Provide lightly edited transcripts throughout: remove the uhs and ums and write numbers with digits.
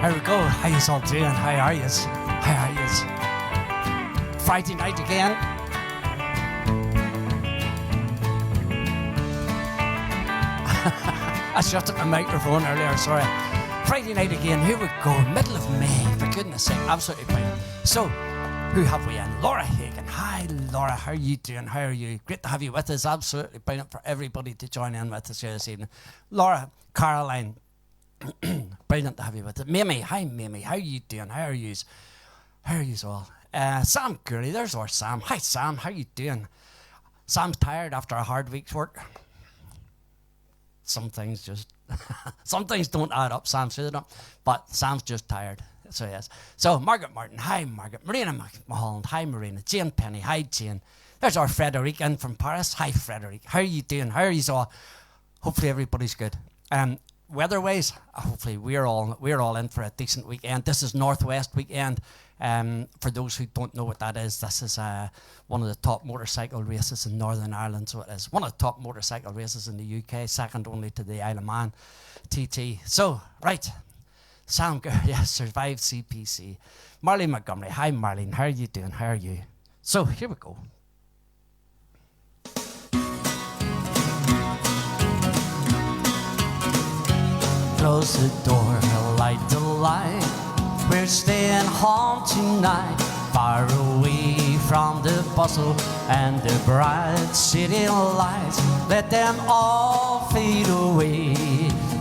Here we go. How you all doing? How are you? How are you? Friday night again. I shut up my microphone earlier, sorry. Friday night again, here we go. Middle of May, for goodness sake, absolutely brilliant. So, who have we in? Laura Hagan. Hi, Laura, how are you doing? How are you? Great to have you with us. Absolutely brilliant for everybody to join in with us here this evening. Laura, Caroline, brilliant to have you with us. Mimi, hi Mimi, how are you doing? How are yous? How are yous all? Sam Gurney, there's our Sam. Hi Sam, how are you doing? Sam's tired after a hard week's work. Some things just, some things don't add up, Sam said it, but Sam's just tired. So yes. So Margaret Martin, hi Margaret. Marina Mulholland, hi Marina. Jane Penny, hi Jane. There's our Frederic in from Paris. Hi Frederic. How are you doing? How are you all? Hopefully everybody's good. Weather-wise, hopefully we're all in for a decent weekend. This is Northwest Weekend. For those who don't know what that is, this is one of the top motorcycle races in Northern Ireland. So it is one of the top motorcycle races in the UK, second only to the Isle of Man TT. So, right, Sam Gurr, yes, survived CPC. Marlene Montgomery, hi Marlene, how are you doing? How are you? So, here we go. Close the door, light the light. We're staying home tonight, far away from the bustle and the bright city lights. Let them all fade away.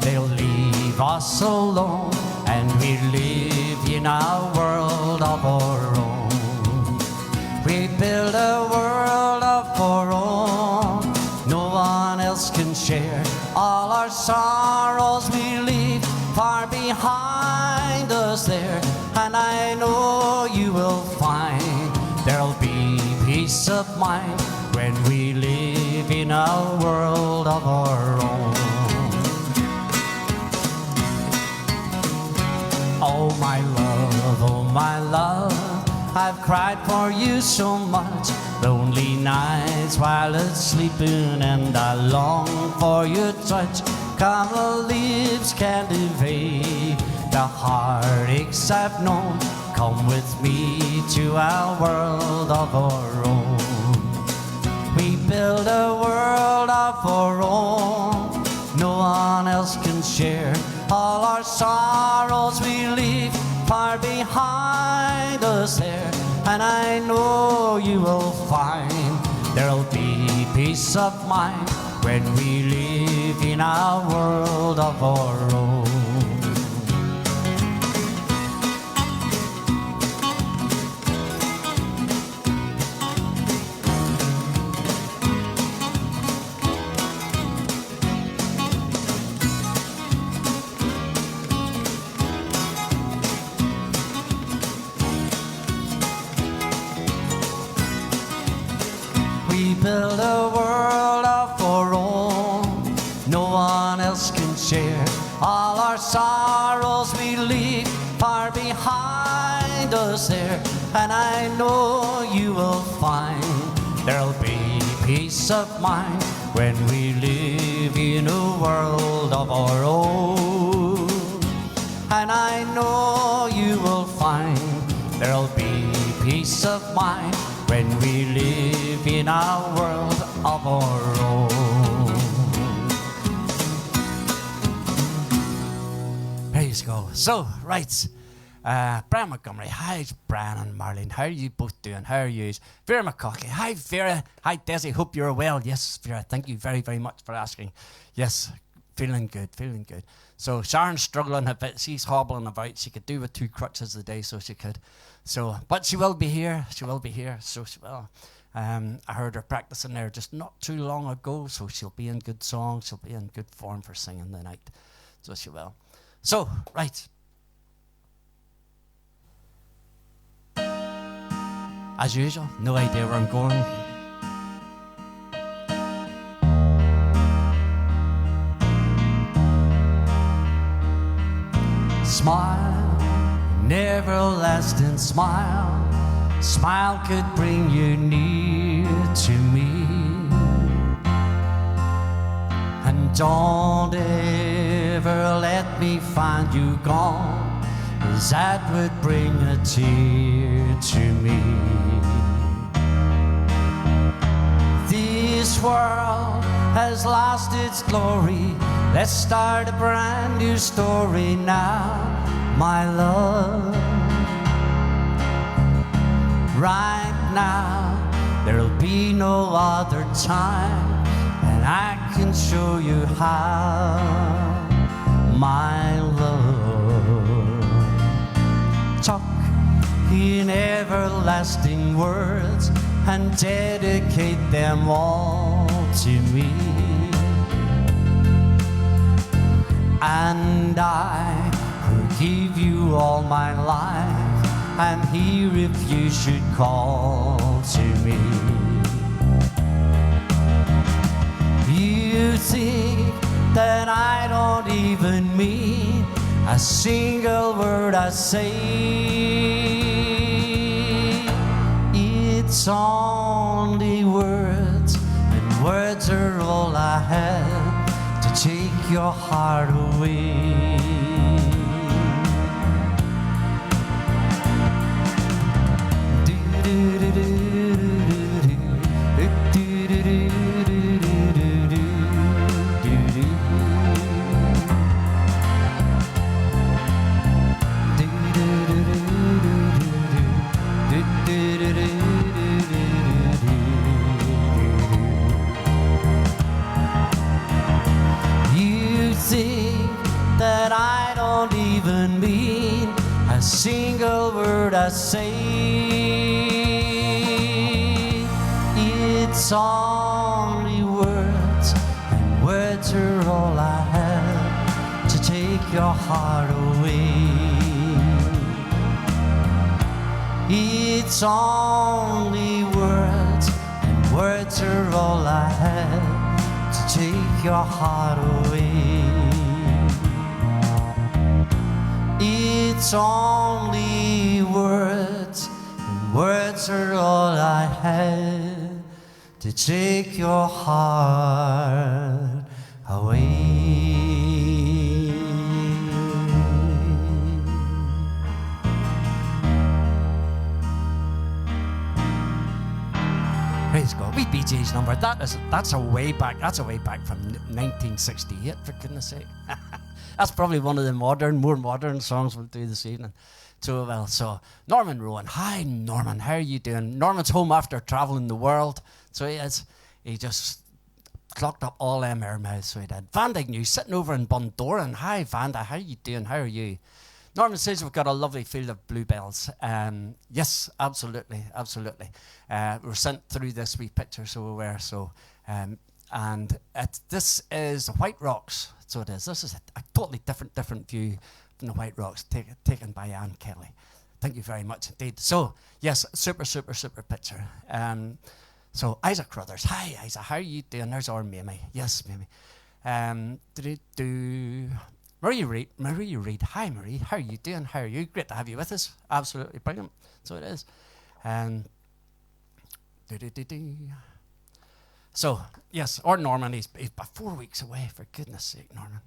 They'll leave us alone, and we live in a world of our own. We build a world of our own. No one else can share all our sorrows. We leave far behind us there, and I know you will find there'll be peace of mind when we live in a world of our own. Oh my love, I've cried for you so much. Lonely nights while it's sleeping, and I long for your touch. Come, the lips can't evade the heartaches I've known. Come with me to our world of our own. We build a world of our own. No one else can share all our sorrows. We leave far behind us there, and I know you will find there'll be peace of mind when we live in a world of our own. We build a world of our own. No one else can share all our sorrows. We leave far behind us there, and I know you will find there'll be peace of mind when we live in a world of our own. And I know you will find there'll be peace of mind when we live in a world of our own. Praise God. So, right. Brian Montgomery. Hi, Brian and Marlene. How are you both doing? How are you? Vera McCaughey. Hi, Vera. Hi, Desy. Hope you're well. Yes, Vera. Thank you very, very much for asking. Yes, feeling good, feeling good. So, Sharon's struggling a bit. She's hobbling about. She could do with 2 crutches a day, so she could. So, but she will be here. She will be here. So she will. I heard her practicing there just not too long ago. So she'll be in good song. She'll be in good form for singing tonight. So she will. So, right. As usual, no idea where I'm going. Smile, everlasting smile. Smile could bring you near to me. And don't ever let me find you gone. that would bring a tear to me. This world has lost its glory. Let's start a brand new story now, my love. Right now, there'll be no other time, and I can show you how, my love. Talk in everlasting words and dedicate them all to me. And I will give you all my life. I'm here if you should call to me. You think that I don't even mean a single word I say. It's only words, and words are all I have to take your heart away. That I don't even mean a single word I say. It's only words, and words are all I have to take your heart away. It's only words, and words are all I have to take your heart away. It's only words, and words are all I have to take your heart away. Praise God. We Bee Gees number. That's a way back. That's a way back from 1968. For goodness' sake. That's probably one of the more modern songs we'll do this evening. So Norman Rowan. Hi, Norman. How are you doing? Norman's home after traveling the world. So he just clocked up all them air mouths. So he did. Vanda New sitting over in Bundoran. Hi, Vanda. How are you doing? How are you? Norman says we've got a lovely field of bluebells. Yes, absolutely. We're sent through this wee picture, so we were. So, and this is the White Rocks. So it is. This is a totally different view from the White Rocks, taken by Anne Kelly. Thank you very much indeed. So, yes, super picture. So, Isaac Crothers. Hi, Isaac. How are you doing? There's our Mamie. Yes, Mamie. Marie Reid. Hi, Marie. How are you doing? How are you? Great to have you with us. Absolutely brilliant. So it is. So, yes, or Norman, he's about 4 weeks away, for goodness sake, Norman.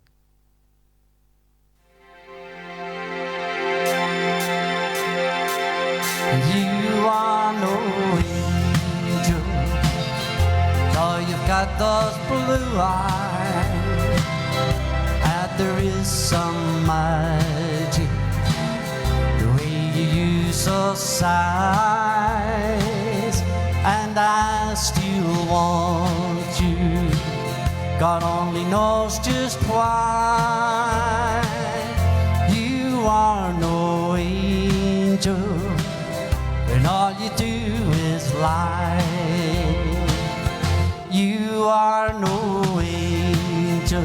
You are no angel, though you've got those blue eyes, and there is some magic, the way you use those sighs, and I still want you. God only knows just why. You are no angel, and all you do is lie. You are no angel,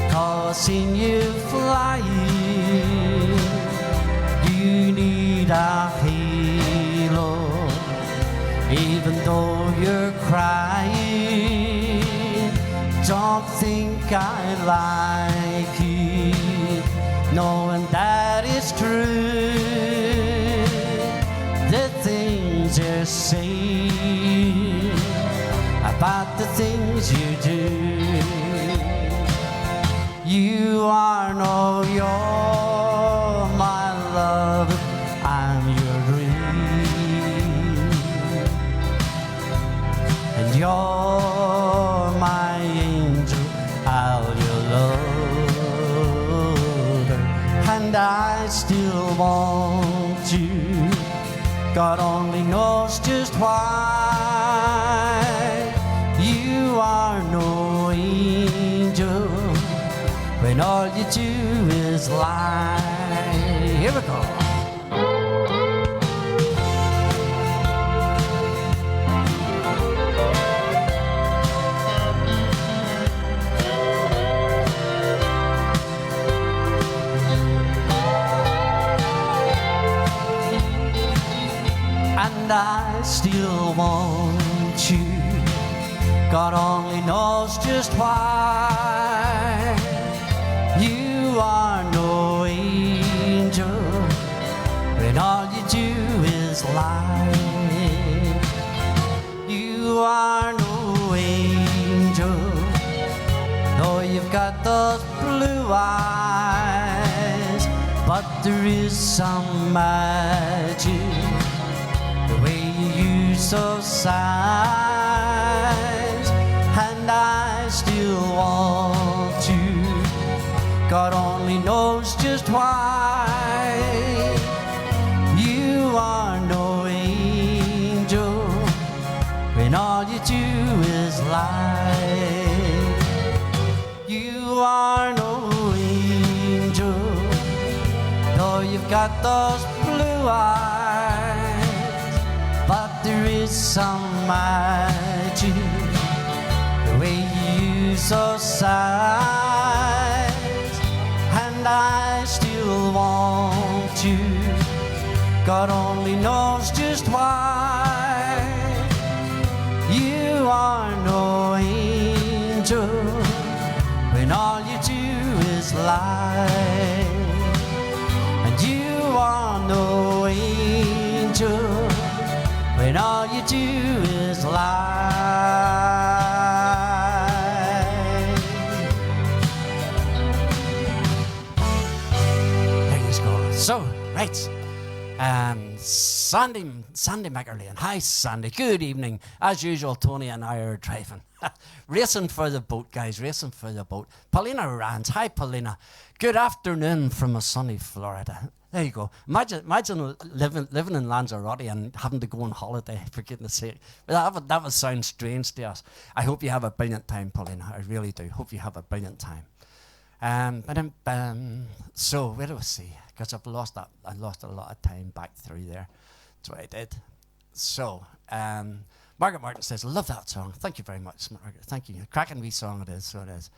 'cause seeing you flying, you need a halo. Even though you're crying, don't think I like it, knowing that it's true. The things you're saying about the things you do. You are no, you're my how you love her, and I still want you. God only knows just why. You are no angel when all you do is lie. Here we go. And I still want you. God only knows just why. You are no angel when all you do is lie. You are no angel, though you've got those blue eyes. But there is some magic the way you use those signs, and I still want you. God only knows just why. You are no angel when all you do is lie. You are no angel, though you've got those blue eyes. But there is some magic the way you use those signs, and I still want you. God only knows just why. You are no angel when all you do is lie. And you are no angel when all you do is lie. There you go. So, right. Sandy McErlean. Hi, Sandy. Good evening. As usual, Tony and I are driving. Racing for the boat, guys. Racing for the boat. Paulina Rans. Hi, Paulina. Good afternoon from a sunny Florida. There you go. Imagine living in Lanzarote and having to go on holiday, for goodness sake. That would sound strange to us. I hope you have a brilliant time, Paulina. I really do. Hope you have a brilliant time. So, where do I see? Because I lost a lot of time back through there. That's what I did. So, Margaret Martin says, love that song. Thank you very much, Margaret. Thank you. Cracking wee song it is, so it is.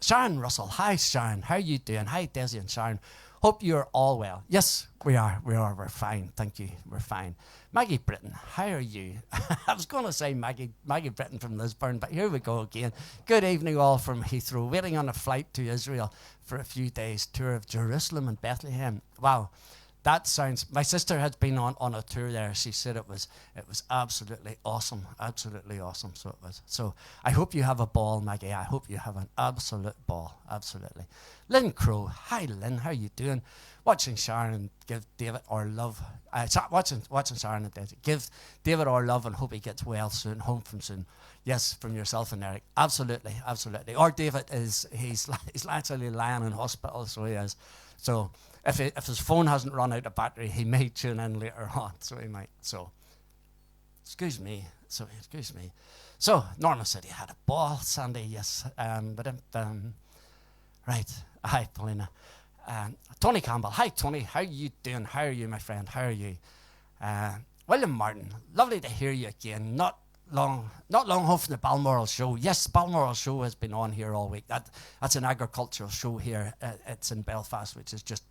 Sharon Russell. Hi, Sharon. How are you doing? Hi, Desy and Sharon. Hope you're all well. Yes, we are. We're fine. Thank you. We're fine. Maggie Britton, how are you? I was going to say Maggie Britton from Lisburn, but here we go again. Good evening all from Heathrow. Waiting on a flight to Israel for a few days. Tour of Jerusalem and Bethlehem. Wow. That sounds... My sister had been on a tour there. She said it was absolutely awesome. Absolutely awesome. So it was. So I hope you have a ball, Maggie. I hope you have an absolute ball. Absolutely. Lynn Crow. Hi, Lynn. How you doing? Watching Sharon give David our love. Watching Sharon and Desy. Give David our love and hope he gets well soon, home from soon. Yes, from yourself and Eric. Absolutely. Absolutely. Our David he's actually lying in hospital, so he is. So... If his phone hasn't run out of battery, he may tune in later on, so he might. So, excuse me. So, Norma said he had a ball, Sandy, yes. Right. Hi, Paulina. Tony Campbell. Hi, Tony. How are you doing? How are you, my friend? How are you? William Martin. Lovely to hear you again. Not long home from the Balmoral show. Yes, Balmoral show has been on here all week. That's an agricultural show here. It's in Belfast, which is just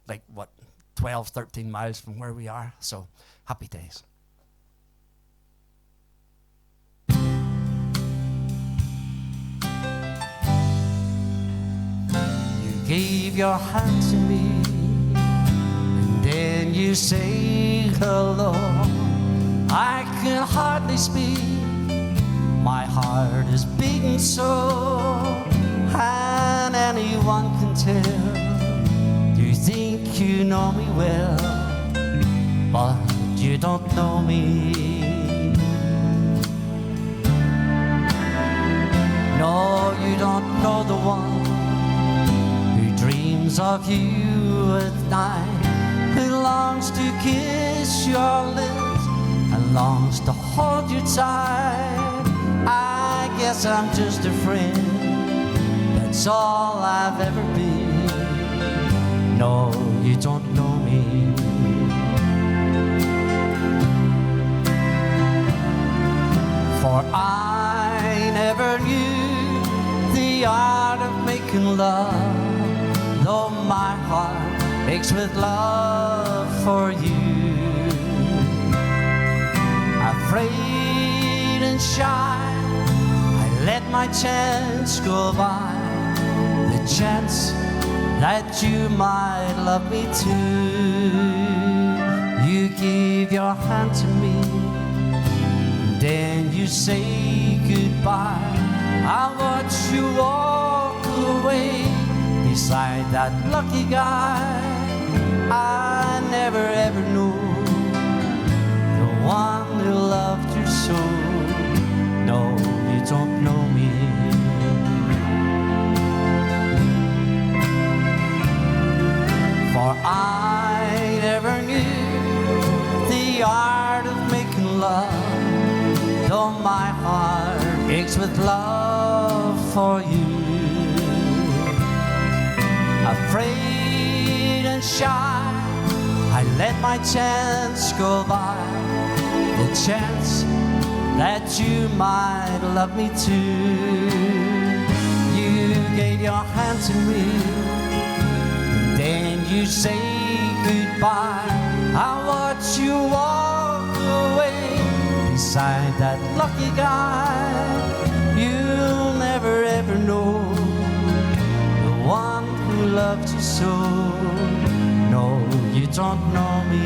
like 12, 13 miles from where we are. So happy days. You gave your hand to me, and then you say hello. I can hardly speak. My heart is beating so, and anyone can tell. You think you know me well, but you don't know me. No, you don't know the one who dreams of you at night, who longs to kiss your lips and longs to hold you tight. I guess I'm just a friend, that's all I've ever been. No, you don't know me. For I never knew the art of making love, though my heart aches with love for you. Afraid and shy, I let my chance go by, the chance that you might love me too. You give your hand to me, then you say goodbye. I watch you walk away beside that lucky guy. I never ever knew the one who loved you so. No, you don't know me. For I never knew the art of making love, though my heart aches with love for you. Afraid and shy, I let my chance go by, the chance that you might love me too. You gave your hand to me, then you say goodbye. I watch you walk away beside that lucky guy. You'll never ever know the one who loved you so. No, you don't know me.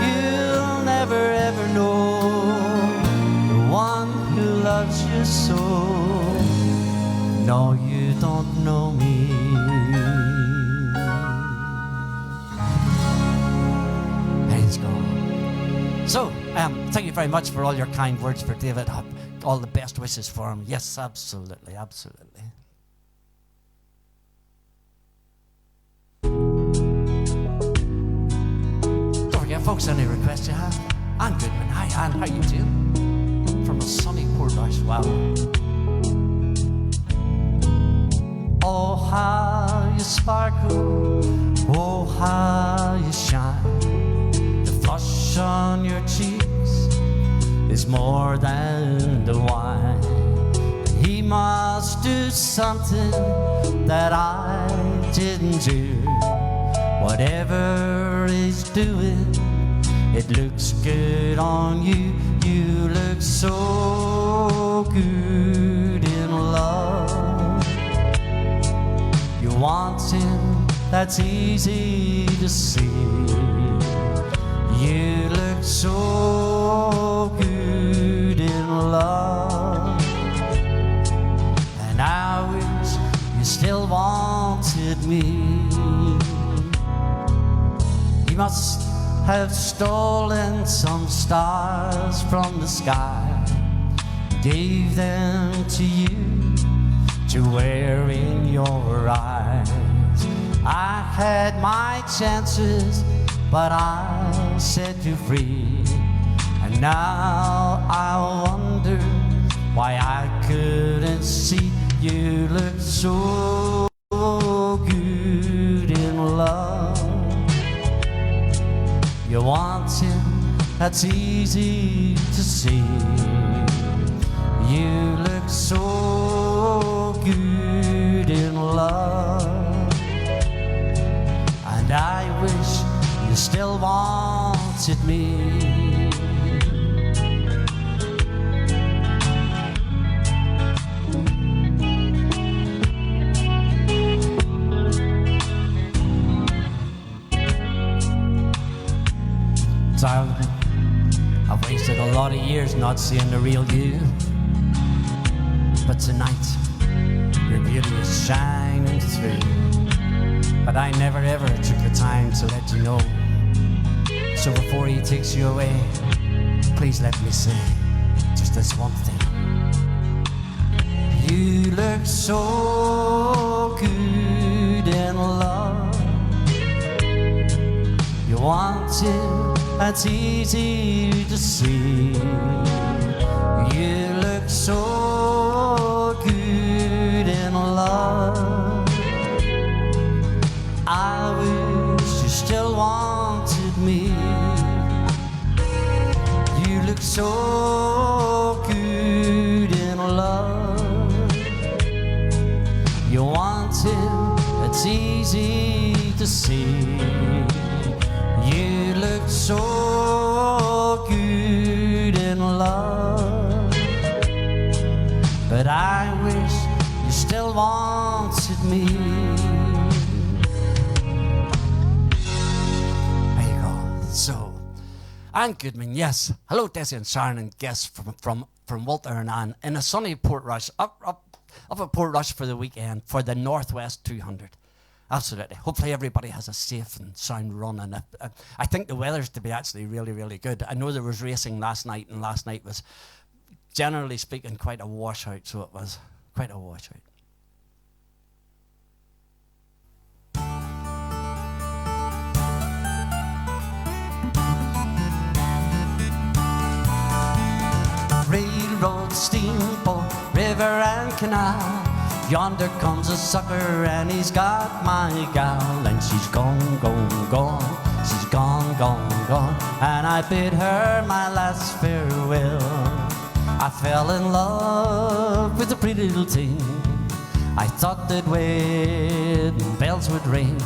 You'll never ever know the one who loves you so. No, you don't know me. Let's go. So, thank you very much for all your kind words for David. All the best wishes for him. Yes, absolutely, absolutely. Don't forget, folks, any requests you have? Ann Goodman. Hi, Ann. How you doing? From a sunny Porthouse. Wow. Oh, how you sparkle, oh, how you shine. The flush on your cheeks is more than the wine. And he must do something that I didn't do. Whatever he's doing, it looks good on you. You look so good in love. You want him, that's easy to see. You look so good in love. And I wish you still wanted me. He must have stolen some stars from the sky, gave them to you to wear in your eyes. I had my chances, but I set you free. And now I wonder why I couldn't see. You look so good in love. You want him, that's easy to see. You look so good in love. And I wish you still wanted me. Darling, I've wasted a lot of years not seeing the real you. But tonight, your beauty is shining through. But I never ever took the time to let you know. So before he takes you away, Please let me say just this one thing. You look so good in love. You want it, that's easy to see. You look so good in love. I wish you still wanted me. You look so good in love. You want it, it's easy to see. You look so good in love. But I wish you still wanted me. There you go. So, Anne Goodman, yes. Hello, Desy and Sharon and guests from Walter and Anne in a sunny Portrush, up at Portrush for the weekend for the Northwest 200. Absolutely. Hopefully everybody has a safe and sound run. And I think the weather's to be actually really, really good. I know there was racing last night, and last night was, generally speaking, quite a washout. So it was quite a washout. Railroad, steamboat, river and canal. Yonder comes a sucker and he's got my gal. And she's gone, gone, gone. She's gone, gone, gone. And I bid her my last farewell. I fell in love with a pretty little thing. I thought that wedding bells would ring.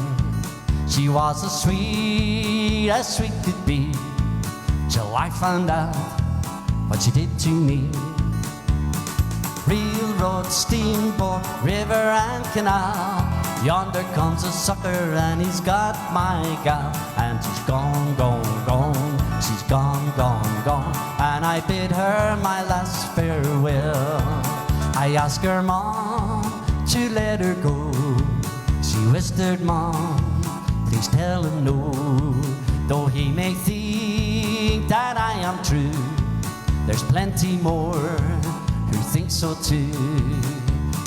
She was as sweet could be, till I found out what she did to me. Railroad, steamboat, river and canal. Yonder comes a sucker and he's got my gal. And she's gone, gone, gone. She's gone, gone, gone. And I bid her my last farewell. I asked her mom to let her go. She whispered, Mom, please tell him no. Though he may think that I am true, there's plenty more who think so too.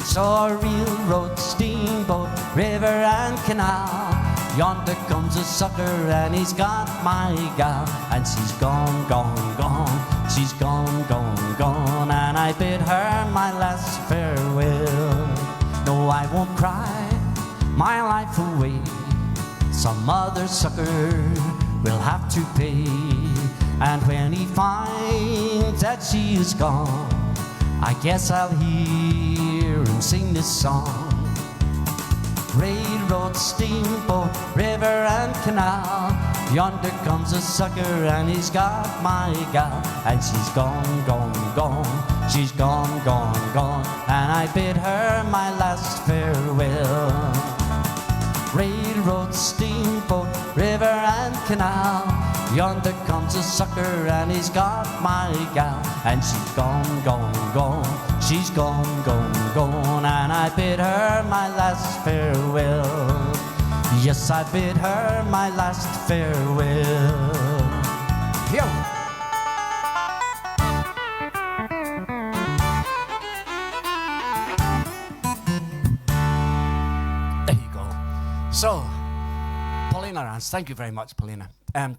So a railroad, steamboat, river and canal. Yonder comes a sucker and he's got my gal. And she's gone, gone, gone. She's gone, gone, gone. And I bid her my last farewell. No, I won't cry my life away. Some other sucker will have to pay. And when he finds that she is gone, I guess I'll hear him sing this song. Railroad, steamboat, river and canal. Yonder comes a sucker and he's got my gal. And she's gone, gone, gone. She's gone, gone, gone. And I bid her my last farewell. Railroad, steamboat, river and canal. Yonder comes a sucker and he's got my gal. And she's gone, gone, gone. She's gone, gone, gone. And I bid her my last farewell. Yes, I bid her my last farewell. Here. There you go. So, Paulina Rance, thank you very much, Paulina.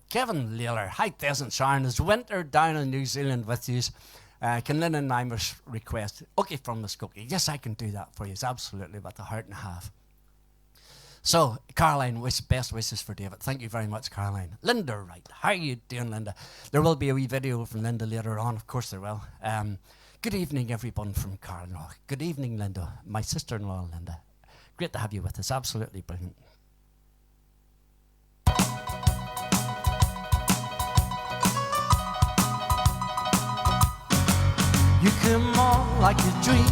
Kevin Layler, hi Des and Sharon, is winter down in New Zealand with you. Can Lynn and Nymers request? Okay, from the Skokie. Yes, I can do that for you. It's absolutely with a heart and a half. So, Caroline, best wishes for David. Thank you very much, Caroline. Linda Wright, how are you doing, Linda? There will be a wee video from Linda later on. Of course there will. Good evening, everyone from Carlisle. Good evening, Linda. My sister-in-law, Linda. Great to have you with us. Absolutely brilliant. You come on like a dream,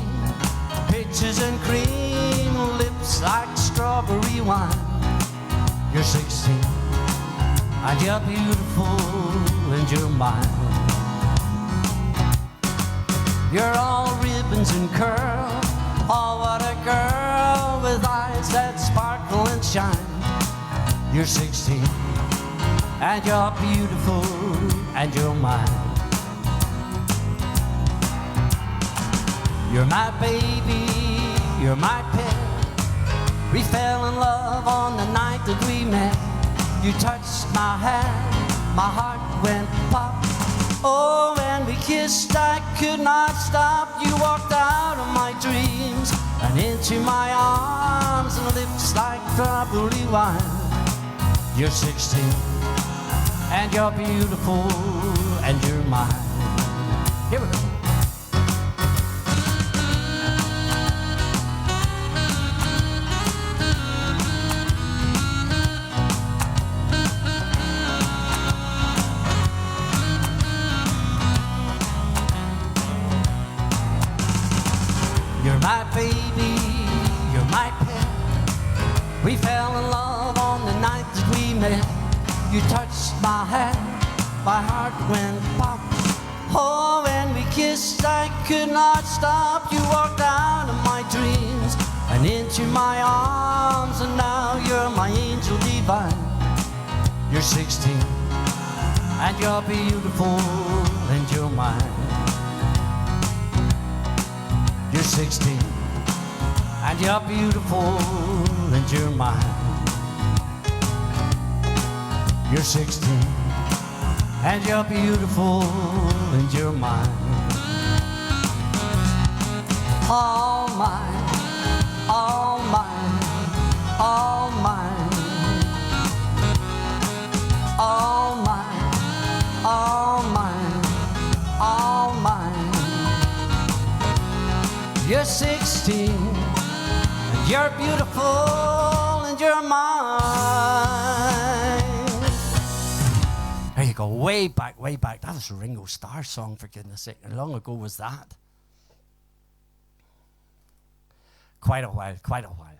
peaches and cream, lips like strawberry wine. You're 16, and you're beautiful, and you're mine. You're all ribbons and curl, oh what a girl with eyes that sparkle and shine. You're 16, and you're beautiful, and you're mine. You're my baby, you're my pet. We fell in love on the night that we met. You touched my hand, my heart went pop. Oh, when we kissed, I could not stop. You walked out of my dreams and into my arms, and lips like strawberry wine. You're 16, and you're beautiful, and you're mine. Here we go. You're my baby, you're my pet. We fell in love on the night that we met. You touched my hand, my heart went pop. Oh, when we kissed, I could not stop. You walked out of my dreams and into my arms, and now you're my angel divine. You're 16, and you're beautiful, and you're mine. You're 16, and you're beautiful, and you're mine. You're 16, and you're beautiful, and you're mine. All mine, all mine, all mine. All mine, all mine, all mine. You're 16, and you're beautiful, and you're mine. There you go, way back, way back. That was a Ringo Starr song, for goodness sake. How long ago was that? Quite a while, quite a while.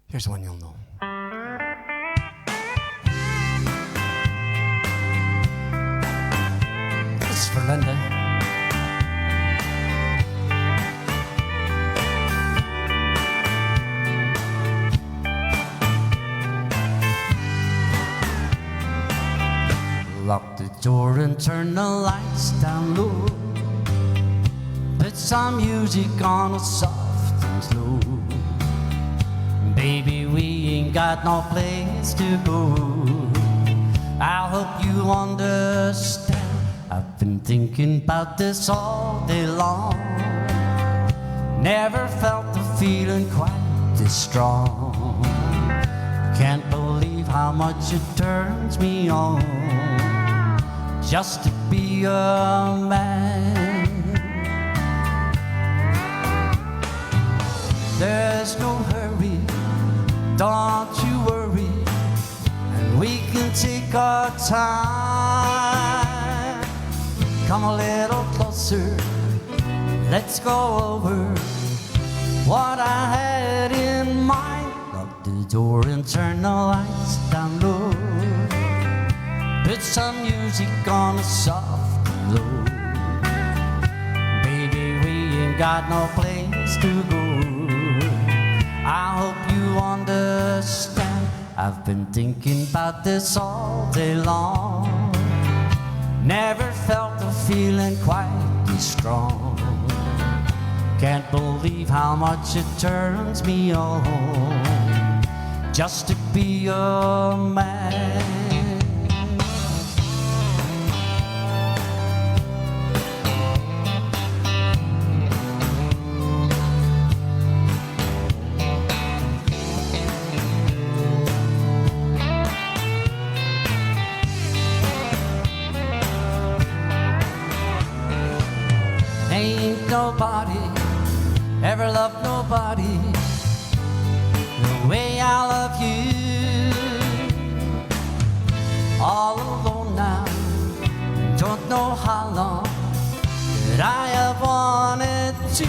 Here's one you'll know. This is for Linda. Lock the door and turn the lights down low. Put some music on a soft and slow. Baby, we ain't got no place to go. I hope you understand. I've been thinking about this all day long. Never felt the feeling quite this strong. Can't believe how much it turns me on just to be a man. There's no hurry, don't you worry, and we can take our time. Come a little closer, let's go over what I had in mind. Lock the door and turn the lights down low. Put some music on a soft and low. Baby, we ain't got no place to go. I hope you understand. I've been thinking about this all day long. Never felt a feeling quite this strong. Can't believe how much it turns me on just to be a man. Ain't nobody ever loved nobody the way I love you. All alone now, don't know how long that I have wanted to.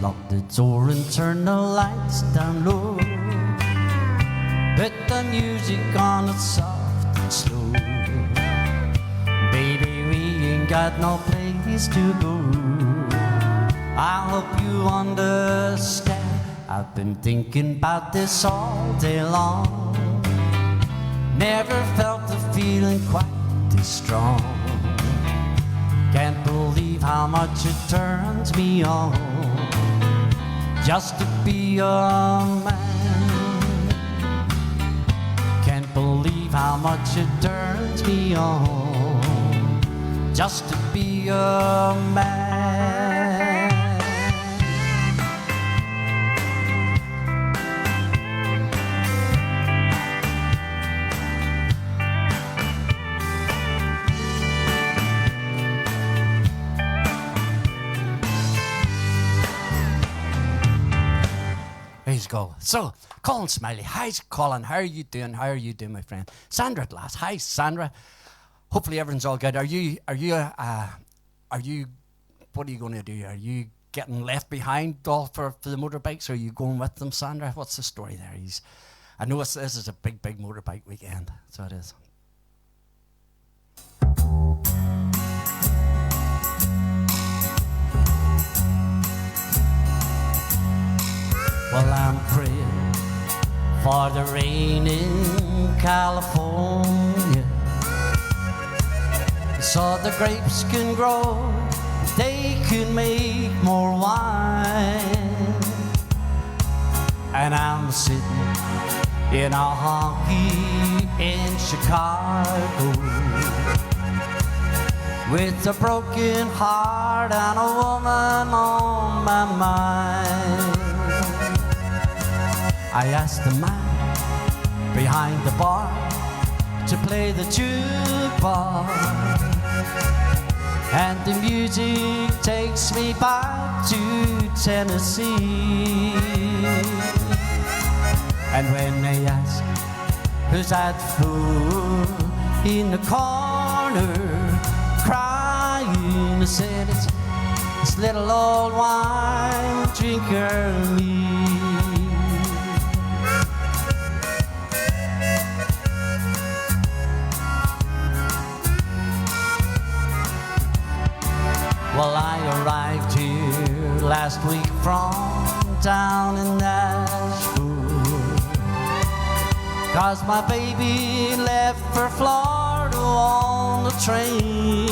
Lock the door and turn the lights down low. Put the music on it soft and slow. Baby, we ain't got no place to go. I hope you understand. I've been thinking about this all day long. Never felt the feeling quite distraught. Can't believe how much it turns me on just to be a man. Can't believe how much it turns me on just to be a man. Go. So, Colin Smiley. Hi, Colin. How are you doing? How are you doing, my friend? Sandra at last. Hi, Sandra. Hopefully everyone's all good. Are you, what are you going to do? Are you getting left behind all for the motorbikes? Or are you going with them, Sandra? What's the story there? I know this is a big motorbike weekend. So it is. Well, I'm praying for the rain in California, so the grapes can grow, they can make more wine. And I'm sitting in a honky in Chicago with a broken heart and a woman on my mind. I asked the man behind the bar to play the jukebox, and the music takes me back to Tennessee. And when they ask, who's that fool in the corner crying, I said, it's this little old wine drinker me. Well, I arrived here last week from down in Nashville, 'cause my baby left for Florida on the train.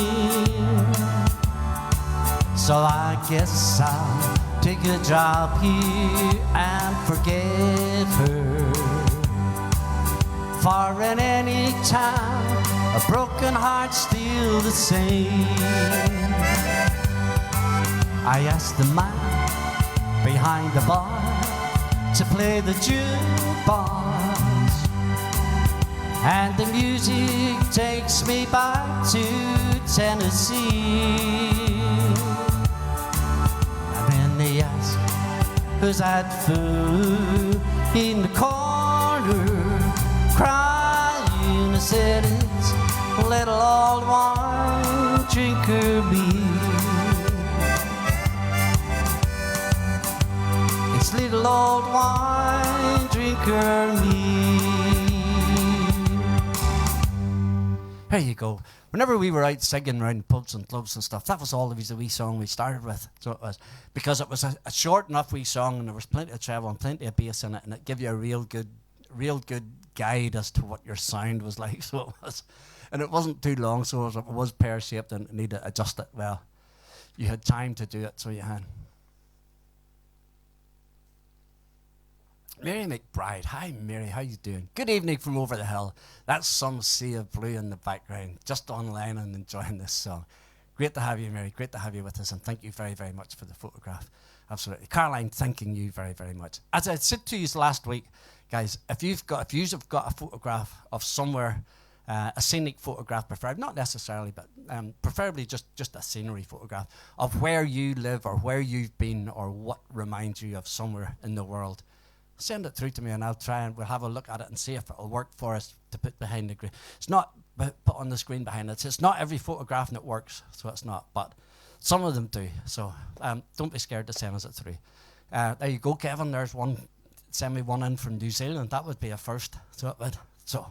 So I guess I'll take a job here and forget her. For in any time, a broken heart's still the same. I asked the man behind the bar to play the jukebox, and the music takes me back to Tennessee. And then they ask, who's that fool in the corner crying? I said, it's little old wine drinker me. It's little old wine drinker me. There you go. Whenever we were out singing around pubs and clubs and stuff, that was always the wee song we started with. So it was, because it was a short enough wee song, and there was plenty of treble and plenty of bass in it, and it gave you a real good guide as to what your sound was like. So it was, and it wasn't too long, so it was pear-shaped and needed to adjust it. Well, you had time to do it, so you had. Mary McBride. Hi, Mary. How you doing? Good evening from over the hill. That's some sea of blue in the background. Just online and enjoying this song. Great to have you, Mary. Great to have you with us, and thank you very, very much for the photograph. Absolutely. Caroline, thanking you very, very much. As I said to you last week, guys, if you've got a photograph of somewhere, a scenic photograph preferred, not necessarily, but preferably just a scenery photograph of where you live or where you've been or what reminds you of somewhere in the world, send it through to me, and I'll try and we'll have a look at it and see if it'll work for us to put behind the screen. It's not put on the screen behind it. It's not every photograph that works, so it's not, but some of them do. So don't be scared to send us it through. There you go, Kevin. There's one. Send me one in from New Zealand. That would be a first. So it would. So.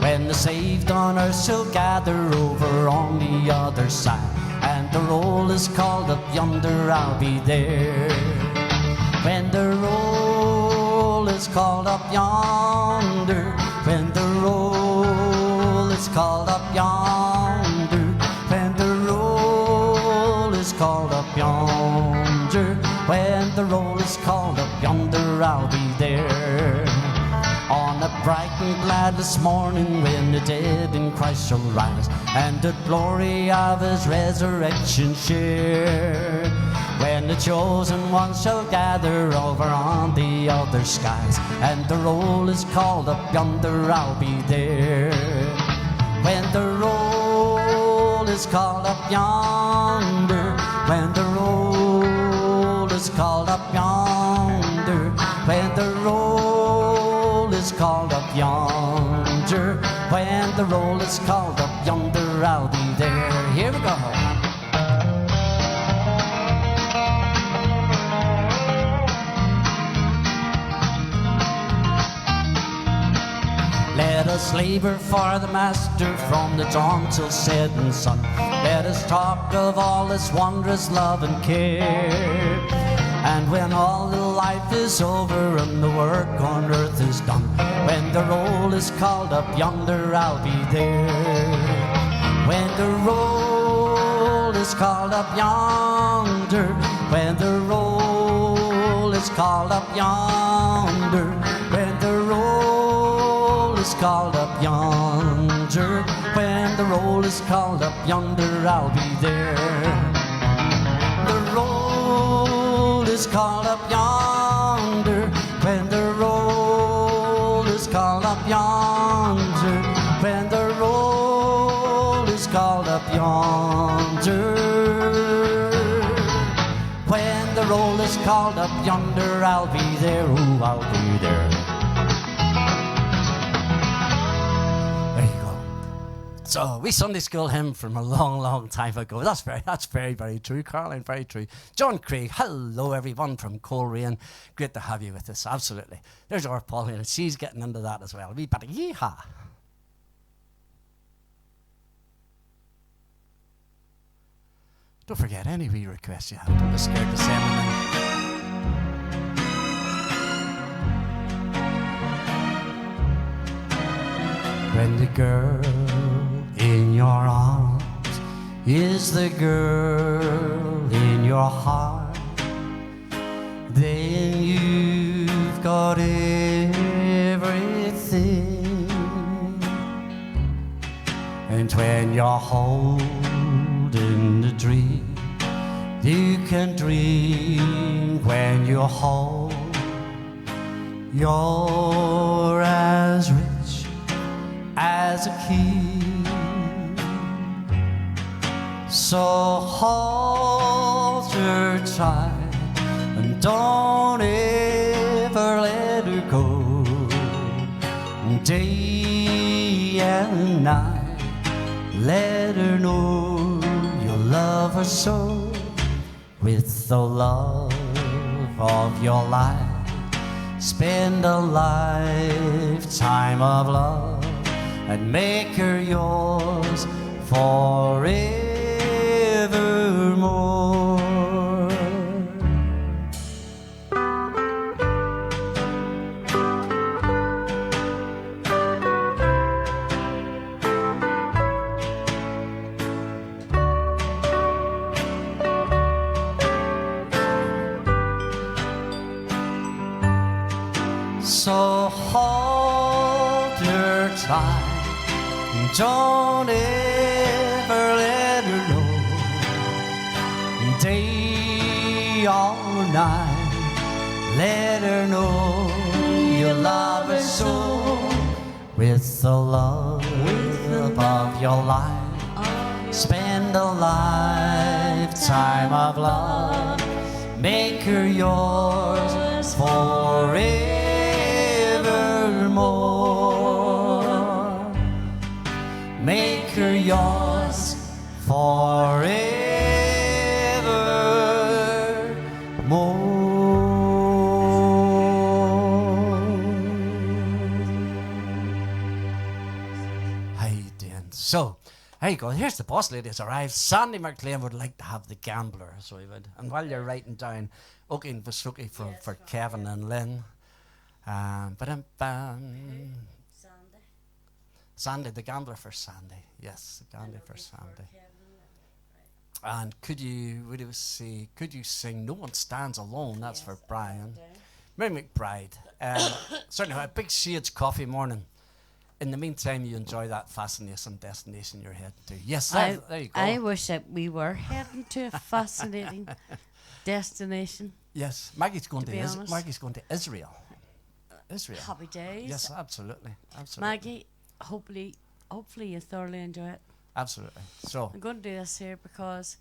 when the saved on earth shall gather over on the other side, and the roll is called up yonder, I'll be there. When the roll is called up yonder, when the roll is called up yonder, when the roll is called up yonder, when the roll is called up yonder, I'll be there. On a bright and gladless morning, when the dead in Christ shall rise, and the glory of his resurrection share, when the chosen ones shall gather over on the other skies, and the roll is called up yonder, I'll be there. When the roll is called up yonder, when the roll is called up yonder, when the roll is called up yonder, when the roll is called up yonder, I'll be there. Here we go. Let us labor for the Master from the dawn till setting sun. Let us talk of all his wondrous love and care. And when all the life is over and the work on earth is done, when the roll is called up yonder, I'll be there. When the roll is called up yonder, when the roll is called up yonder, when the roll is called up yonder, when the roll is called up yonder, I'll be there. The roll is called up yonder, when the roll is called up yonder, when the roll is called up yonder, when the roll is called up yonder, I'll be there, oh, I'll be there. So, we Sunday school hymn from a long, long time ago. That's very, very true, Caroline, very true. John Craig, hello everyone from Coleraine. Great to have you with us, absolutely. There's our Pauline, and she's getting into that as well. We better yeehaw. Don't forget any wee requests you have. Don't be scared to send them in. When the girl in your arms is the girl in your heart, then you've got everything. And when you're holding the dream, you can dream when you hold. You're as rich as a king. So hold her tight and don't ever let her go. Day and night, let her know you love her so. With the love of your life, spend a lifetime of love and make her yours forevermore. So hold her tight, don't ever let her know. Day or night, let her know you love her so. With the love of your life, spend a lifetime of love, make her yours forevermore. Make her yours forevermore. So, there you go. Here's the boss lady has arrived. Sandy McLean would like to have the gambler, so he would. And while you're writing down Oki and Vasuki for Kevin and Lynn. Ba-dum-bum. Sandy, the gambler for Sandy. Yes, the gambler for Sandy. And could you sing No One Stands Alone? That's for Brian. Mary McBride. Certainly, a big Shades coffee morning. In the meantime, you enjoy that fascinating destination you're heading to. Yes, there you go. I wish that we were heading to a fascinating destination. Yes, Maggie's going to Israel. Israel. Happy days. Yes, absolutely. Maggie, hopefully you thoroughly enjoy it. Absolutely. So I'm going to do this here because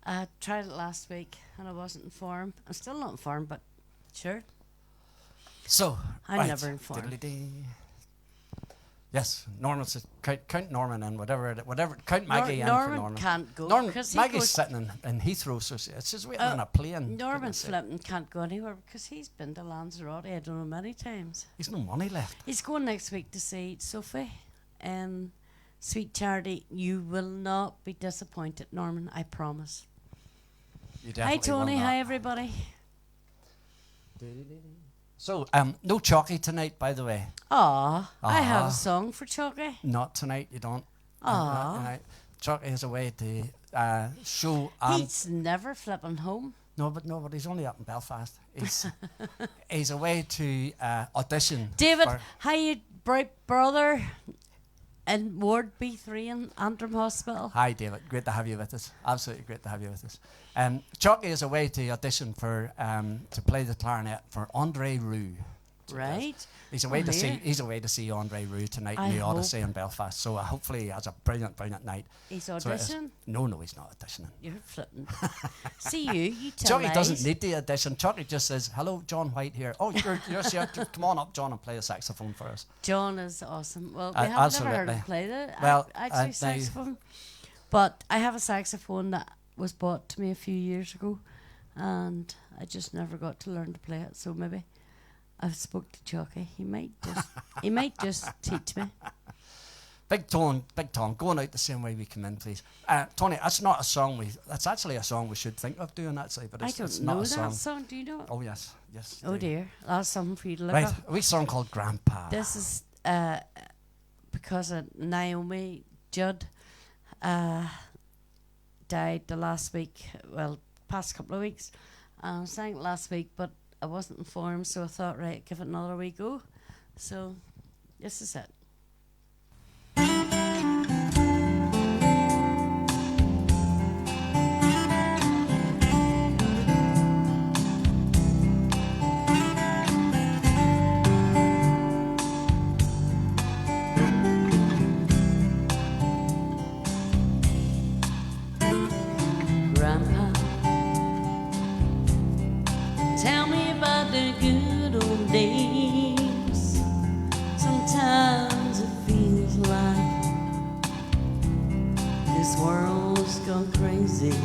I tried it last week and I wasn't informed. I'm still not informed, but sure. So I'm never informed. Diddly-dee. Yes, Norman says count Norman and whatever. Count Maggie in for Norman. Can't go. Maggie's sitting in Heathrow, so she's waiting on a plane. Norman Flippin can't go anywhere because he's been to Lanzarote, I don't know, many times. He's no money left. He's going next week to see Sophie and Sweet Charity. You will not be disappointed, Norman, I promise. You definitely hi Tony, will not. hi everybody. So, no Chalky tonight, by the way. I have a song for Chalky. Not tonight, you don't. Chalky is away to show. He's never flipping home. No, but he's only up in Belfast. He's away to audition. David, how you bright brother in Ward B3 in Antrim Hospital? Hi, David. Great to have you with us. Absolutely great to have you with us. Chalky is away to audition for to play the clarinet for Andre Roux. Right. He's away to see. He's away to see Andre Roux tonight in the Odyssey in Belfast. So hopefully he has a brilliant night. He's auditioning? No, he's not auditioning. You're flipping. See you tell Chalky doesn't need the audition. Chalky just says, "Hello, John White here. Oh, you're here. Come on up, John, and play the saxophone for us." John is awesome. Well, we have never heard him play the saxophone, but I have a saxophone that was bought to me a few years ago, and I just never got to learn to play it. So maybe I've spoke to Chalky. He might just teach me. Big Tom, going out the same way we come in, please. Tony, that's not a song that's actually a song we should think of doing actually, but it's not a song. That song. Do you know it? Oh yes. Oh dear, that's something for you to look up. Right, a wee song called Grandpa. This is because Naomi Judd died the last week. Well, past couple of weeks. I sang it last week, but I wasn't informed, so I thought, right, give it another wee go. So, this is it. Grandpa, tell me about the good old days. Sometimes it feels like this world's gone crazy.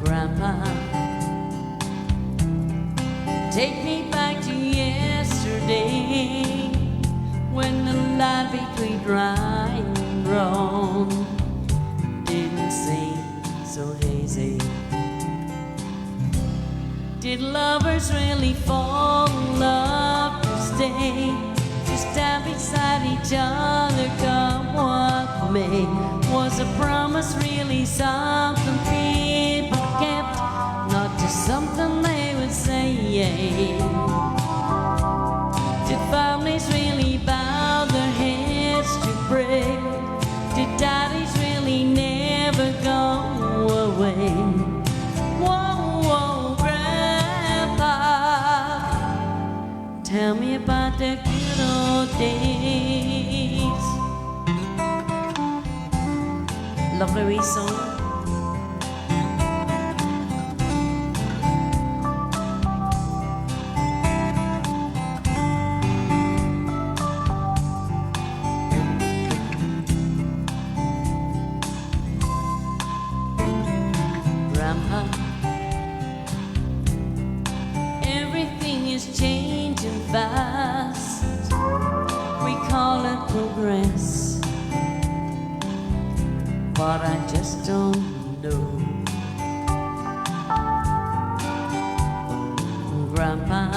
Grandpa, take me back to yesterday, when the line between right and wrong didn't seem so hazy. Did lovers really fall in love to stay? To stand beside each other, come what may? Was a promise really something people kept? Not just something they would say. Did families really bow their heads to break? Did daddies really never go away? Whoa, Grandpa, tell me about the good old days. Lovely wee song. Grandpa, everything is changing fast. We call but I just don't know. Grandpa,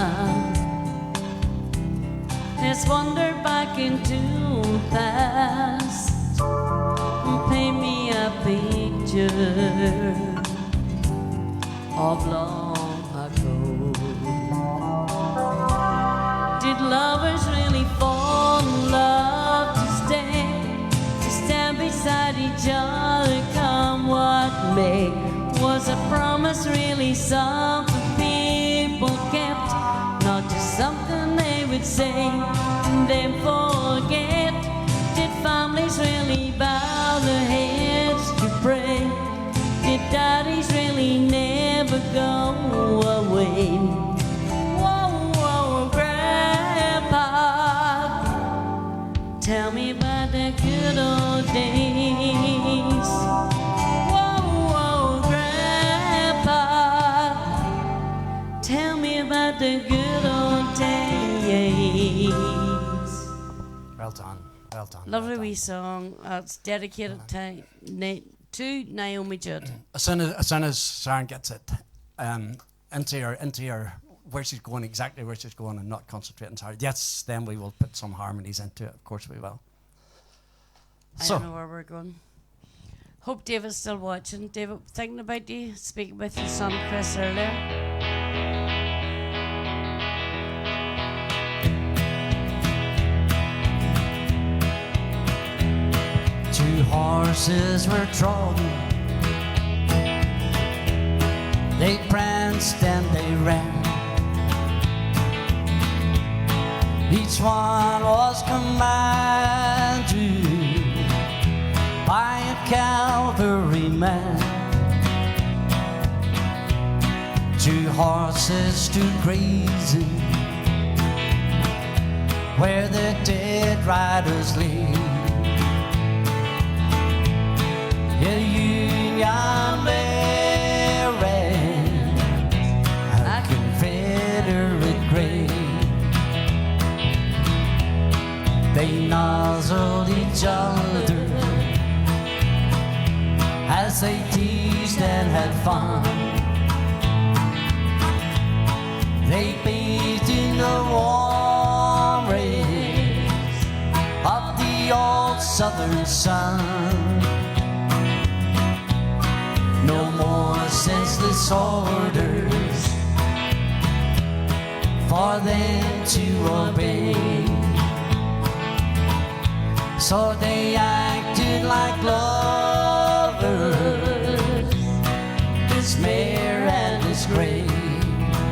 let's wander back into the past and paint me a picture of long ago. Did lovers really fall in love to stand beside each other, come what may? Was a promise really something people kept, not just something they would say and then forget? Did families really bow their heads to pray? Did daddies really never go away? Whoa, whoa, Grandpa, tell me about the good old days. Whoa, whoa, Grandpa, tell me about the good old days. Well done, well done. Lovely well done. wee song. It's dedicated to Naomi Judd. As soon as Sharon gets it into her where she's going, exactly where she's going, and not concentrating on her, yes, then we will put some harmonies into it. Of course we will. I don't know where we're going. Hope David's still watching. David, thinking about you, speaking with your son Chris earlier. Two horses were trotting, they pranced and they ran. Each one was commanded by a cavalryman. Two horses stood grazing where the dead riders lay. A Union bearing a Confederate grave. They nozzled each other as they teased and had fun. They bathed in the warm rays of the old southern sun. No more senseless orders for them to obey. So they acted like lovers, this mare and this gray.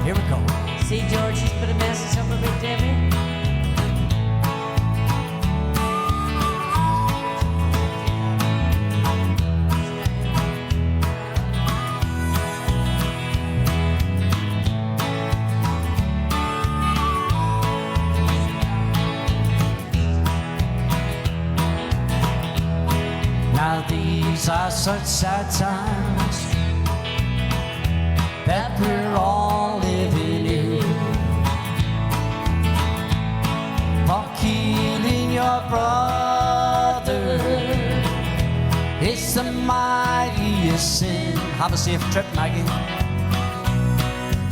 Here we go. See, George, she's put a message up about Debbie. Now these are such sad times that we're all living in. For killing your brother, it's the mightiest sin. Have a safe trip, Maggie.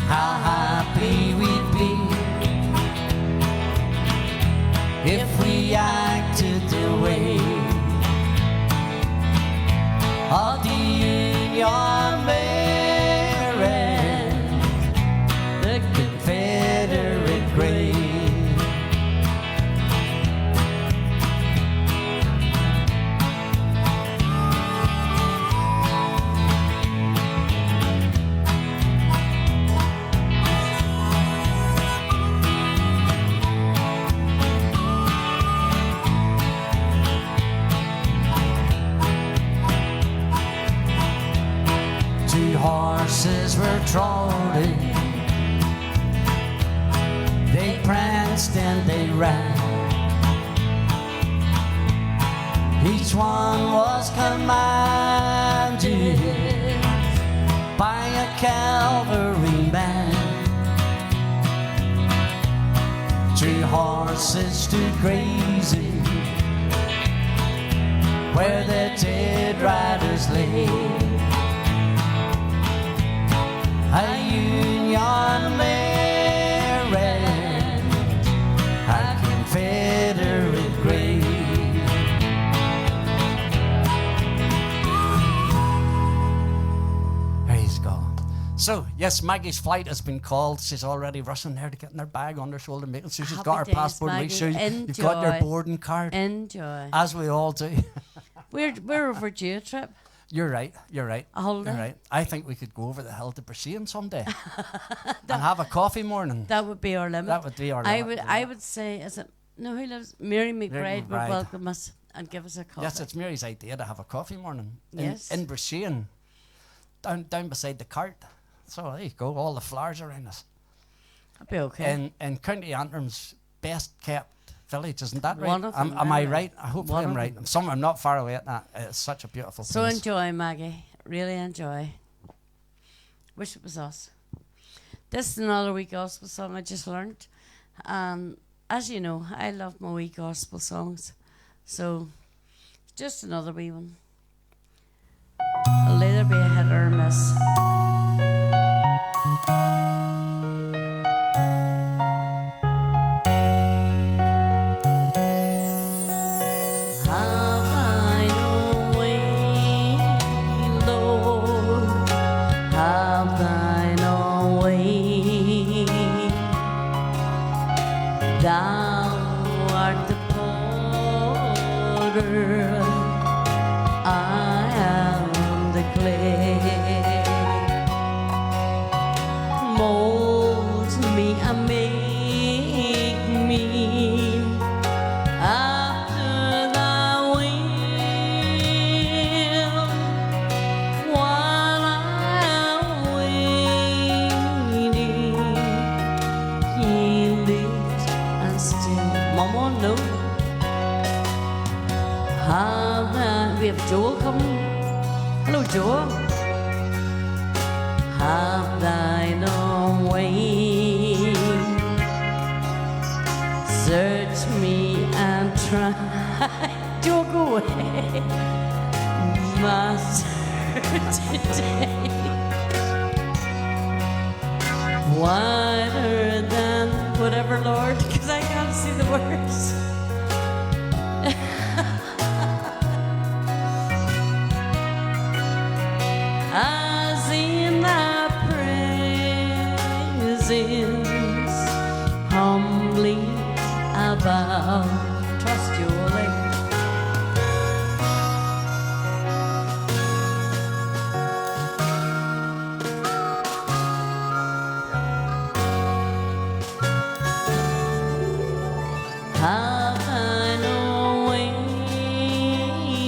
How happy we'd be if we acted the way of the Union bearing the Confederate grave. Horses were trotting, they pranced and they ran. Each one was commanded by a cavalryman. Two horses stood grazing where the dead riders lay. A Union Maryland, a Confederate grave. Praise God. So, yes, Maggie's flight has been called. She's already rushing there to get in her bag on her shoulder, making sure she's got her Happy days, passport. Make Maggie. sure you've got your Enjoy. boarding card, Enjoy. as we all do. We're overdue a trip. You're right. You're right. A holiday. You're right. I think we could go over the hill to Brisbane someday and have a coffee morning. That would be our limit. That would be our I limit. I would say, is it? No, who lives? Mary McBride would McBride. welcome us and give us a coffee. Yes, it's Mary's idea to have a coffee morning Yes. in Brisbane, down beside the cart. So there you go, all the flowers around us. That'd be okay. In County Antrim's best kept village, isn't that right? One of them, am I yeah. right? I hope One I'm of right. I'm not far away at that. It's such a beautiful So place. enjoy, Maggie. Really enjoy. Wish it was us. This is another wee gospel song I just learned. As you know, I love my wee gospel songs. So, just another wee one. It'll either be a hit or a miss. Have thine own way, Lord. Have thine own way. Thou art the potter, I am the clay. Mold me and make me after thy will, while I am waiting, yielded and still. Mama, no. We have Joel coming. Hello, Joel. Have thine own way. Search me and try. Don't go away, Master, today. Wider than whatever, Lord, because I can't see the words. As in thy presence, humbly I bow. Trust you, Ole. Have thine own way,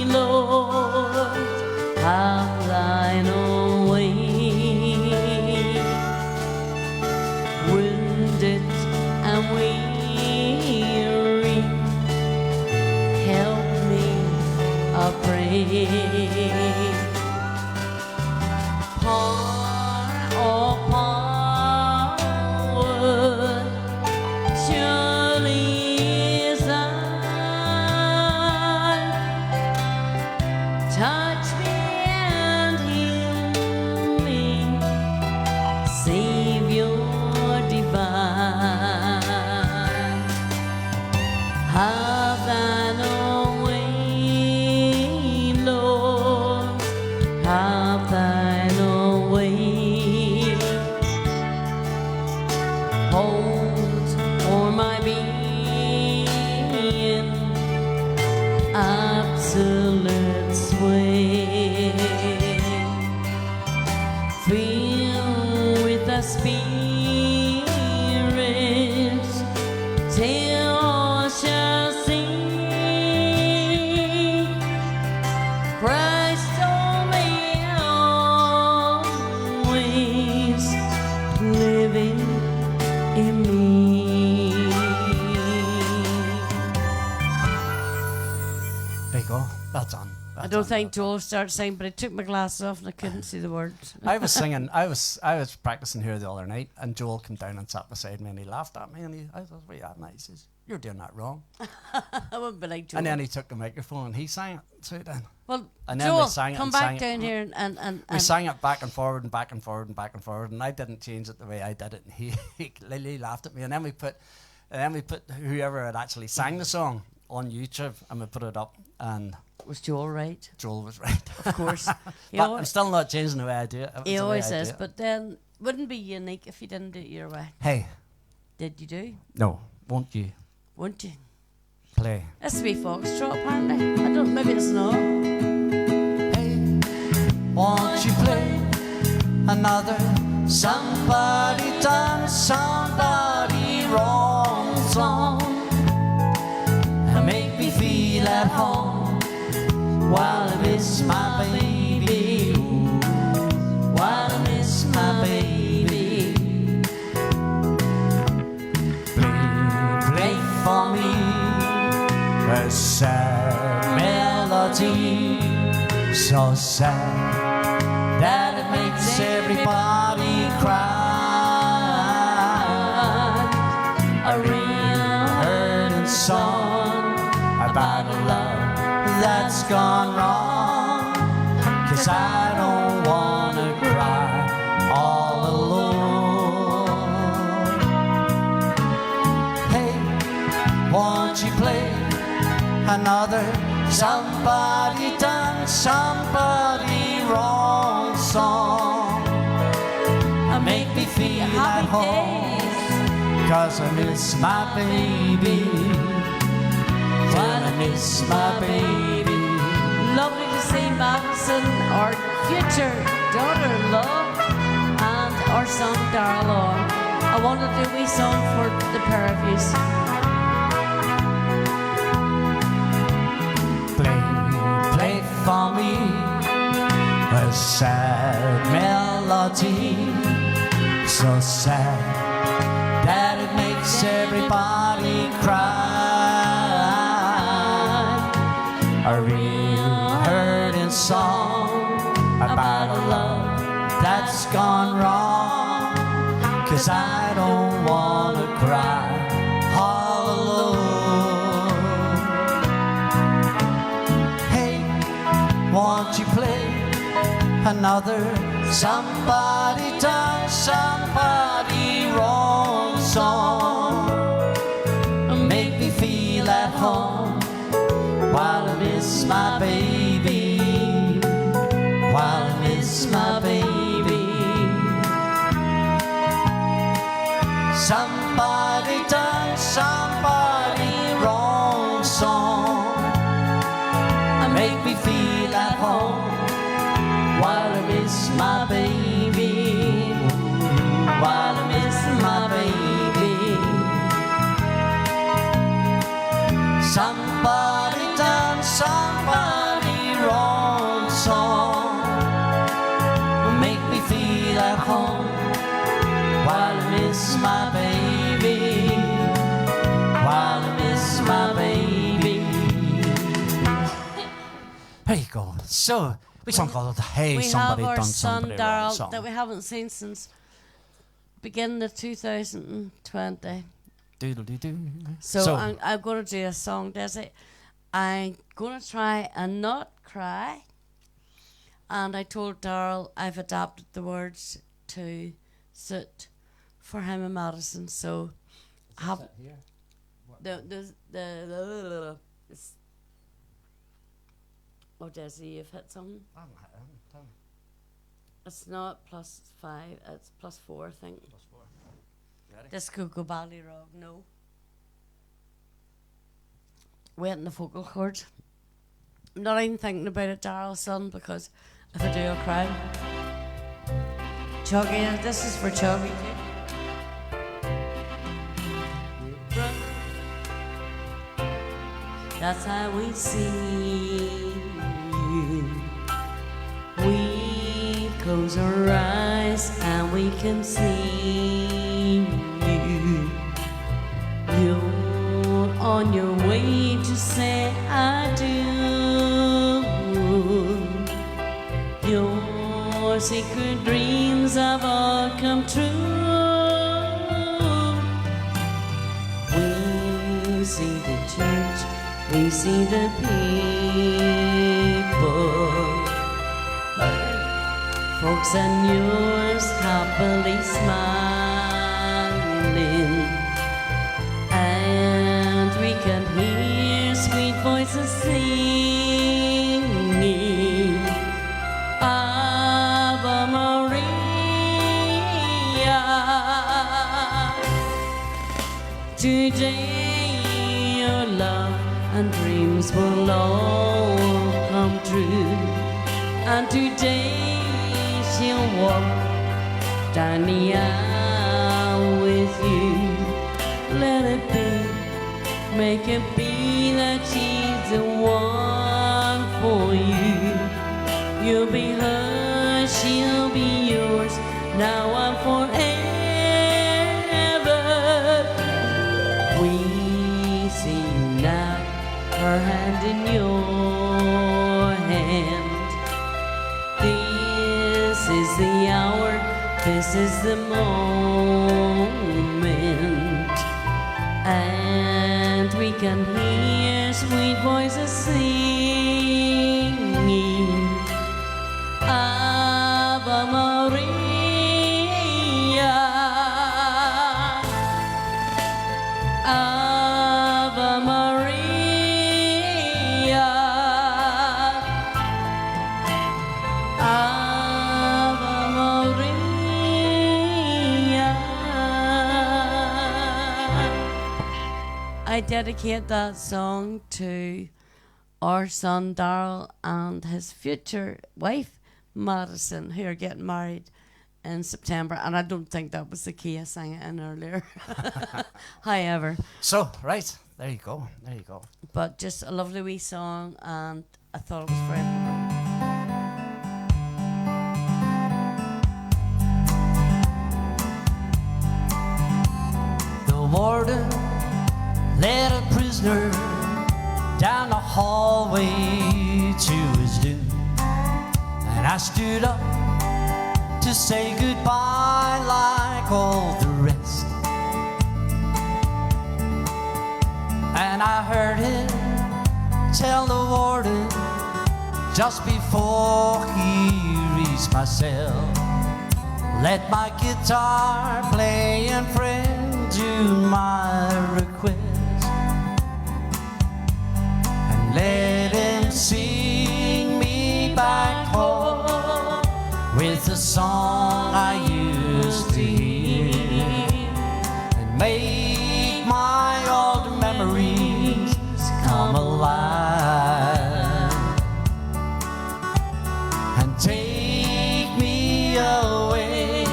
Lord. Have thine own way. Wounded and weary, help me, I pray. Pour power, surely is thine. Touch me and heal me, Savior divine. Have thine own way, Lord. Have thine own way. Hold for my being absolute sway. Fill with the Spirit till all shall see Christ only always living in me. There you go. That's on. I don't think Joel started singing, but I took my glasses off and I couldn't see the words. I was singing. I was practicing here the other night, and Joel came down and sat beside me, and he laughed at me, and I thought, "What are you at?" And he says, you're doing that wrong. I wouldn't be like Joel. And then he took the microphone and he sang it. So then. Well, And then we Joel, sang it come and back sang it. down here and We sang it back and forward and back and forward and back and forward, and I didn't change it the way I did it. And he laughed at me, and then we put whoever had actually sang the song on YouTube, and we put it up, and was Joel right? Joel was right, Of course. but I'm still not changing the way I do it. He always is, but then wouldn't be unique if you didn't do it your way. Hey, Did you do? no, won't you Won't you? play? It's to be foxtrot apparently. I don't. Maybe it's not. Hey, won't you play another somebody done somebody wrong song and make me feel at home while I miss my baby, while I miss my baby. Play for me a sad melody, so sad that it makes everybody cry. A real hurting song about a love that's gone wrong. 'Cause I don't wanna cry all alone. Hey, won't you play another somebody done somebody wrong song and make me feel at home, 'cause I miss my baby, when I miss my baby. Lovely to see Madison, our future daughter-in-law, and our son Darrell. I want to do a wee song for the pair of you. Play for me a sad melody, so sad that it makes everybody cry. A real hurting song about a love that's gone wrong. 'Cause I don't wanna cry all alone. Hey, won't you play another somebody done somebody wrong song and make me feel at home while I miss my baby, while I miss my baby. Somebody done somebody wrong song and make me feel at home while I miss my baby, while I miss my baby. Somebody done somebody wrong song make me feel at home while I miss my baby, while I miss my baby. There you go. So we song called Hey, We Somebody have our Done son Somebody Wrong Darrell song. that we haven't seen since beginning of 2020. Doodle-doo-doo. So I'm going to do a song, Desy. I'm going to try and not cry. And I told Darrell I've adapted the words to suit for him and Madison. So have oh, Desy, you've hit something. It's not +5, it's +4, I think. +4. Ready? This could go badly wrong, no. Waiting the vocal cords. I'm not even thinking about it, Darrell, son, because if I do, I'll cry. Chuggy, this is for Chuggy too. That's how we see you. We close our eyes and we can see you. You're on your way to say I do. Your secret dreams have all come true. Wings see the people, folks and yours happily smiling, and we can hear sweet voices singing Ave Maria. Today your love and dreams will all come true, and today she'll walk down the aisle with you. Let it be, make it be that she's the one for you. You'll be hers, she'll be yours, now and forever. We see you now, her hand in your hand. This is the hour, this is the moment, and we can hear sweet voices singing Ave Maria, Ave Maria, Ave Maria. I dedicate that song to our son Darrell and his future wife Madison, who are getting married in September, and I don't think that was the key I sang it in earlier. However, So, right, there you go, there you go. but just a lovely wee song, and I thought it was very appropriate. The warden led a prisoner down the hallway to his doom, and I stood up to say goodbye like all the rest. And I heard him tell the warden just before he reached my cell, let my guitar play and friend do my request, and let him sing me back home with the song I used to hear, and make my old memories come alive, and take me away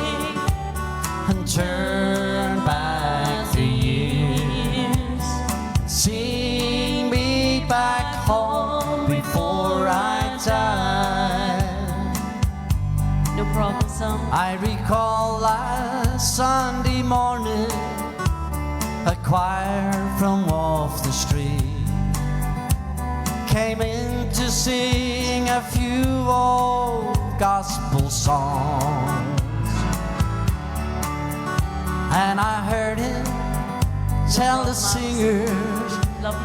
and turn back the years, sing me back home before I die. No problem, son. I recall last Sunday morning, a choir from off the street came in to sing a few old gospel songs, and I heard him tell the singers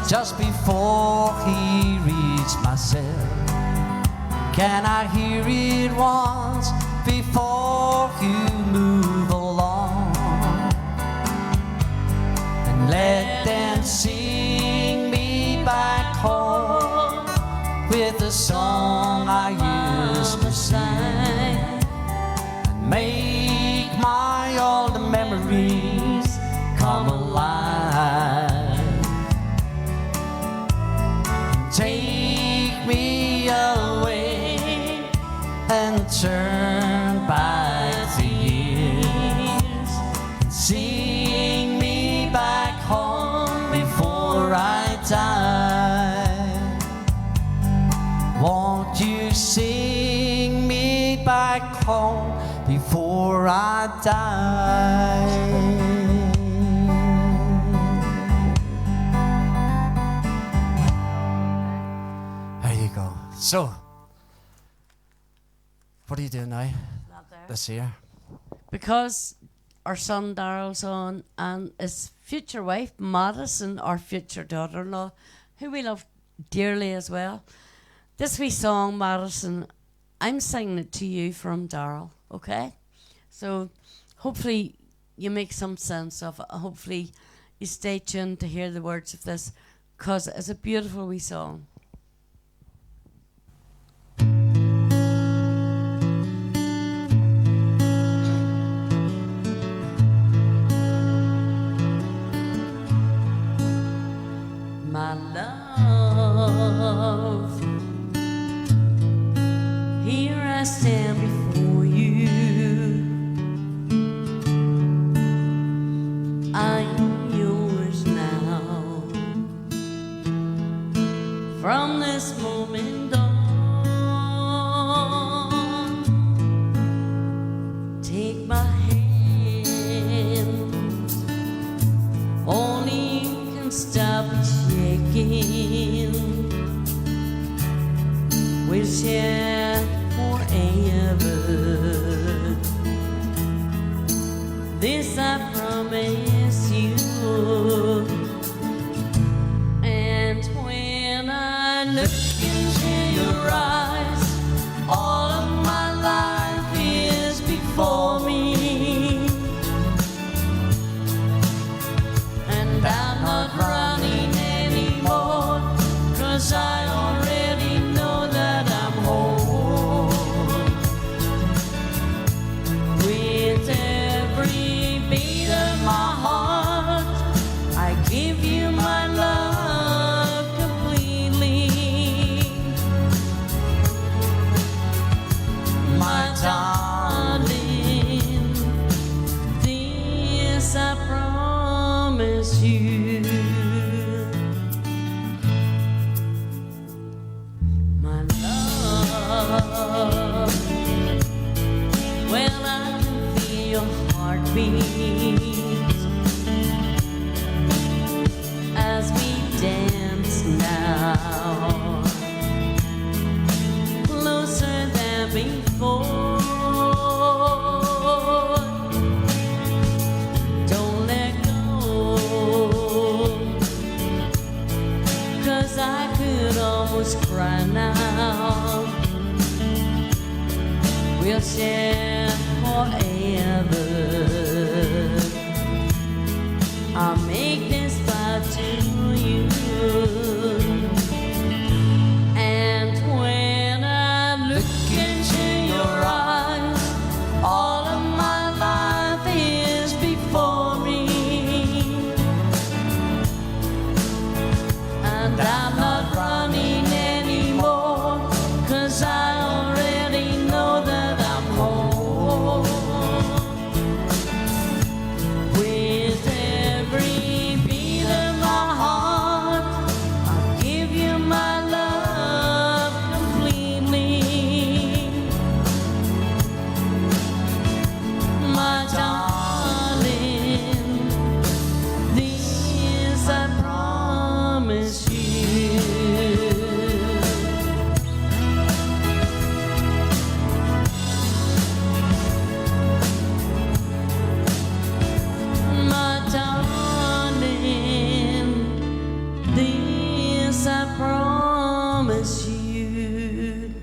just before he reached my cell, can I hear it once before you move along, and let them sing me back home with the song I used to sing, and make my old memories come alive, and take me away and turn back the years, and sing me back home before I die. Won't you sing me back home before I die? There you go. So, what are you doing now Not there. this year? Because our son Darrell's on, and his future wife Madison, our future daughter-in-law, who we love dearly as well. This wee song, Madison, I'm singing it to you from Daryl, okay? So hopefully you make some sense of it. Hopefully you stay tuned to hear the words of this, because it's a beautiful wee song. My love, here I stand before you. I'm yours now. From this moment on, take my hand. Only you can stop shaking. We'll share forever. This I promise you. And when I look into your eyes, all of my life is before me. And I'm not running anymore, 'cause I already know that I'm home. With every beat of my heart, I give you my love completely. My darling, this I promise you. My love, well, I can feel your heartbeat as we dance now, closer than before. Don't let go, 'cause I could almost cry now. We'll share forever. I'll make this vow to you. And when I look into your eyes, all of my life is before me. And I'm not running anymore, 'cause I already know that I'm home. With every beat of my heart, I'll give you my love completely. My darling, this I promise you. My darling, this I promise you.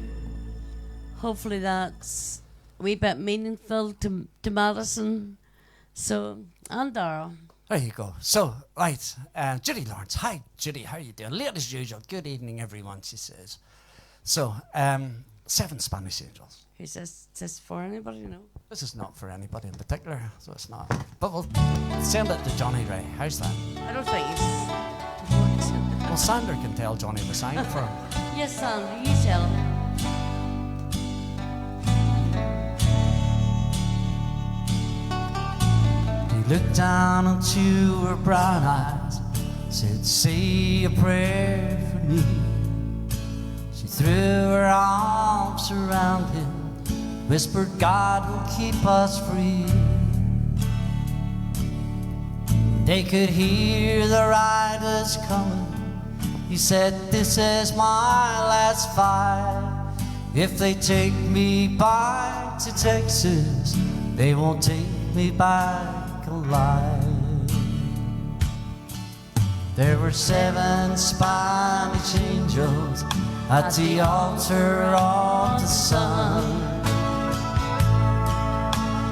Hopefully that's a wee bit meaningful to Madison. So, and Daryl. There you go. So, right, Judy Lawrence. Hi, Judy. How you doing? Late as usual. Good evening, everyone, she says. So, 7 Spanish Angels. Who's this for anybody, you know? This is not for anybody in particular, so it's not. But we'll send it to Johnny Ray. How's that? I don't think it's important. Well, Sandra can tell Johnny to sign for him. Yes, Sandra, you tell him. He looked down into her brown eyes, said, say a prayer for me. She threw her arms around him, whispered, God will keep us free. They could hear the riders coming. He said, this is my last fight. If they take me back to Texas, they won't take me back alive. There were 7 Spanish angels at the altar of the sun.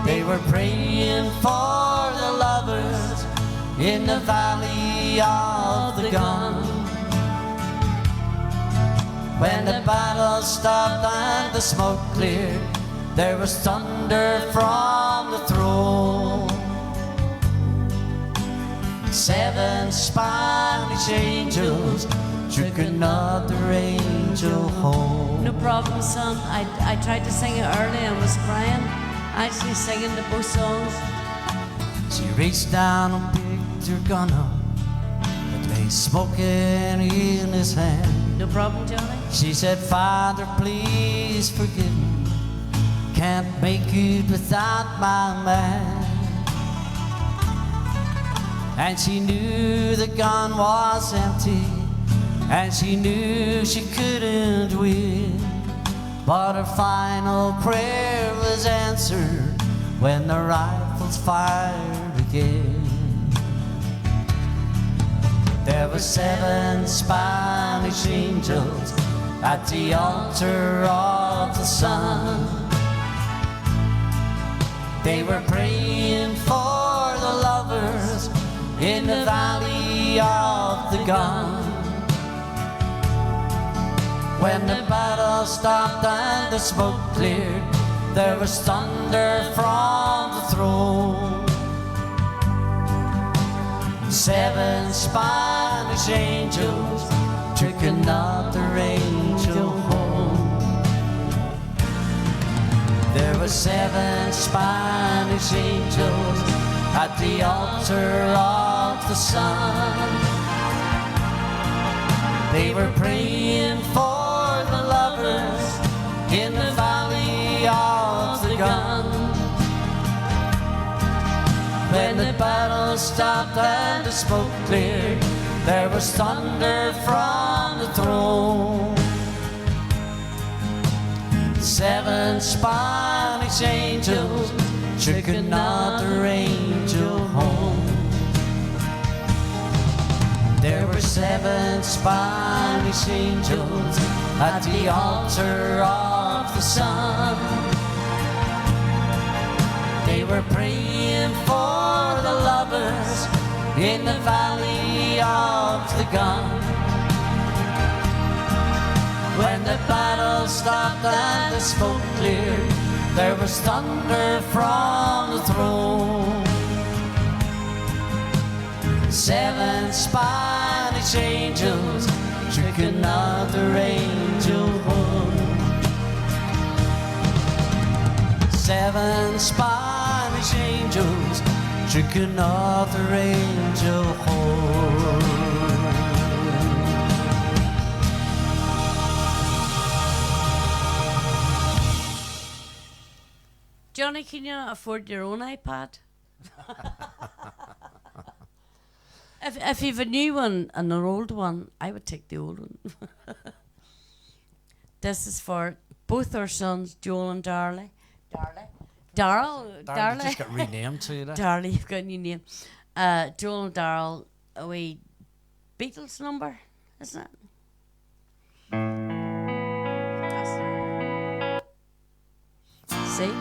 They were praying for the lovers in the valley of the gun. When the battle stopped and the smoke cleared, there was thunder from the throne. 7 Spanish angels took another angel home. No problem, son. I tried to sing it early and was crying. Actually singing the both songs. She reached down and picked her gun up. It lay smoking in his hand. No problem, Johnny. She said, Father, please forgive me. Can't make it without my man. And she knew the gun was empty, and she knew she couldn't win. But her final prayer was answered when the rifles fired again. There were 7 Spanish angels at the altar of the sun. They were praying for the lovers in the valley of the gun. When the battle stopped and the smoke cleared, there was thunder from the throne. 7 Spanish angels took another angel home. There were 7 Spanish angels at the altar of the sun. They were praying for the lovers in the valley of the gun. When the battle stopped and the smoke cleared, there was thunder from the throne. 7 Spanish angels took another angel home. There were 7 Spanish angels at the altar of the sun. They were praying for the lovers in the valley of the gun. When the battle stopped and the smoke cleared, there was thunder from the throne. 7 Spanish angels took another angel home. 7 Spanish angels took another angel home. Johnny, can you not afford your own iPad? If you've a new one and an old one, I would take the old one. This is for both our sons, Joel and Darley. Darryl. Darryl just got renamed to that. Darley, you've got a new name. Joel and Darryl, a wee Beatles number, isn't it? See?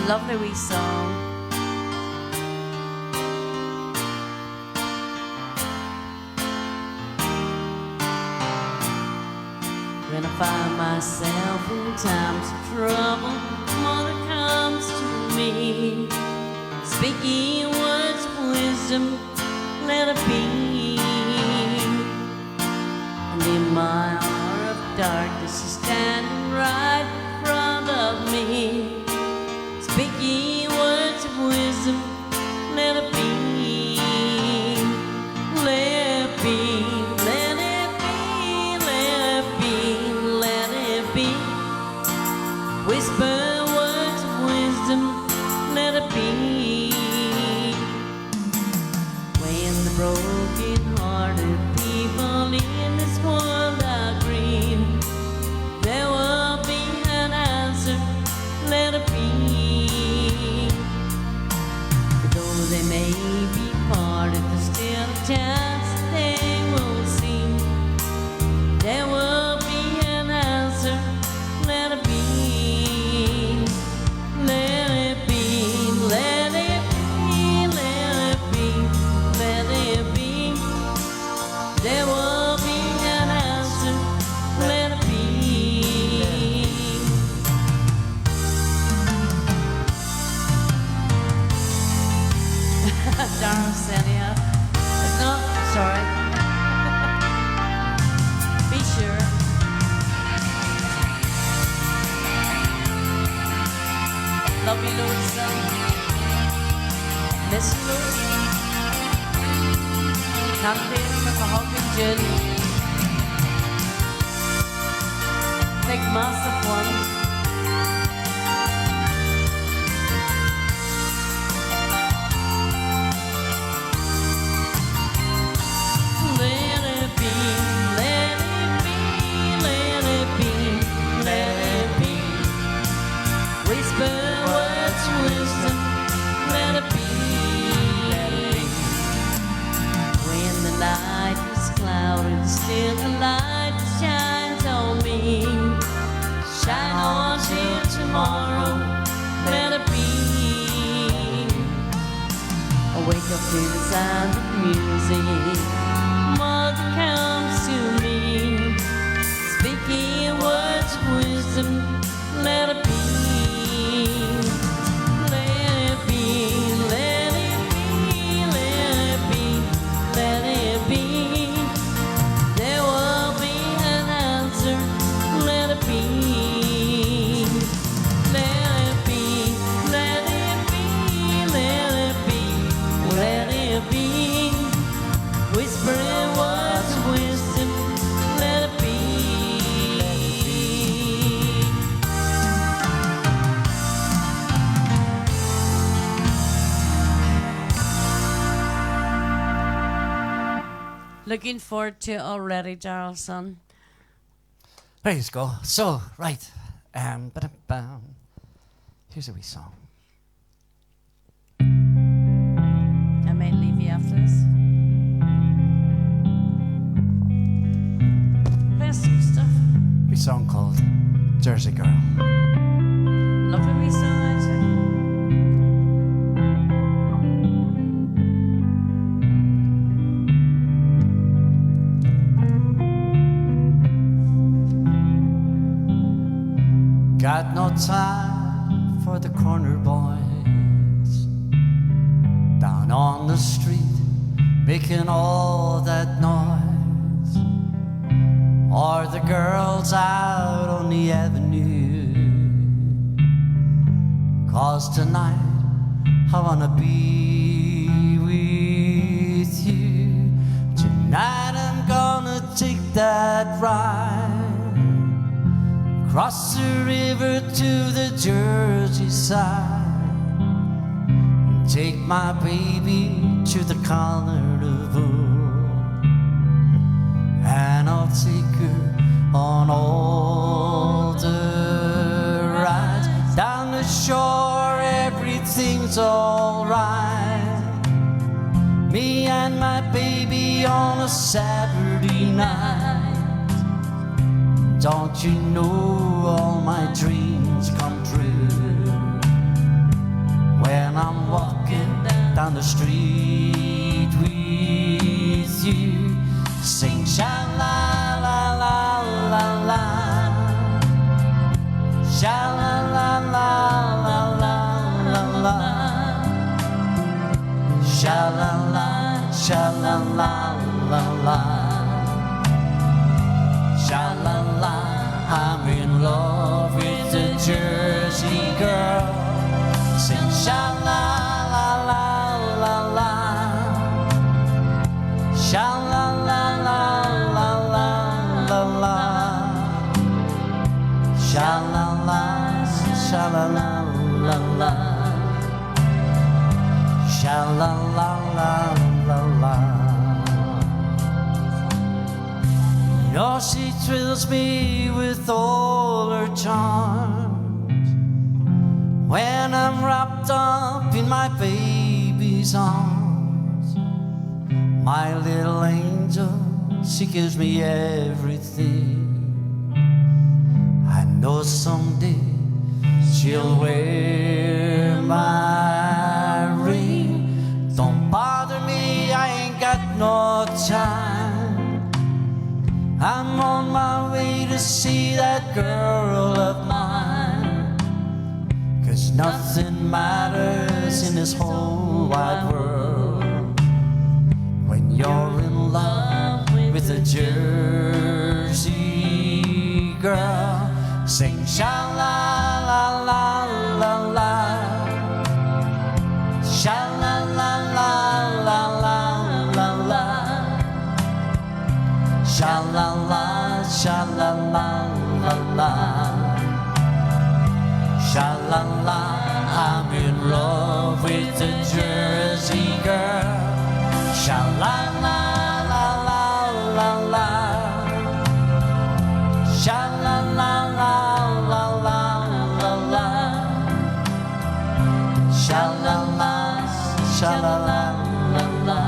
Lovely wee song. When I find myself in times of trouble, Mother comes to me, speaking words of wisdom, let it be. And in my hour of darkness, she's standing right in front of me, speaking words of wisdom, let it be. Let it be. Whisper words of wisdom, let it be. When the broken-hearted people in this world are grieving, there will be an answer, let it be. Love you, Lucy. Miss you, Lucy. Campaign with a hug and gin. Big massive one. Let it be, let it be, let it be, let it be. Whisper words of wisdom, let it be, let it be. When the night is clouded, still the light shines on me. Shine on till tomorrow, let it be. I wake up to the sound of music. Mother comes to me, speaking words of wisdom, let it be. Let it be, let it be, let it be, let it be. There will be an answer, let it be. Let it be, let it be, let it be, let it be. Whispering words of wisdom, let it be. Looking forward to it already, Jarlson. There you go. So, right. Ba-dum-bum. Here's a wee song. I may leave you after this. Play some stuff. Wee song called Jersey Girl. Lovely wee song, actually. Got no time for the corner boys down on the street making all that noise, or the girls out on the avenue. 'Cause tonight I wanna be with you. Tonight I'm gonna take that ride across the river to the Jersey side. Take my baby to the carnival, and I'll take her on all the rides. Down the shore, everything's alright. Me and my baby on a Saturday night. Don't you know all my dreams come true when I'm walking down the street with you? Sing sha-la-la-la-la-la, sha-la-la-la-la-la-la, sha-la-la, sha-la-la-la-la, sha-la-la. I'm in love with a Jersey girl. Sing sha-la-la-la-la-la, sha-la-la-la-la-la-la, sha-la-la, sha-la-la-la-la, sha-la-la-la-la-la. You know she thrills me with all her charms when I'm wrapped up in my baby's arms. My little angel, she gives me everything. I know someday she'll wear my ring. Don't bother me, I ain't got no time. I'm on my way to see that girl of mine. 'Cause nothing matters in this whole wide world when you're in love with a Jersey girl. Sing sha-la-la-la-la-la, Sha-la-la, sha-la-la, I'm in love with a Jersey girl. Sha-la-la-la-la-la-la, sha-la-la-la-la-la-la, sha-la-la, sha-la-la-la-la,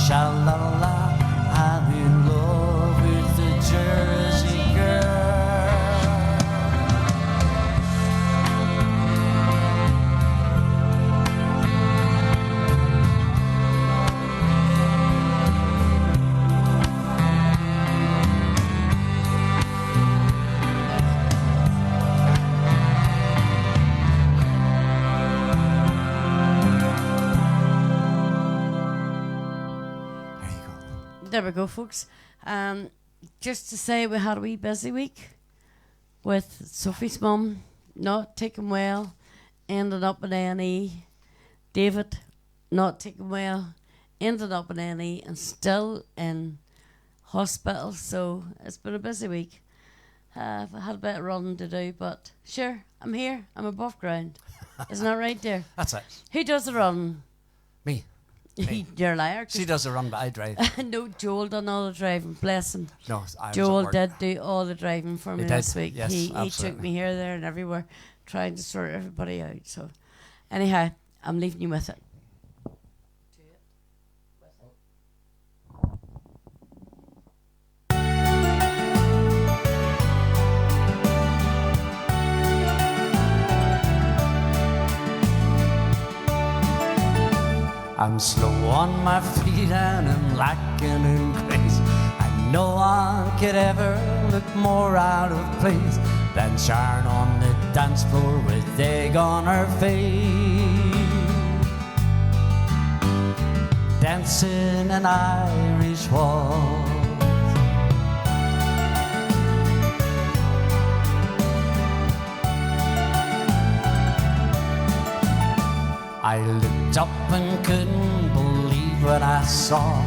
sha-la-la, I'm in love with a Jersey girl. There we go, folks. Just to say, we had a wee busy week with Sophie's mum not taking well, ended up in A&E. David not taking well, ended up in A&E and still in hospital. So it's been a busy week. I've had a bit of running to do, but sure, I'm here. I'm above ground. Isn't that right, dear? That's it. Who does the running? Me. Me. You're a liar. She does the run, but I drive. No, Joel done all the driving. Bless him. No, I was Joel at work. did do all the driving for me He this did, week. yes, He took absolutely. me here, there, and everywhere, trying to sort everybody out. So, anyhow, I'm leaving you with it. I'm slow on my feet and I'm lacking in grace. And no one could ever look more out of place than Sharon on the dance floor with egg on her face, dancing an Irish waltz. I looked up and couldn't believe what I saw.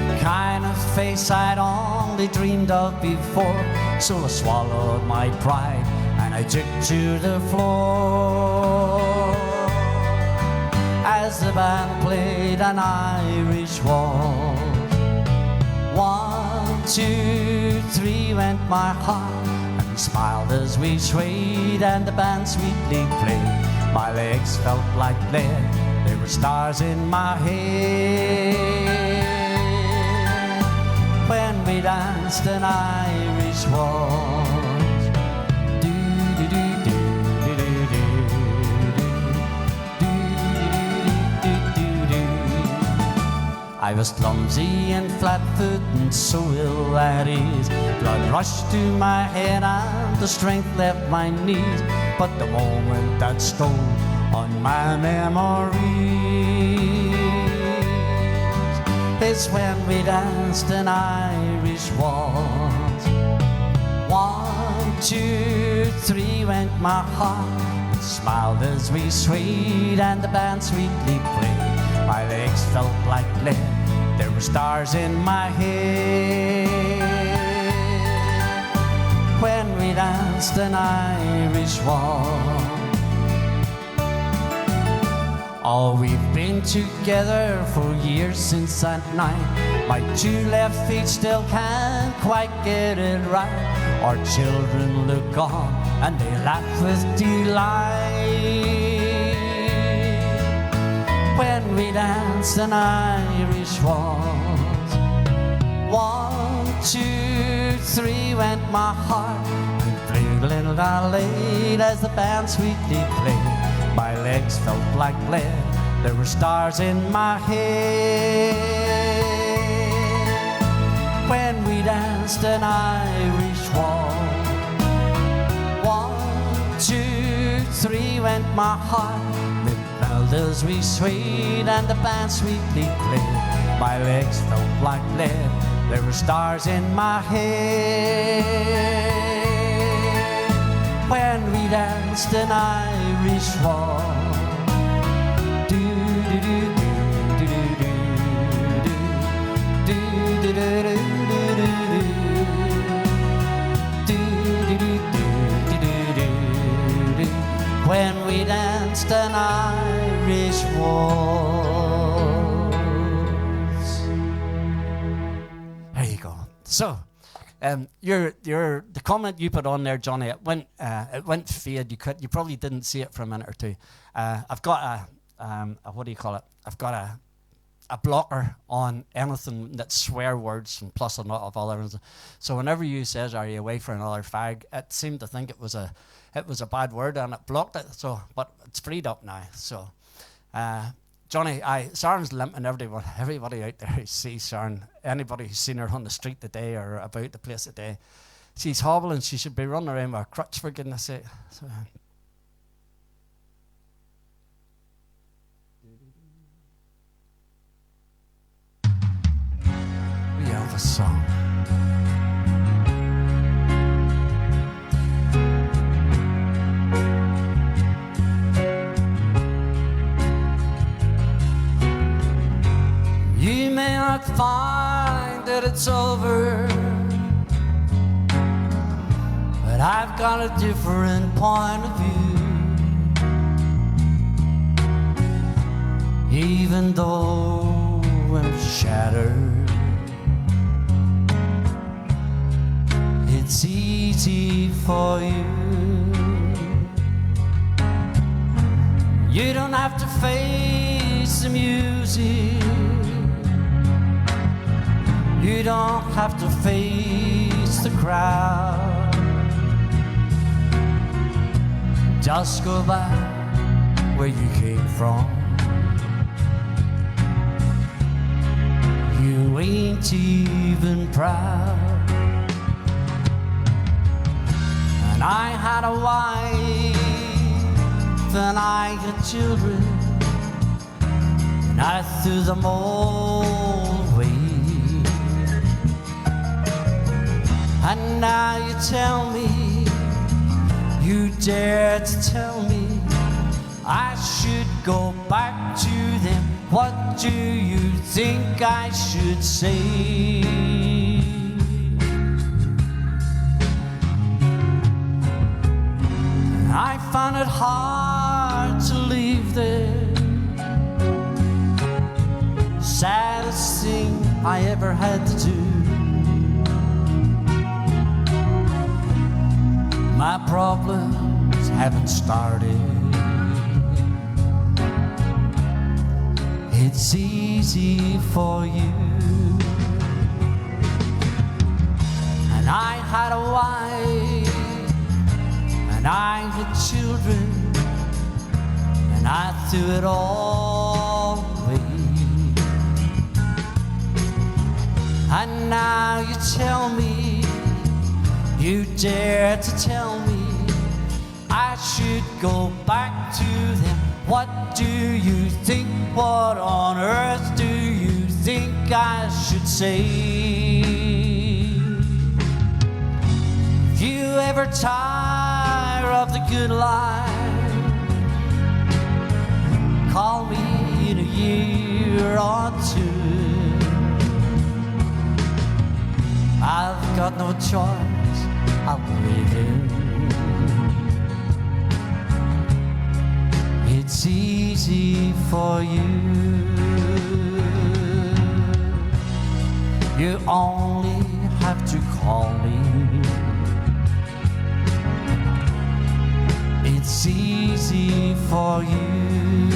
The kind of face I'd only dreamed of before. So I swallowed my pride and I took to the floor as the band played an Irish waltz. 1, 2, 3 went my heart, and we smiled as we swayed and the band sweetly played. My legs felt like lead, there were stars in my head when we danced an Irish waltz. Do do do do do do do do do do. I was clumsy and flat-footed and so ill at ease. Blood rushed to my head and the strength left my knees. But the moment that stole on my memories is when we danced an Irish waltz. 1, 2, 3 went my heart, and smiled as we swayed and the band sweetly played. My legs felt like lead, there were stars in my head when we danced an Irish waltz. Oh, we've been together for years since that night. My two left feet still can't quite get it right. Our children look on and they laugh with delight when we danced an Irish waltz. 1, 2, 3 went my heart, and played a little late as the band sweetly played. My legs felt like lead, there were stars in my head when we danced an Irish waltz. 1, 2, 3 went my heart, it felt as we swayed and the band sweetly played. My legs felt like lead, there were stars in my head when we danced an Irish waltz. Do do do do do do do do do do do do do. against an Irish waltz. There you go. So, the comment you put on there, Johnny, it went fade. You probably didn't see it for a minute or two. I've got a what do you call it? I've got a blocker on anything that's swear words and plus a lot of other ones. So whenever you says, "Are you away for another fag?" it seemed to think it was a bad word and it blocked it. So, but it's freed up now. So, Johnny, Sharon's limping. Everybody out there who sees Sharon, anybody who's seen her on the street today or about the place today, she's hobbling. She should be running around with a crutch, for goodness sake. So, we have a song. You may not find that it's over, but I've got a different point of view. Even though I'm shattered, it's easy for you. You don't have to face the music. You don't have to face the crowd. Just go back where you came from. You ain't even proud. And I had a wife and I had children, and I threw them all away. And now you tell me, you dare to tell me I should go back to them. What do you think I should say? I found it hard to leave them. Saddest thing I ever had to do. My problems haven't started. It's easy for you. And I had a wife, and I had children, and I threw it all away. And now you tell me, you dare to tell me I should go back to them. What do you think? What on earth do you think I should say? If you ever tire of the good life, call me in a year or two. I've got no choice, I'll believe you. It's easy for you. You only have to call me. It's easy for you.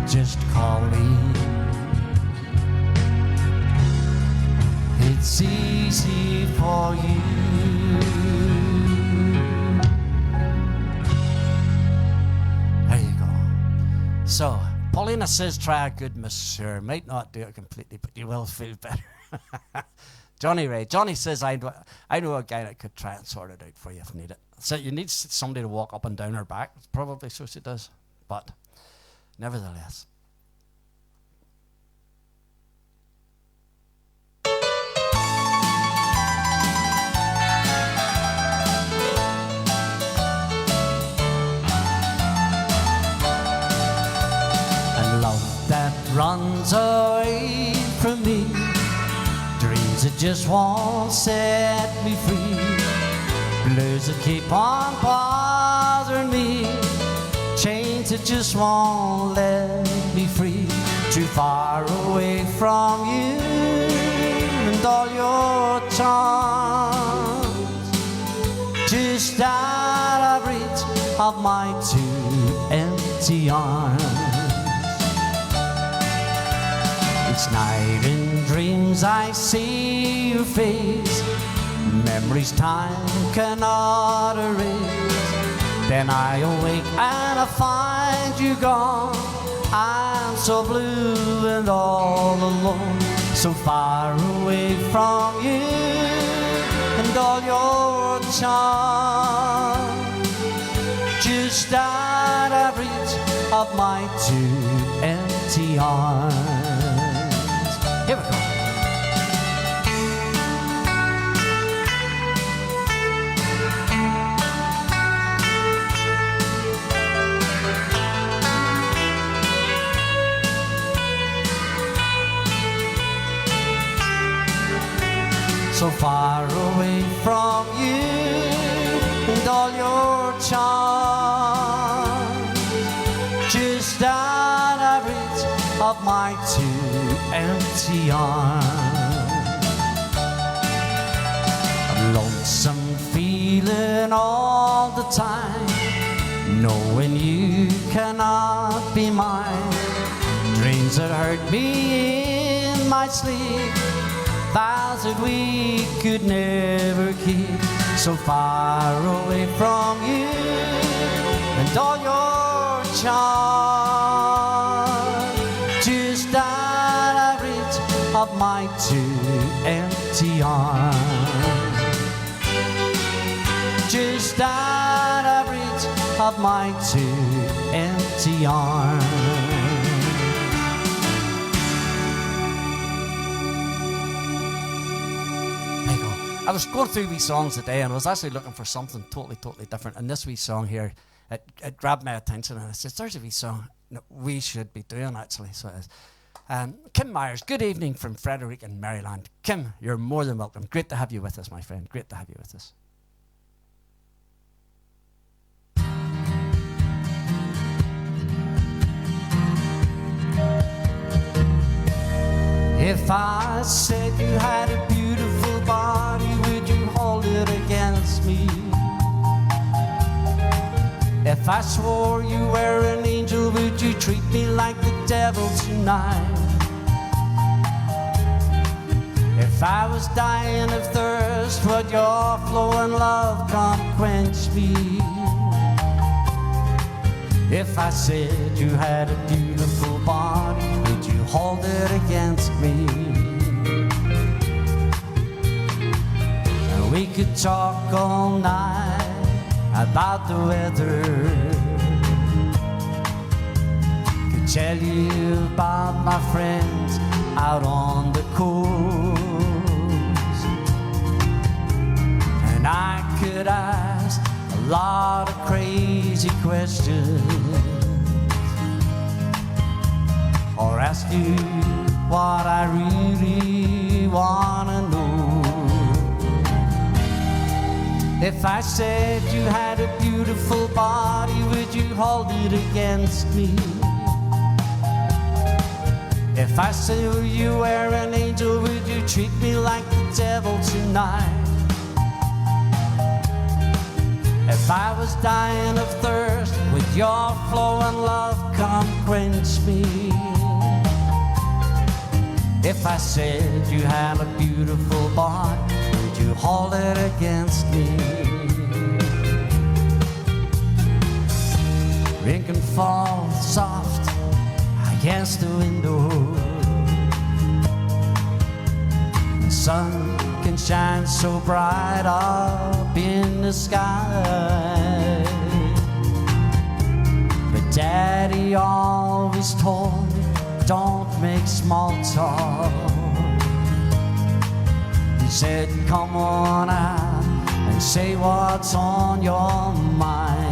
Just call me. It's easy for you. There you go. So, Paulina says, try a good monsieur. Might not do it completely, but you will feel better. Johnny Ray. Johnny says, I know a guy that could try and sort it out for you if you need it. So you need somebody to walk up and down her back. Probably so she does. But nevertheless. That runs away from me, dreams that just won't set me free. Blues that keep on bothering me, chains that just won't let me free. Too far away from you and all your charms, just out of reach of my two empty arms. Each night in dreams I see your face, memories time cannot erase. Then I awake and I find you gone. I'm so blue and all alone, so far away from you and all your charm, just out of reach of my two empty arms. Here we go. So far away from you and all your charms, just out of reach of my two empty arms. A lonesome feeling all the time, knowing you cannot be mine. Dreams that hurt me in my sleep, vows that we could never keep. So far away from you and all your charm, just out of reach of my two empty arms, just out of reach of my two empty arms. I was going through these songs today and I was actually looking for something totally different. And this wee song here, it grabbed my attention and I said, there's a wee song that we should be doing actually. So it is. Kim Myers, good evening from Frederick in Maryland. Kim, you're more than welcome. Great to have you with us, my friend. Great to have you with us. If I said you had a beautiful body, would you hold it against me? If I swore you were an angel, would you treat me like the devil tonight? If I was dying of thirst, would your flowing love come quench me? If I said you had a beautiful body, would you hold it against me? And we could talk all night about the weather, could tell you about my friends out on the coast, and I could ask a lot of crazy questions, or ask you what I really wanna know. If I said you had a beautiful body, would you hold it against me? If I said you were an angel, would you treat me like the devil tonight? If I was dying of thirst, would your flowing love come quench me? If I said you had a beautiful body, would you hold it against me? Rain can fall soft against the window, the sun can shine so bright up in the sky. But Daddy always told me, don't make small talk. He said, come on out and say what's on your mind.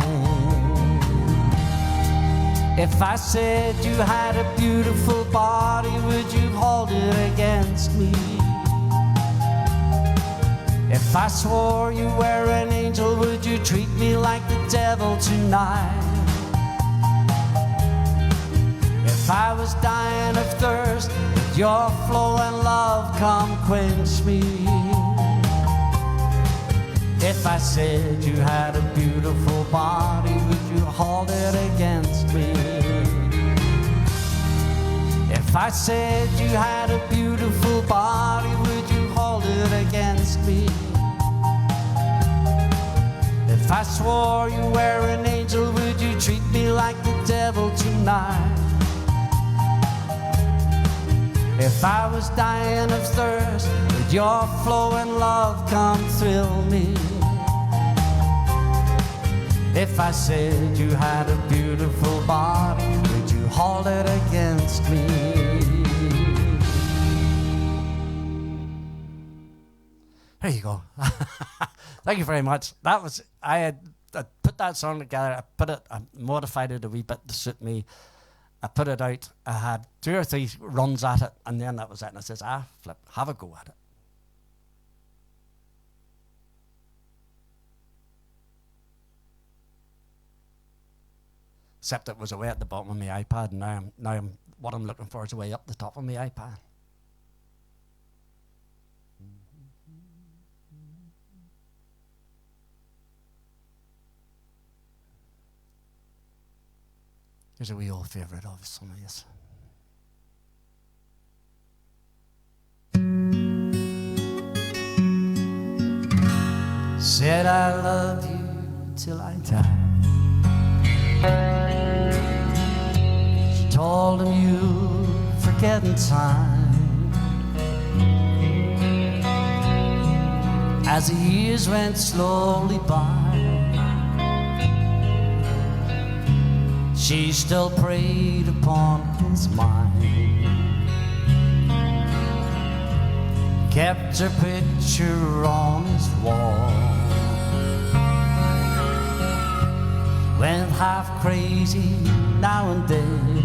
If I said you had a beautiful body, would you hold it against me? If If I swore you were an angel, would you treat me like the devil tonight? If I was dying of thirst, would your flowing love come quench me? If I said you had a beautiful body, would you hold it against me? If I said you had a beautiful body, would you hold it against me? If I swore you were an angel, would you treat me like the devil tonight? If I was dying of thirst, would your flowing love come thrill me? If I said you had a beautiful body, would you hold it against me? There you go. Thank you very much. That was, I put that song together, I modified it a wee bit to suit me. I put it out, I had 2 or 3 runs at it, and then that was it. And I says, flip, have a go at it. Except it was away at the bottom of my iPad, and now what I'm looking for is way up the top of my iPad. Here's a wee old favourite of some of these. Said I love you till I die. She told him you'd forget in time. As the years went slowly by, she still preyed upon his mind, kept her picture on his wall, went half crazy now and then.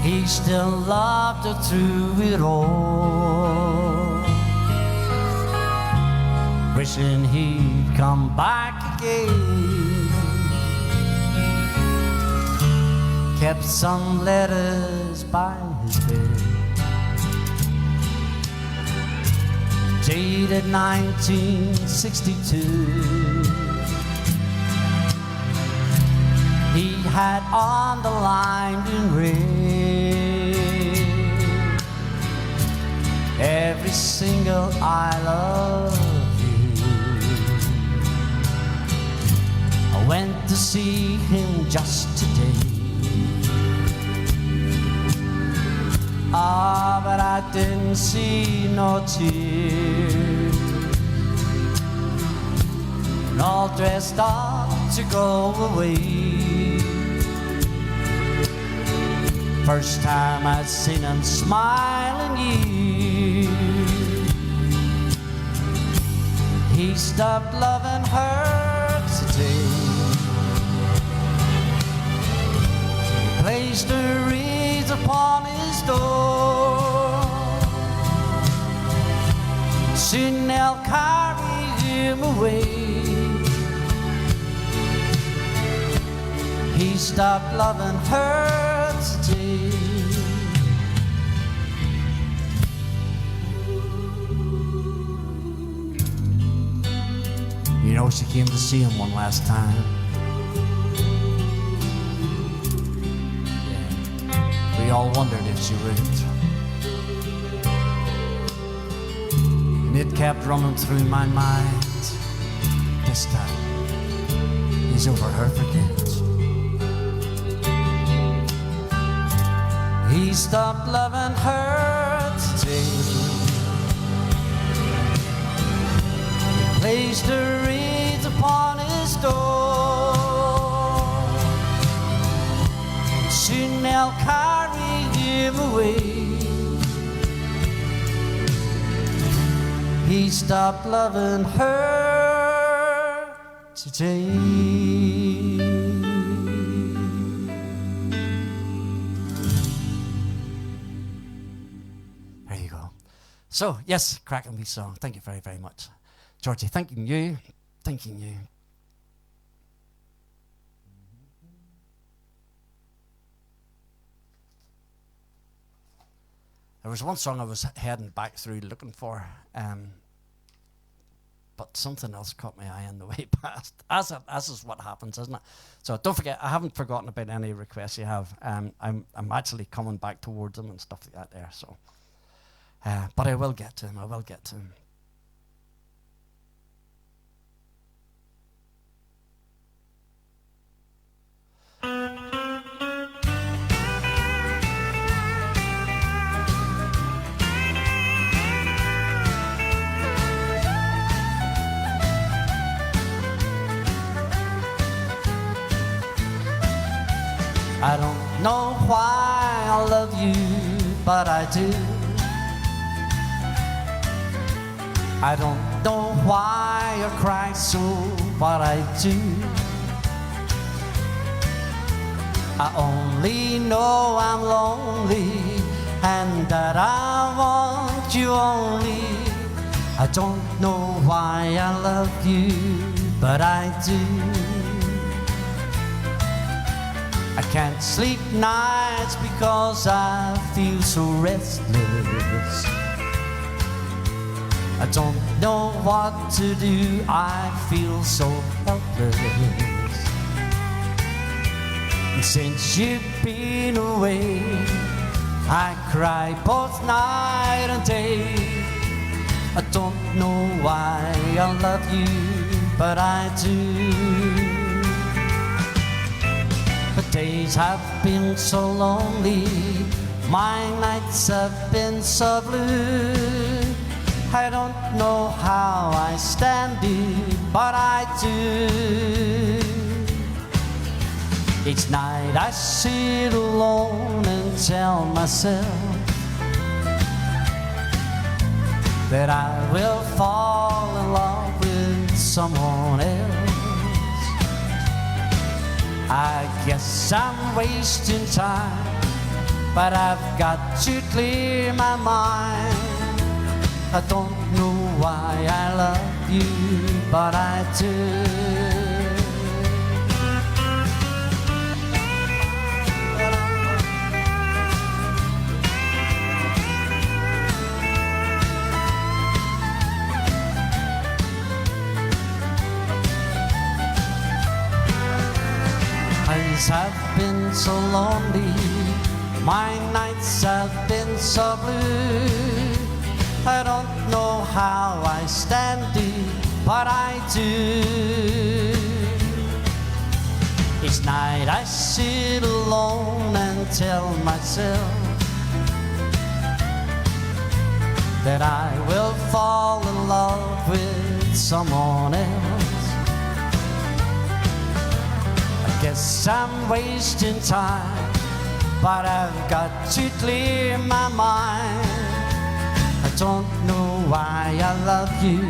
He still loved her through it all, wishing he'd come back again. Kept some letters by his bed, dated 1962. He had underlined in red every single I love you. I went to see him just today. But I didn't see no tears, and all dressed up to go away. First time I'd seen him smile in years. He stopped loving her today. He placed her wreaths upon his door. Soon they'll carry him away. He stopped loving her today. You know, she came to see him one last time. Yeah. We all wondered if she would. And it kept running through my mind. This time, he's over her for good. He stopped loving her today. He placed her wreaths upon his door. Soon they'll carry him away. He stopped loving her today. So, yes, cracking wee song. Thank you very, very much. Georgie, thanking you. Thanking you. There was one song I was heading back through looking for, but something else caught my eye on the way past. As is what happens, isn't it? So don't forget, I haven't forgotten about any requests you have. I'm actually coming back towards them and stuff like that there. So, but I will get to them. I will get to them. I don't know why I love you, but I do. I don't know why I cry so, but I do. I only know I'm lonely and that I want you only. I don't know why I love you, but I do. I can't sleep nights because I feel so restless. I don't know what to do, I feel so helpless. And since you've been away, I cry both night and day. I don't know why I love you, but I do. The days have been so lonely, my nights have been so blue. I don't know how I stand it, but I do. Each night I sit alone and tell myself that I will fall in love with someone else. I guess I'm wasting time, but I've got to clear my mind. I don't know why I love you, but I do. Days have been so lonely, my nights have been so blue. I don't know how I stand it, but I do. Each night I sit alone and tell myself that I will fall in love with someone else. Guess I'm wasting time, but I've got to clear my mind. I don't know why I love you,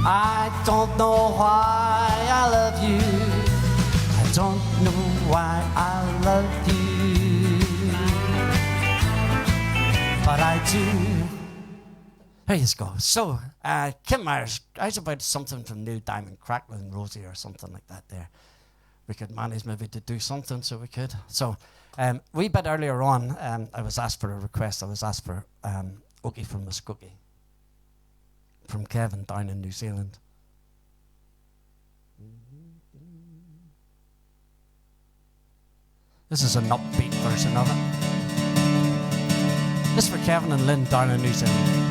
I don't know why I love you, I don't know why I love you, but I do. There you go. So, Kim Myers, I was about something from New Diamond Crackling Rosie or something like that there. We could manage maybe to do something, so we could. So, wee bit earlier on, I was asked for a request. I was asked for Okie from Muskogee, from Kevin down in New Zealand. This is an upbeat version of it. This is for Kevin and Lynn down in New Zealand.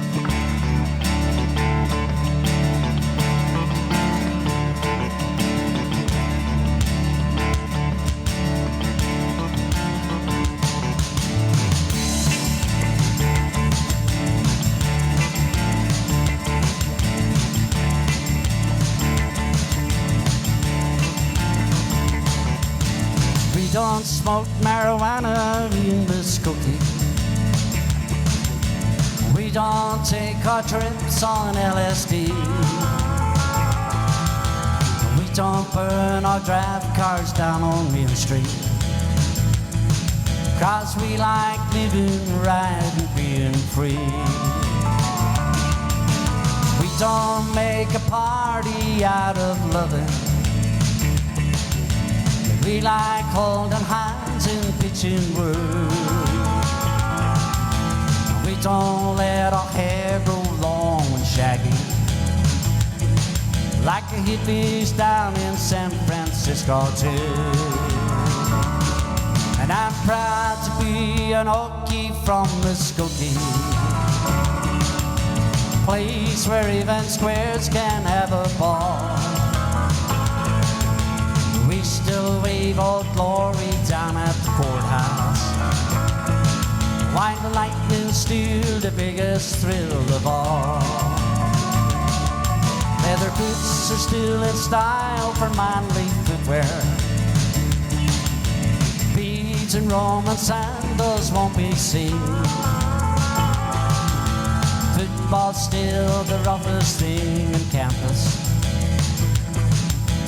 Don't smoke marijuana in Muskogee. We don't take our trips on LSD. We don't burn or drive cars down on Main Street. 'Cause we like living right and being free. don't make a party out of loving. We like holding hands and pitching words. We don't let our hair grow long and shaggy, like the hippies down in San Francisco too. And I'm proud to be an Okie from Muskogee, place where even squares can have a ball. We still wave Old Glory down at the courthouse, while the lightning's still the biggest thrill of all. Leather boots are still in style for manly footwear. Beads and Roman sandals won't be seen. Football's still the roughest thing in campus,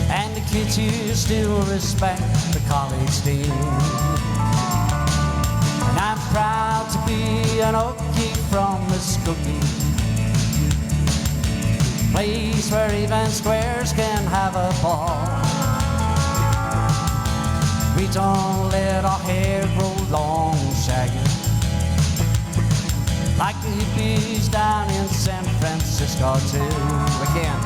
and the kids here still respect the college team. And I'm proud to be an Okie from Muskogee, place where even squares can have a ball. We don't let our hair grow long and shaggy, like the hippies down in San Francisco too. Again.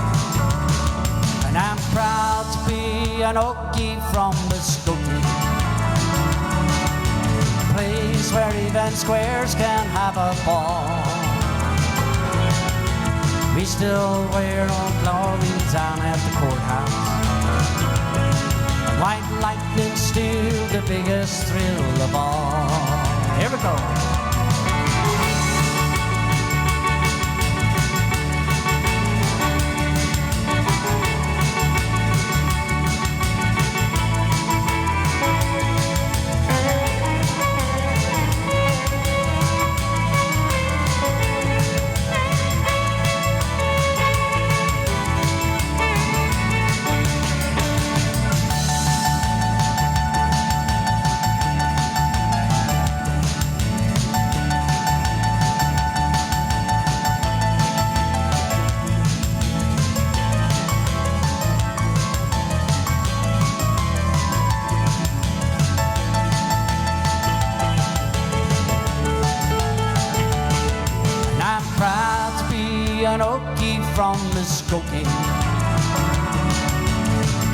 And I'm proud to be an Okie from Muskogee, place where even squares can have a ball. We still wear Old Glory down at the courthouse, white lightning's still the biggest thrill of all. Here we go. An Okie from Muskogee,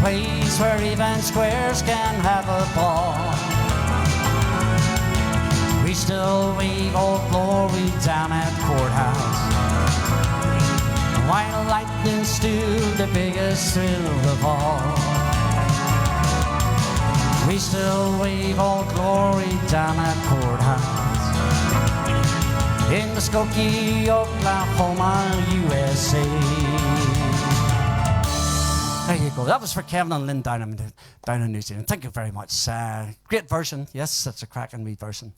place where even squares can have a ball. We still wave Old Glory down at the courthouse, while lightning's still the biggest thrill of all. We still wave Old Glory down at the courthouse in Muskogee, Oklahoma, USA. There you go. That was for Kevin and Lynn down in New Zealand. Thank you very much. Great version. Yes, it's a cracking wee version.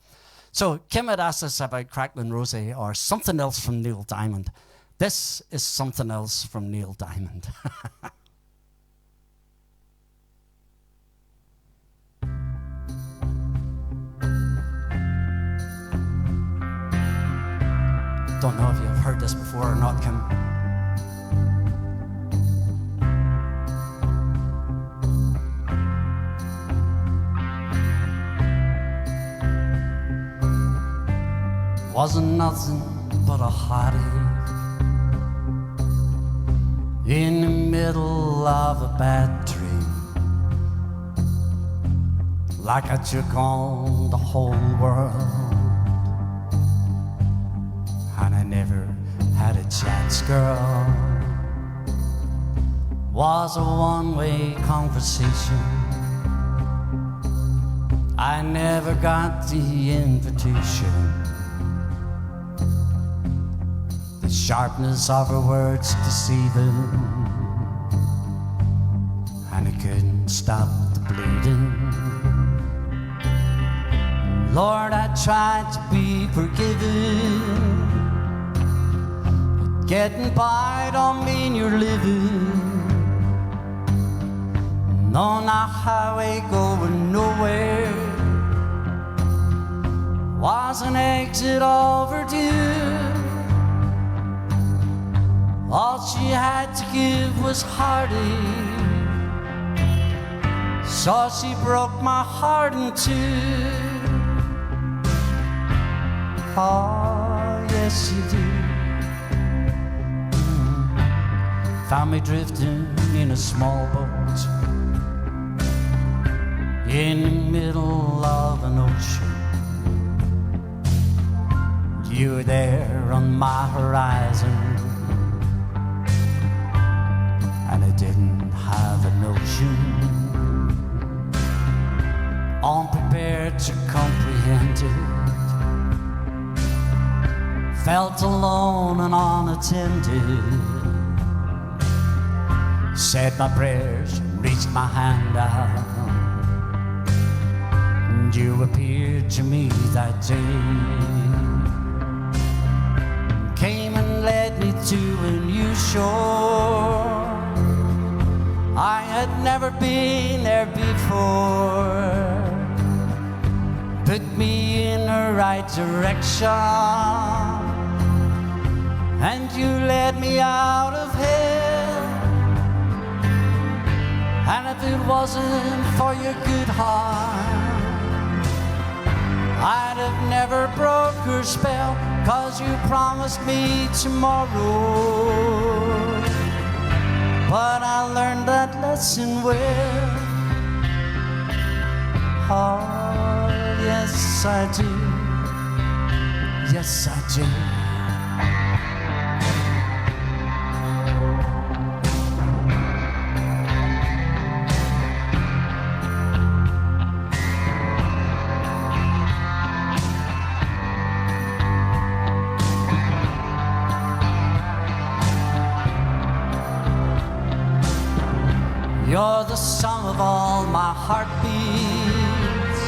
So Kim had asked us about Crackling Rosie or something else from Neil Diamond. This is something else from Neil Diamond. Don't know if you've heard this before or not, Kim. Wasn't nothing but a hot eve in the middle of a bad dream, like I took on the whole world. And I never had a chance, girl. Was a one-way conversation. I never got the invitation. The sharpness of her words deceiving, and I couldn't stop the bleeding. Lord, I tried to be forgiving. Getting by don't mean you're living. On a highway going nowhere was an exit overdue. All was hardy, so she broke my heart in two. Oh, yes, she did. Found me drifting in a small boat in the middle of an ocean. You were there on my horizon, and I didn't have a notion, unprepared to comprehend it. Felt alone and unattended. Said my prayers and reached my hand out, and you appeared to me that day. Came and led me to a new shore. I had never been there before. Put me in the right direction, and you led me out of hell. And if it wasn't for your good heart, I'd have never broke her spell, 'cause you promised me tomorrow. But I learned that lesson well. Oh, yes I did. Yes I did. You're the sum of all my heartbeats.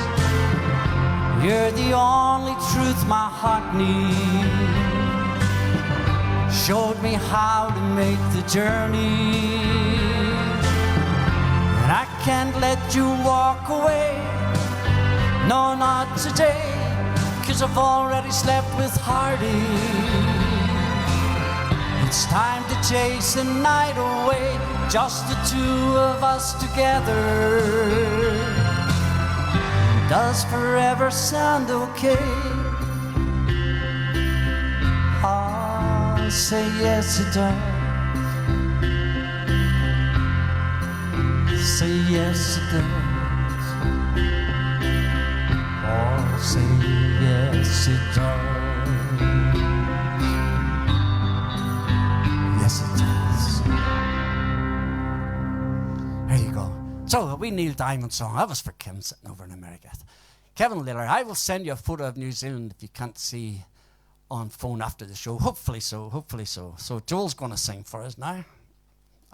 You're the only truth my heart needs. Showed me how to make the journey, and I can't let you walk away. No, not today, 'cause I've already slept with Hardy. It's time to chase the night away, just the two of us together. Does forever sound okay? Oh, say yes it does. Say yes it does. Oh, say yes it does. So, a wee Neil Diamond song. That was for Kim sitting over in America. Kevin Liller, I will send you a photo of New Zealand if you can't see on phone after the show. Hopefully so, hopefully so. So Joel's going to sing for us now.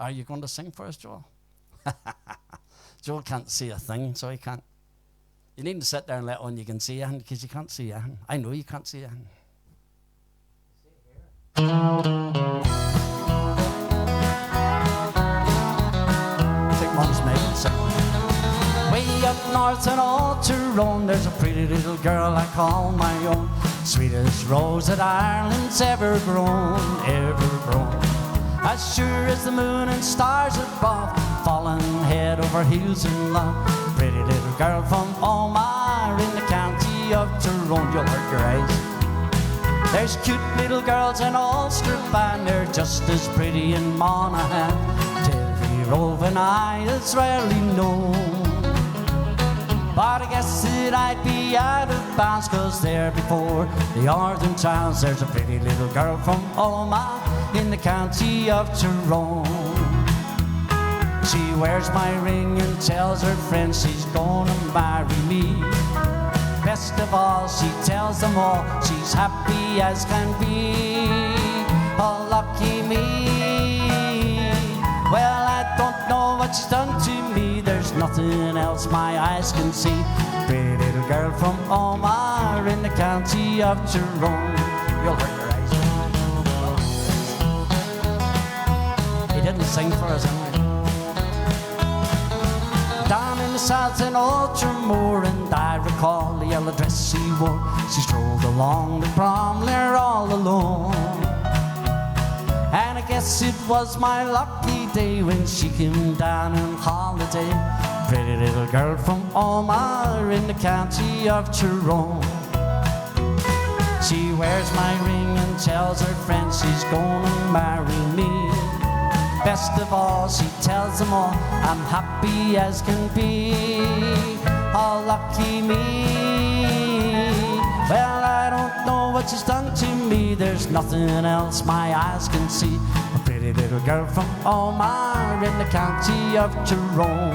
Are you going to sing for us, Joel? Joel can't see a thing, so he can't. You need to sit there and let on you can see anything, because you can't see anything. I know you can't see anything. Way up north in Old Tyrone, there's a pretty little girl I call my own. Sweetest rose that Ireland's ever grown, ever grown. As sure as the moon and stars above, falling head over heels in love. Pretty little girl from Omagh in the county of Tyrone, you'll hurt your eyes. There's cute little girls in Ulster, and they're just as pretty in Monaghan. Roving eye is rarely known, but I guess that I'd be out of bounds, 'cause there before the northern towns there's a pretty little girl from Omagh in the county of Tyrone. She wears my ring and tells her friends she's gonna marry me. Best of all, she tells them all she's happy as can be. Oh, lucky me. Well, I don't know what she's done to me. There's nothing else my eyes can see. Pretty little girl from Omagh in the county of Tyrone. You'll hurt your eyes. He didn't sing for us anyway. Down in the south in Ultramore, and I recall the yellow dress she wore. She strolled along the prom there all alone, and I guess guess it was my lucky day when she came down on holiday. Pretty little girl from Omagh in the county of Tyrone. She wears my ring and tells her friends she's gonna marry me. Best of all, she tells them all I'm happy as can be. Oh, lucky me. Well, I don't know what she's done to me. There's nothing else my eyes can see. A pretty little girl from Omagh in the county of Tyrone.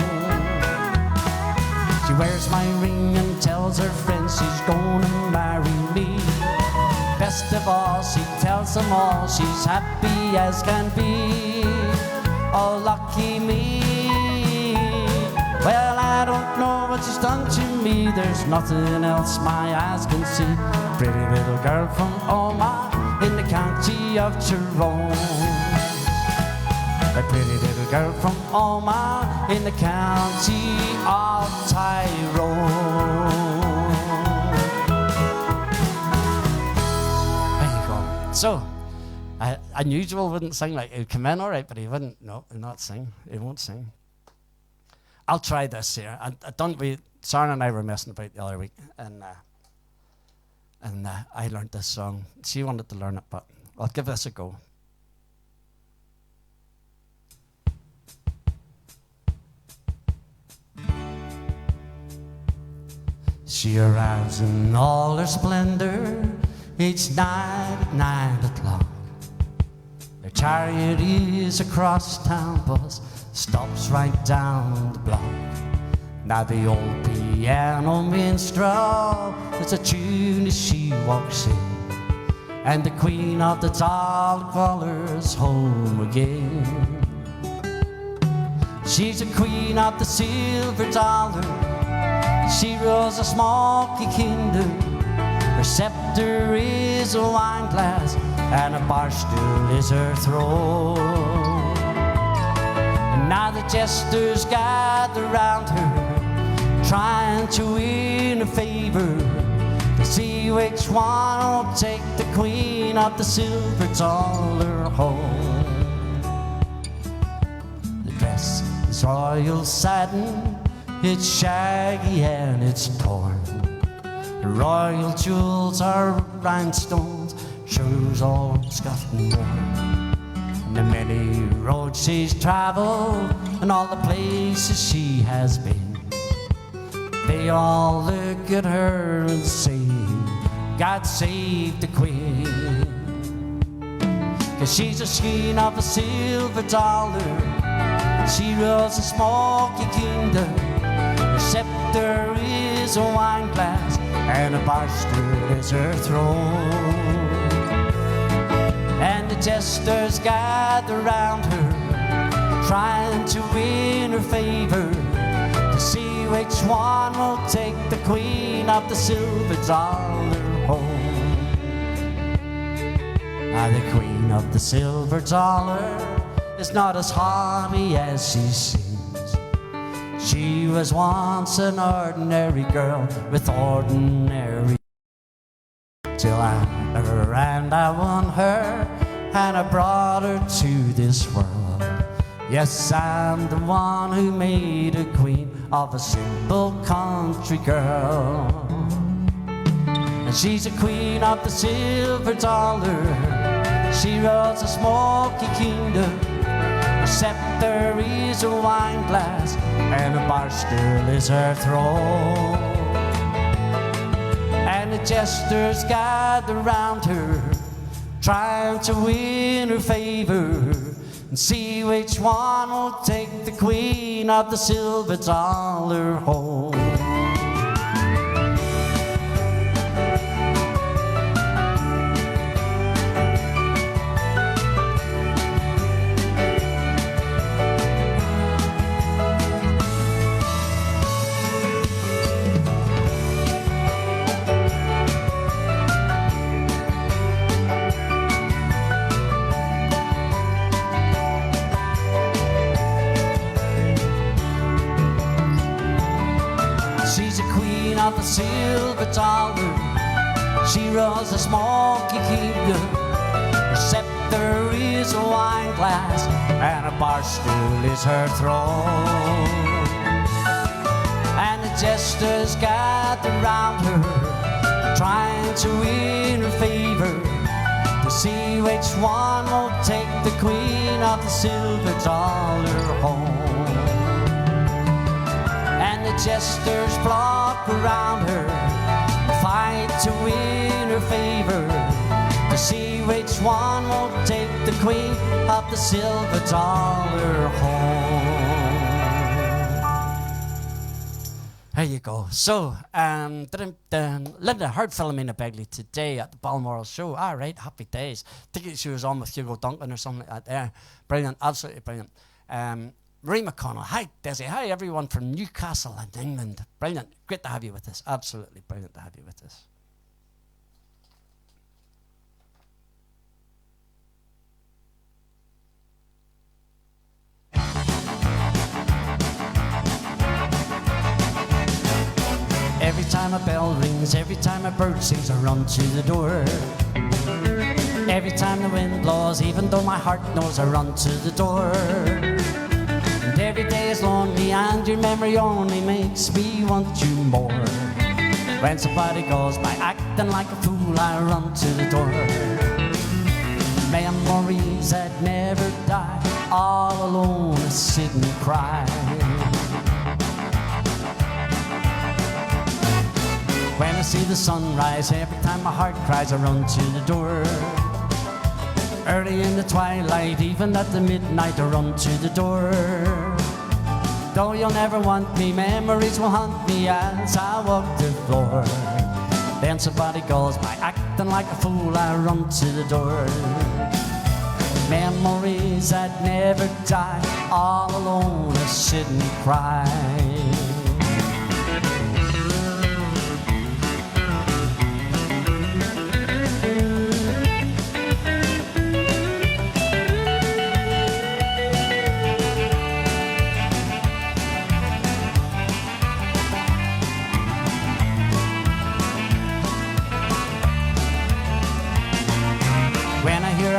She wears my ring and tells her friends she's gonna marry me. Best of all, she tells them all she's happy as can be. Oh, lucky me. Well, I don't know what she's done to me. There's nothing else my eyes can see. Pretty little girl from Omagh in the county of Tyrone. A pretty little girl from Omagh in the county of Tyrone. There you go. So, unusual wouldn't sing like he'd come in all right, but he wouldn't. No, he'll not sing. He won't sing. I'll try this here. Sharon and I were messing about the other week, and I learned this song. She wanted to learn it, but I'll give this a go. She arrives in all her splendor each night at 9 o'clock. Her chariot is a cross-town bus, stops right down the block. Now the old piano minstrel, it's a tune as she walks in, and the queen of the tall colors home again. She's a queen of the silver dollar, she rules a smoky kingdom. Her scepter is a wine glass, and a bar stool is her throne. And now the jesters gather round her, trying to win her favor, to see which one will take the queen of the silver dollar home. The dress is royal satin, it's shaggy and it's torn. The royal jewels are rhinestones, shoes all scuffed and worn. And the many roads she's traveled and all the places she has been, they all look at her and say, God save the queen. 'Cause she's a queen of a silver dollar, she rules a smoky kingdom. Her scepter is a wine glass, and a bar stool is her throne. And the jesters gather round her, trying to win her favor, to see which one will take the queen of the silver dollar home. Now the queen of the silver dollar is not as haughty as she seems. She was once an ordinary girl with ordinary, till I met her and I won her, and I brought her to this world. Yes, I'm the one who made a queen of a simple country girl. And she's a queen of the silver dollar, she rules a smoky kingdom. Her scepter is a wine glass, and a bar stool is her throne. And the jesters gather round her, trying to win her favor, and see which one will take the queen of the silver dollar home. Of the silver dollar, she rules a smoky kingdom. Her scepter is a wine glass, bar stool is her throne. And the jesters gather round her, trying to win her favor, to see which one will take the queen of the silver dollar home. And the jesters flock around her, fight to win her favor, to see which one will take the queen of the silver dollar home. There you go. So, Linda heard Philomena Begley today at the Balmoral show. All right, happy days. I think she was on with Hugo Duncan or something like that there. Brilliant, absolutely brilliant. Marie McConnell, hi Desy, hi everyone from Newcastle and England. Brilliant, great to have you with us. Absolutely brilliant to have you with us. Every time a bell rings, every time a bird sings, I run to the door. Every time the wind blows, even though my heart knows, I run to the door. And every day is lonely and your memory only makes me want you more. When somebody goes by acting like a fool, I run to the door. Memories that never die, all alone I sit and cry. When I see the sunrise, every time my heart cries, I run to the door. Early in the twilight, even at the midnight, I run to the door. Though you'll never want me, memories will haunt me as I walk the floor. Then somebody goes by acting like a fool, I run to the door. Memories that never die, all alone I sit and cry.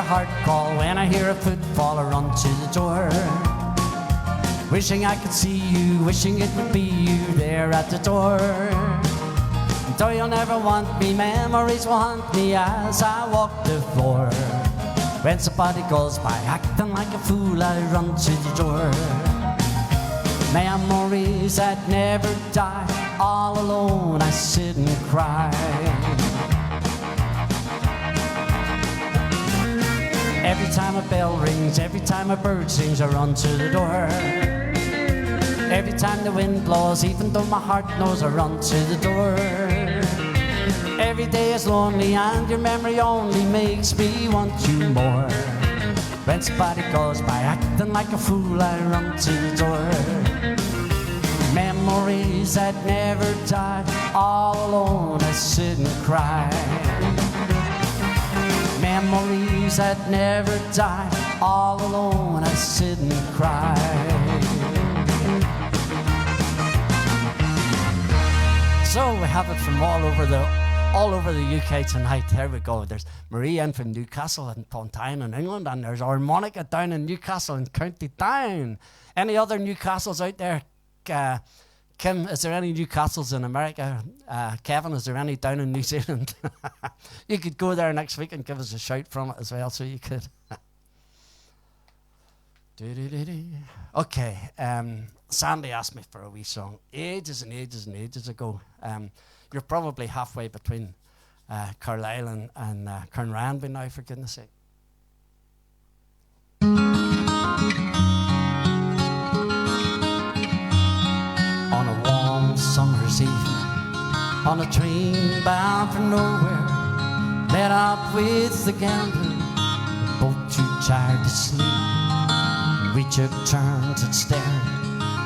Heart call, when I hear a footfall, I run to the door. Wishing I could see you, wishing it would be you there at the door. And though you'll never want me, memories will haunt me as I walk the floor. When somebody goes by acting like a fool, I run to the door. Memories that never die, all alone I sit and cry. Every time a bell rings, every time a bird sings, I run to the door. Every time the wind blows, even though my heart knows, I run to the door. Every day is lonely and your memory only makes me want you more. When somebody goes by acting like a fool, I run to the door. Memories that never die, all alone I sit and cry. Memories that never die, all alone I sit and cry. So we have it from all over the UK tonight. There we go. There's Marie in from Newcastle and Pontine in England, and there's our Monica down in Newcastle in County Down. Any other Newcastles out there? Kim, is there any Newcastles in America? Kevin, is there any down in New Zealand? You could go there next week and give us a shout from it as well, so you could. Okay, Sandy asked me for a wee song ages and ages and ages ago. You're probably halfway between Carlisle and Carnarvon by now, for goodness sake. On a warm summer's evening, on a train bound for nowhere, met up with the gambler, both too tired to sleep. We took turns at staring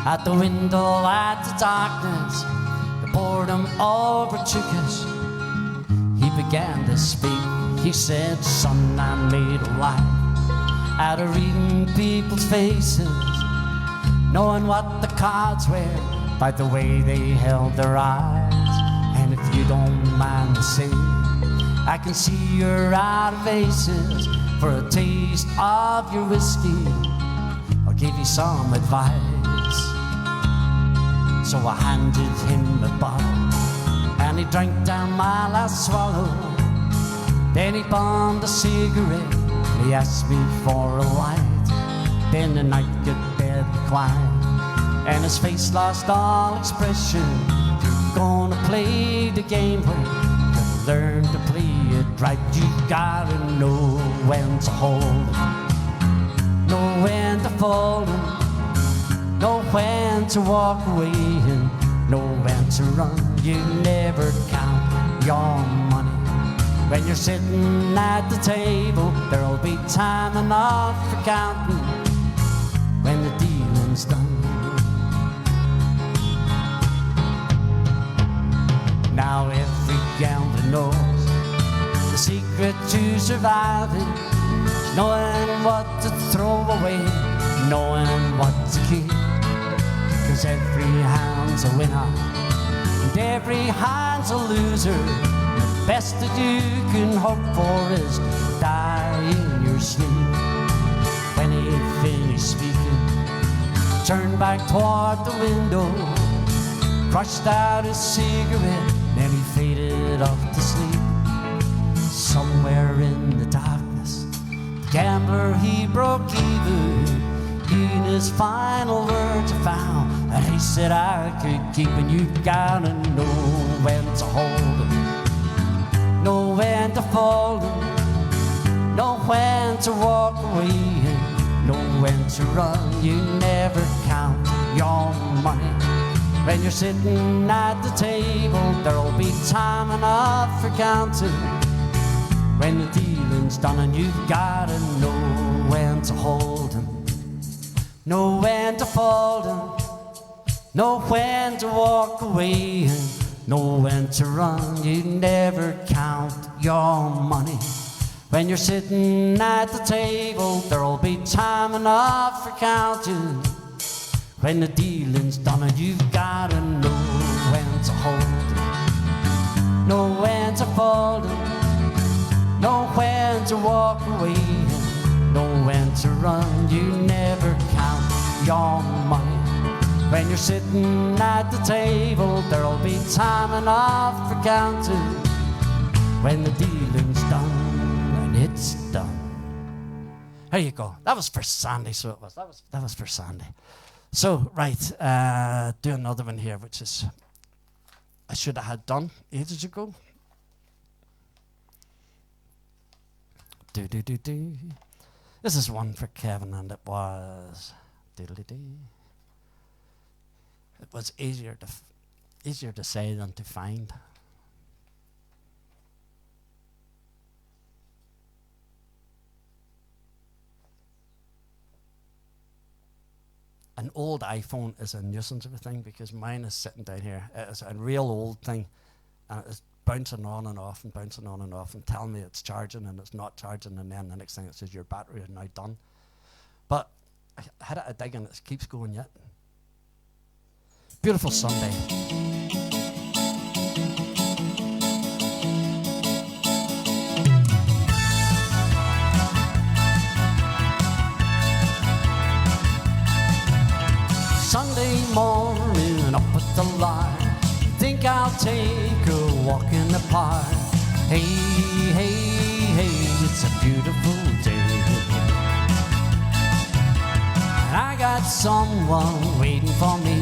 at the window at the darkness. The boredom overtook us. He began to speak. He said, "Son, I made a life out of reading people's faces, knowing what the cards were by the way they held their eyes. And if you don't mind me saying, I can see you're out of aces for a taste of your whiskey. Or give you some advice. So I handed him a bottle, and he drank down my last swallow. Then he bummed a cigarette, and he asked me for a light. Then the night got deadly quiet, and his face lost all expression. You're gonna play the game where you learn to play it right. You gotta know when to hold 'em, know when to fold 'em, know when to walk away, and know when to run. You never count your money. When you're sitting at the table, there'll be time enough for counting when the dealing's done. Now every gambler knows the secret to surviving, knowing what to throw away, knowing what to keep. 'Cause every hand's a winner and every hand's a loser. The best that you can hope for is to die in your sleep. When he finished speaking, turned back toward the window, crushed out his cigarette, then he faded off to sleep. Somewhere in the darkness, the gambler, he broke even. In his final words I found, and he said I could keep. And you gotta know when to hold 'em, know when to fold 'em, know when to walk away, and know when to run. You never count your money. When you're sitting at the table, there'll be time enough for counting when the dealing's done. And you've gotta know when to hold 'em, know when to fold 'em, know when to walk away, and know when to run. You never count your money. When you're sitting at the table, there'll be time enough for counting when the dealing's done. And you've gotta know when to hold 'em, know when to fold 'em, know when to walk away, and know when to run. You never count your money. When you're sitting at the table, there'll be time enough for counting when the dealing's done, and it's done. There you go. That was for Sandy, so it was. That was for Sandy. So, right, do another one here, which is, I should have had done ages ago. Do. This is one for Kevin, and it was diddly-dee. It was easier to say than to find. An old iPhone is a nuisance of a thing, because mine is sitting down here. It's a real old thing, and it's bouncing on and off and bouncing on and off and telling me it's charging and it's not charging, and then the next thing it says your battery is now done. But I had it a dig and it keeps going yet. Beautiful Sunday. Sunday morning up at the line, think I'll take a walk in the park. Hey, hey, hey, it's a beautiful day, and I got someone waiting for me.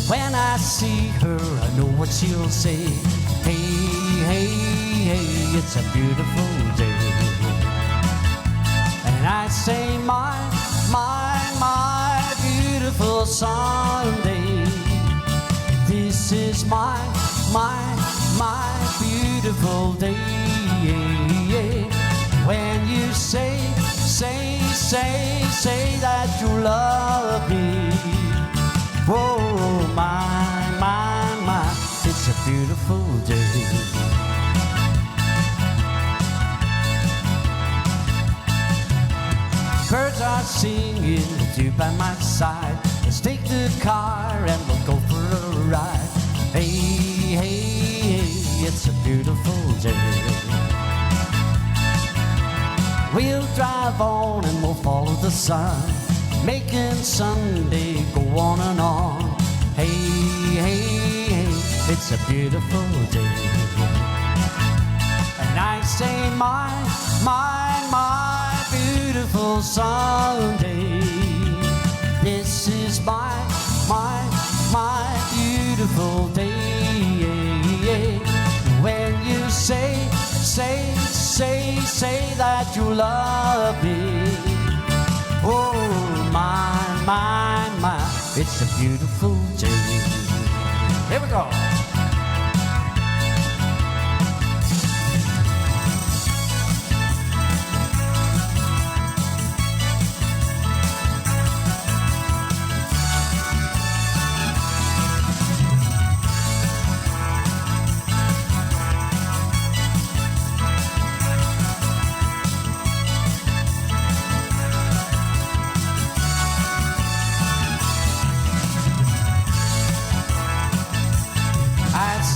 When I see her, I know what she'll say. Hey, hey, hey, it's a beautiful day. And I say, my beautiful Sunday. This is my beautiful day. When you say that you love me. Oh, my, it's a beautiful day. Birds are singing with you by my side. Let's take the car and we'll go for a ride. Hey, hey, hey, it's a beautiful day. We'll drive on and we'll follow the sun. making Sunday go on and on. Hey, hey, hey, it's a beautiful day. And I say, my beautiful Sunday. This is my beautiful day. When you say that you love me. Oh, my, it's a beautiful day. Here we go.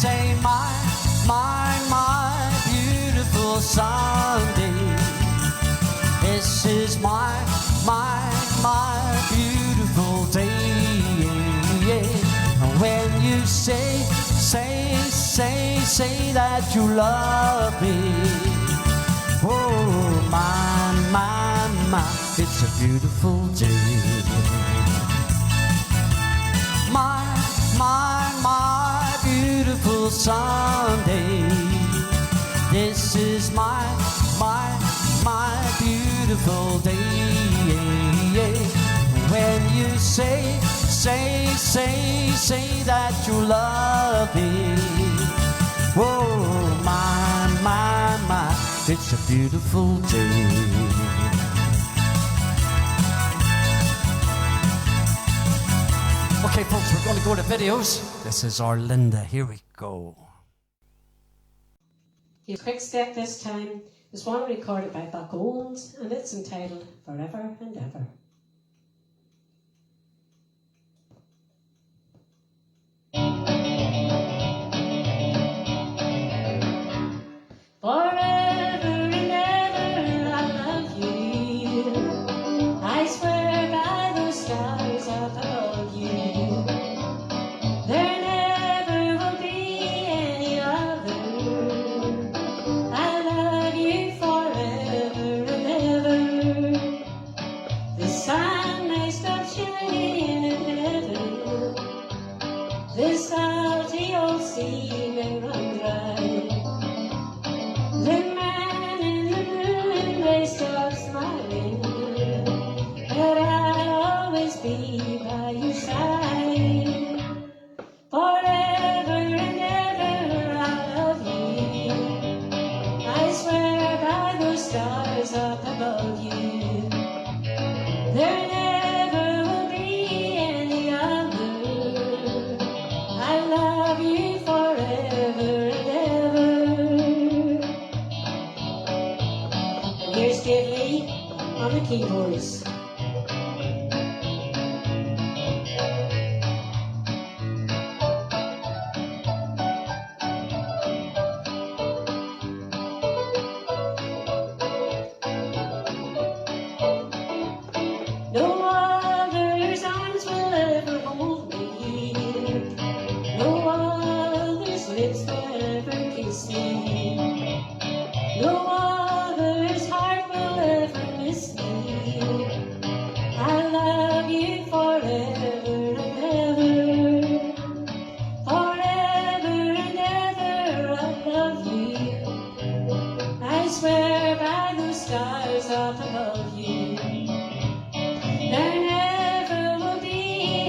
Say my beautiful Sunday. This is my beautiful day. When you say that you love me. Oh, my, it's a beautiful day. My beautiful Sunday. This is my beautiful day. When you say that you love me. Oh, my, it's a beautiful day. Okay, folks, we're going to go to videos. This is our Linda. Here we go. A quick step this time. There's one recorded by Buck Owens, and it's entitled Forever and Ever. Forever and ever I love you. I swear by those stars up above you. There never will be any other. I love you forever and ever. The sun may stop shining in heaven. This salty old sea may run dry. The man in the moon may stop smiling, but I'll always be by your side. Forever and ever I love you. I swear by those stars up above you. There never will be any other. I love you forever and ever. And here's Dave on the keyboards. No other's arms will ever hold me. No other's lips will ever kiss me. No other's heart will ever miss me. I love you forever and ever. Forever and ever I love you. I swear by those stars up above you. There never will be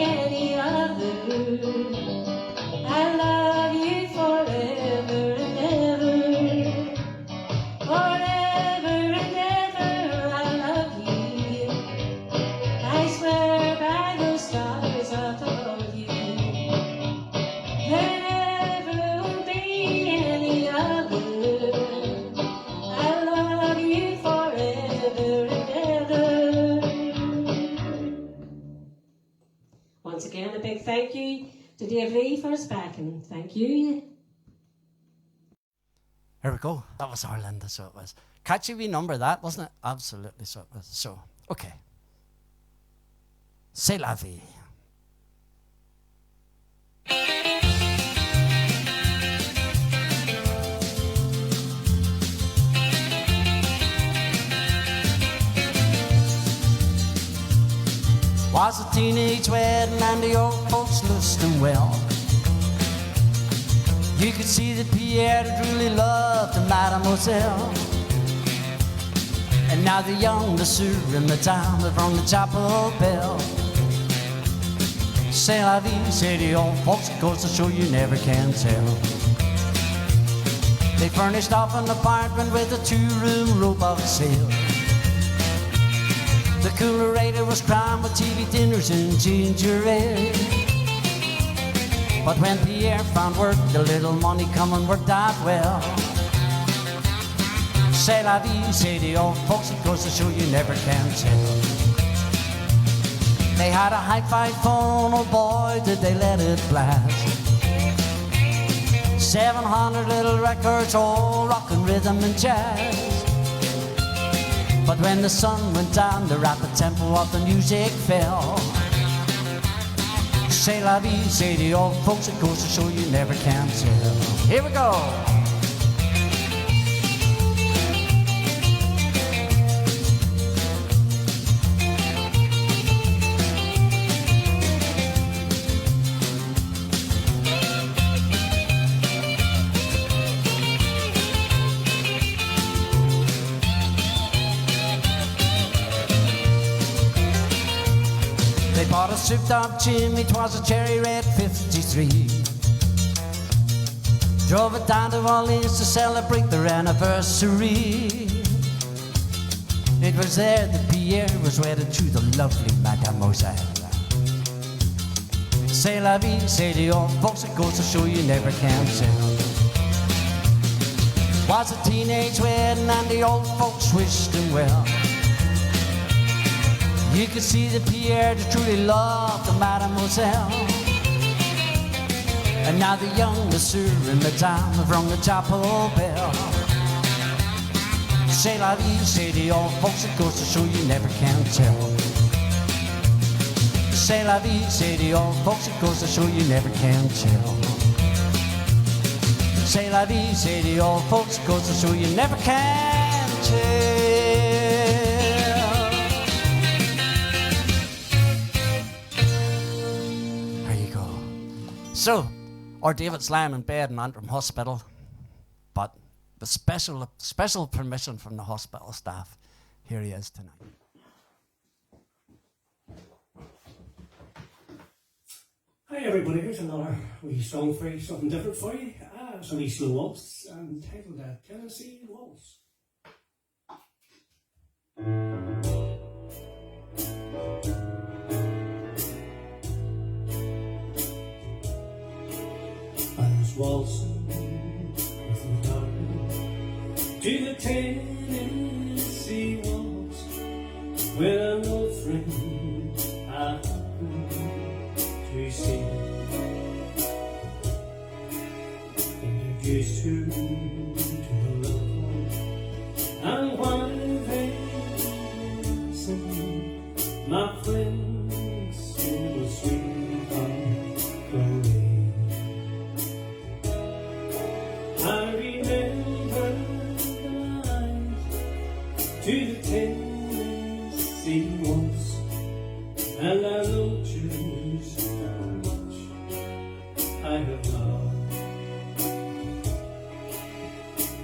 any other. I love you forever and ever. Forever and ever I love you. I swear by those stars up above you. There never will be any other. I love you forever and ever. Once again, a big thank you to Dave Lee for his backing. Thank you. Here we go. That was our Linda, so it was. Catchy wee number that, wasn't it? Absolutely, so it was. So, okay. C'est la vie. Was a teenage wedding and the old folks listened well. You could see that Pierre had really loved the mademoiselle. And now the youngest sir in the town have rung the chapel bell. C'est la vie, say the old folks, it goes to show you never can tell. They furnished off an apartment with a 2-room robot sale. The coolerator was crammed with TV dinners and ginger ale. But when Pierre found work, the little money coming worked out well. C'est la vie, say the old folks, it goes to show you never can tell. They had a hi-fi phone, oh boy, did they let it blast. 700 little records, all rock and rhythm and jazz. But when the sun went down, the rapid tempo of the music fell. C'est la vie, say the old folks, it goes to show you never can tell. Here we go. They bought a souped-up chimney, 'twas a cherry red 53. Drove it down to Orleans to celebrate their anniversary. It was there that Pierre was wedded to the lovely mademoiselle. C'est la vie, say the old folks, it goes to show you never can tell. Was a teenage wedding and the old folks wished him well. You could see that Pierre truly loved the mademoiselle. And now the youngest sir in the town have rung the chapel bell. C'est la vie, say the old folks, it goes to show you never can tell. C'est la vie, say the old folks, it goes to show you never can tell. C'est la vie, say the old folks, it goes to show you never can tell. So, our David's lying in bed in Antrim Hospital, but with special permission from the hospital staff, here he is tonight. Hi everybody, here's another wee song for you, something different for you. It's a wee slow waltz, titled Tennessee Waltz. Waltzing with the darling to the Tennessee waltz, with an old friend I happened to see. Introduced her to the loved one, and while they were singing, my friends in the sweetheart parade. I remember the night to the Tennessee waltz, and I know just how much I have loved.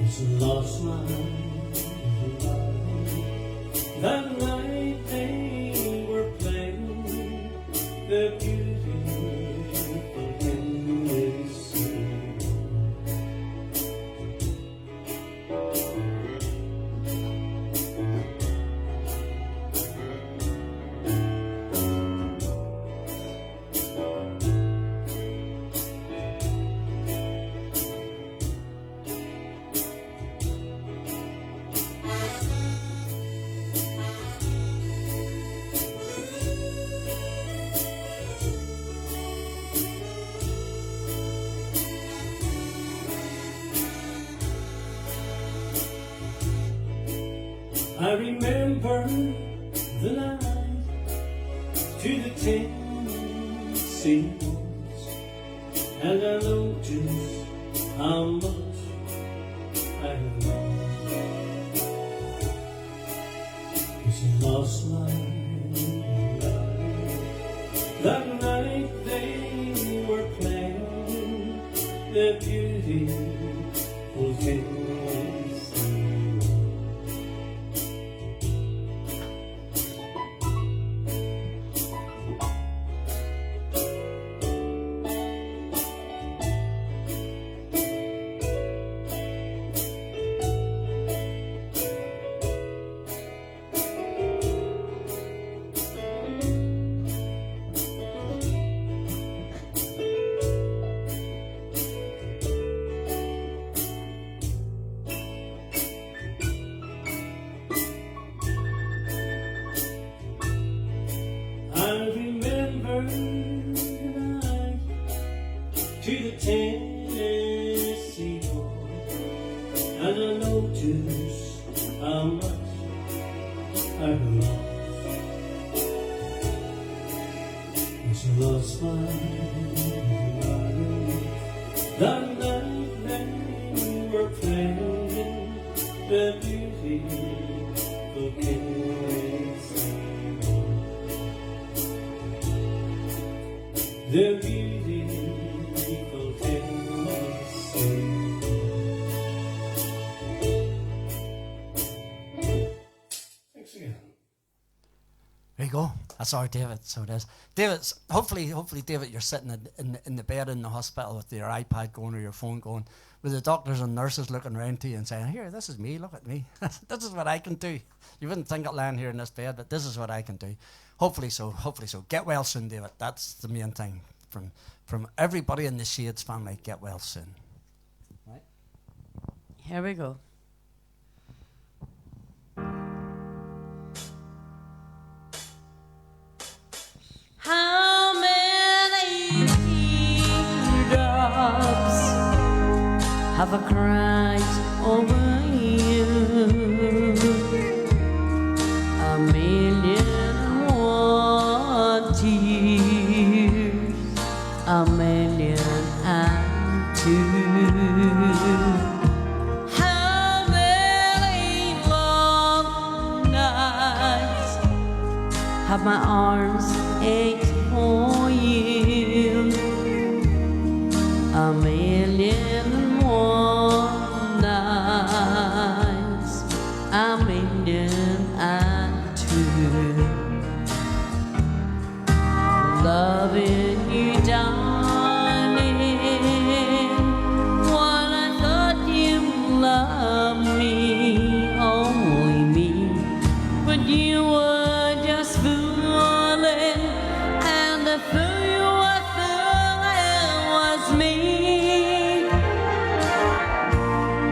It's a lost night in love. That night they were playing the beautiful Tennessee. I remember the night to to the Tennessee woods, and I know just how much I have lost. It's a lost life. That night they were playing the beautiful Tennessee. I remember the night to the Tennessee border, and I know just how much I've lost. It's a lost life. That night they were playing the beautiful Tennessee. The beautiful Tennessee. Thanks again. There you go. That's our David. So it is. David, hopefully, David, you're sitting in the bed in the hospital with your iPad going or your phone going, with the doctors and nurses looking around to you and saying, "Here, this is me. Look at me. This is what I can do." You wouldn't think of lying here in this bed, but this is what I can do. Hopefully so. Get well soon, David. That's the main thing. From everybody in the Shades family, get well soon. Right? Here we go. How many teardrops have I cried over you? A million and one tears, a million and two. How many long nights have my arms ached for you? A million and one nights, a million and two. Loving you, darling, when I thought you loved me, only me, but you were just fooling, and the fool you were fooling was me.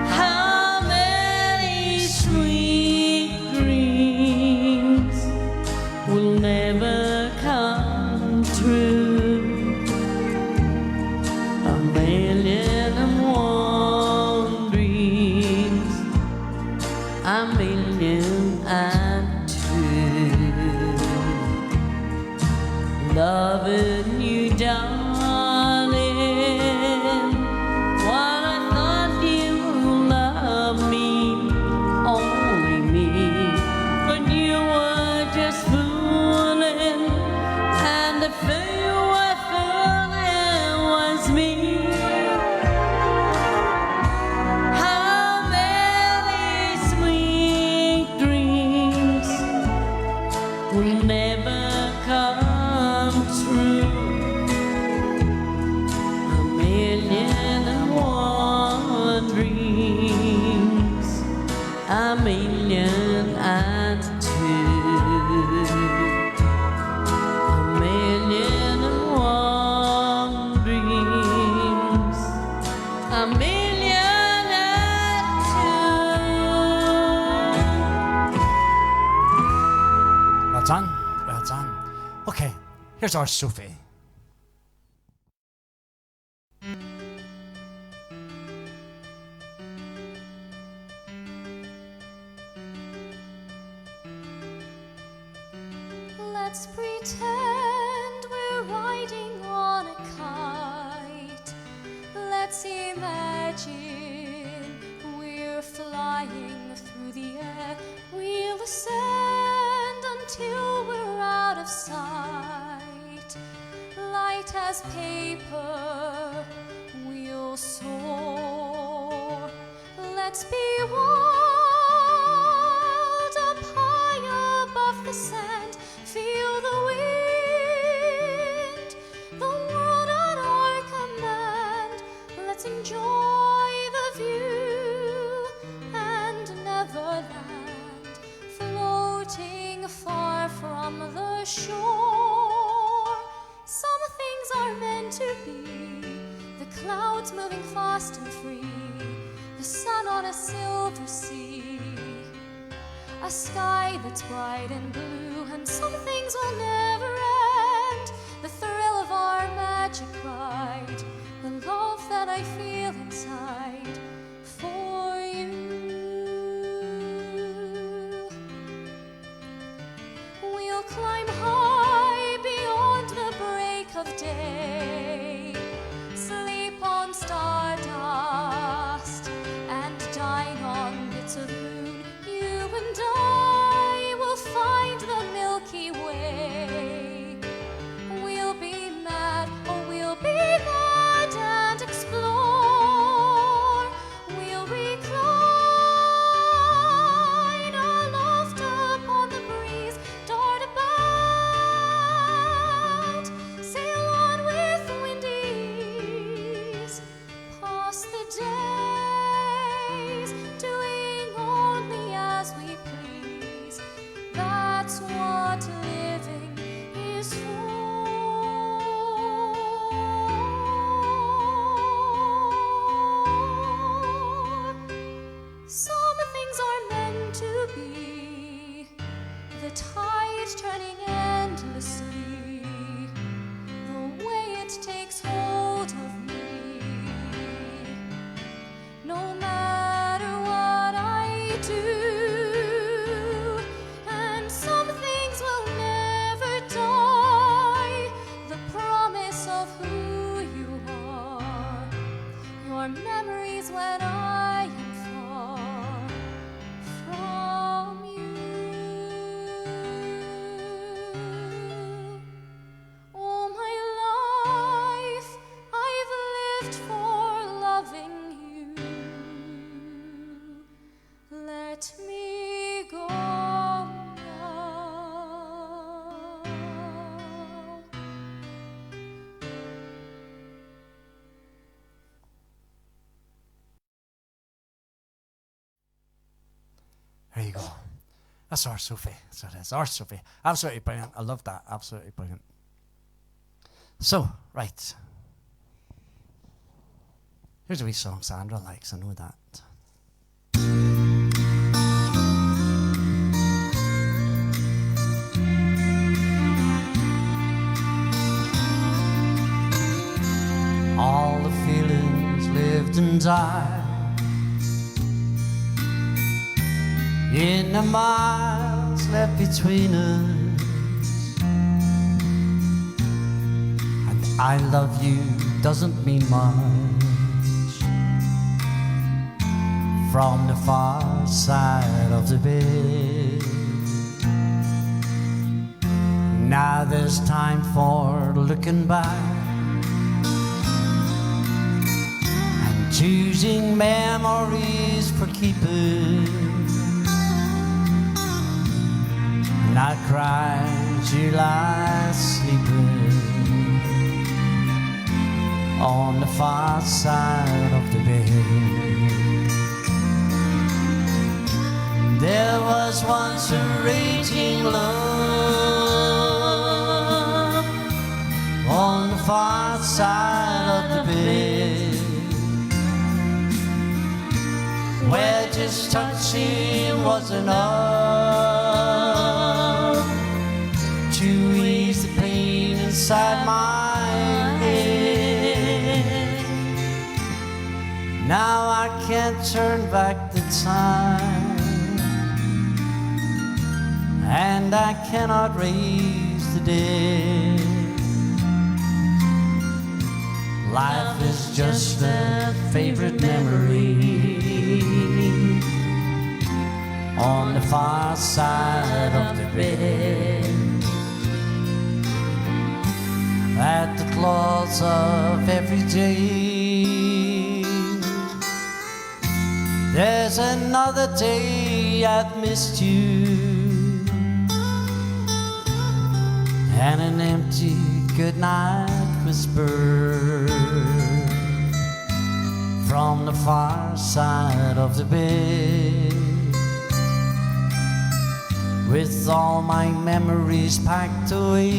How many sweet dreams will never come true? A million and one dreams, a million and two. Loving you, darling, when I thought you loved me, only me, but you were just fooling, and the fool you were fooling was me. How many sweet dreams will never come true? A million and one dreams, a million and two. A million and one dreams, a million and two. Well done. Well done. Okay, here's our Sophie. Let's Let's pretend we're riding on a kite. Let's imagine we're flying through the air. We'll ascend until we're out of sight. Light as paper, we'll soar. Let's be wild up high above the sand. Feel the wind, the world at our command. Let's enjoy the view and never land, floating far from the shore. Some things are meant to be, the clouds moving fast and free, the sun on a silver sea, a sky that's bright and blue, and some things will never end. The thrill of our magic ride, the love that I feel inside for you. We'll climb high beyond the break of day, sleep on stardust and dine on bits of moon. You and I will find the Milky Way. We'll be mad, oh we'll be mad and explore. We'll recline aloft upon the breeze, dart about, sail on with wind ease, pass the days, doing only as we please. That's what living is for. Some things are meant to be, the tide turning endlessly, the way it takes hold of me. No matter what I do, and some things will never die, the promise of who you are, your memories when I am far from you. All my life I've lived for loving you. Let me go now. There you go. That's our Sophie. That's what it is. Our Sophie. Absolutely brilliant. I love that. Absolutely brilliant. So, right. Here's a wee song Sandra likes. I know that. All the feelings lived and died in the miles left between us, and I love you doesn't mean much from the far side of the bed. Now there's time for looking back and choosing memories for keeping. And I cried, you lie sleeping on the far side of the bed. There was once a raging love on the far side of the bed, where just touching was enough to ease the pain inside my head. Now I can't turn back the time, and and I cannot raise the dead. Life is just a favorite memory on the far side of the bed. At the close of every day, there's another day I've missed you, and an empty goodnight whisper from the far side of the bed. With all my memories packed away,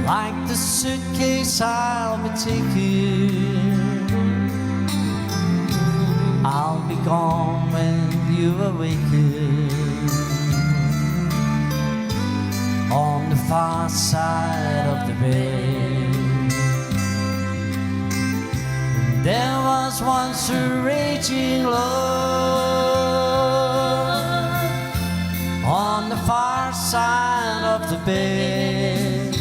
like the suitcase I'll be taking, I'll be gone when you awaken on the far side of the bed. There was once a raging love on the far side of the bed,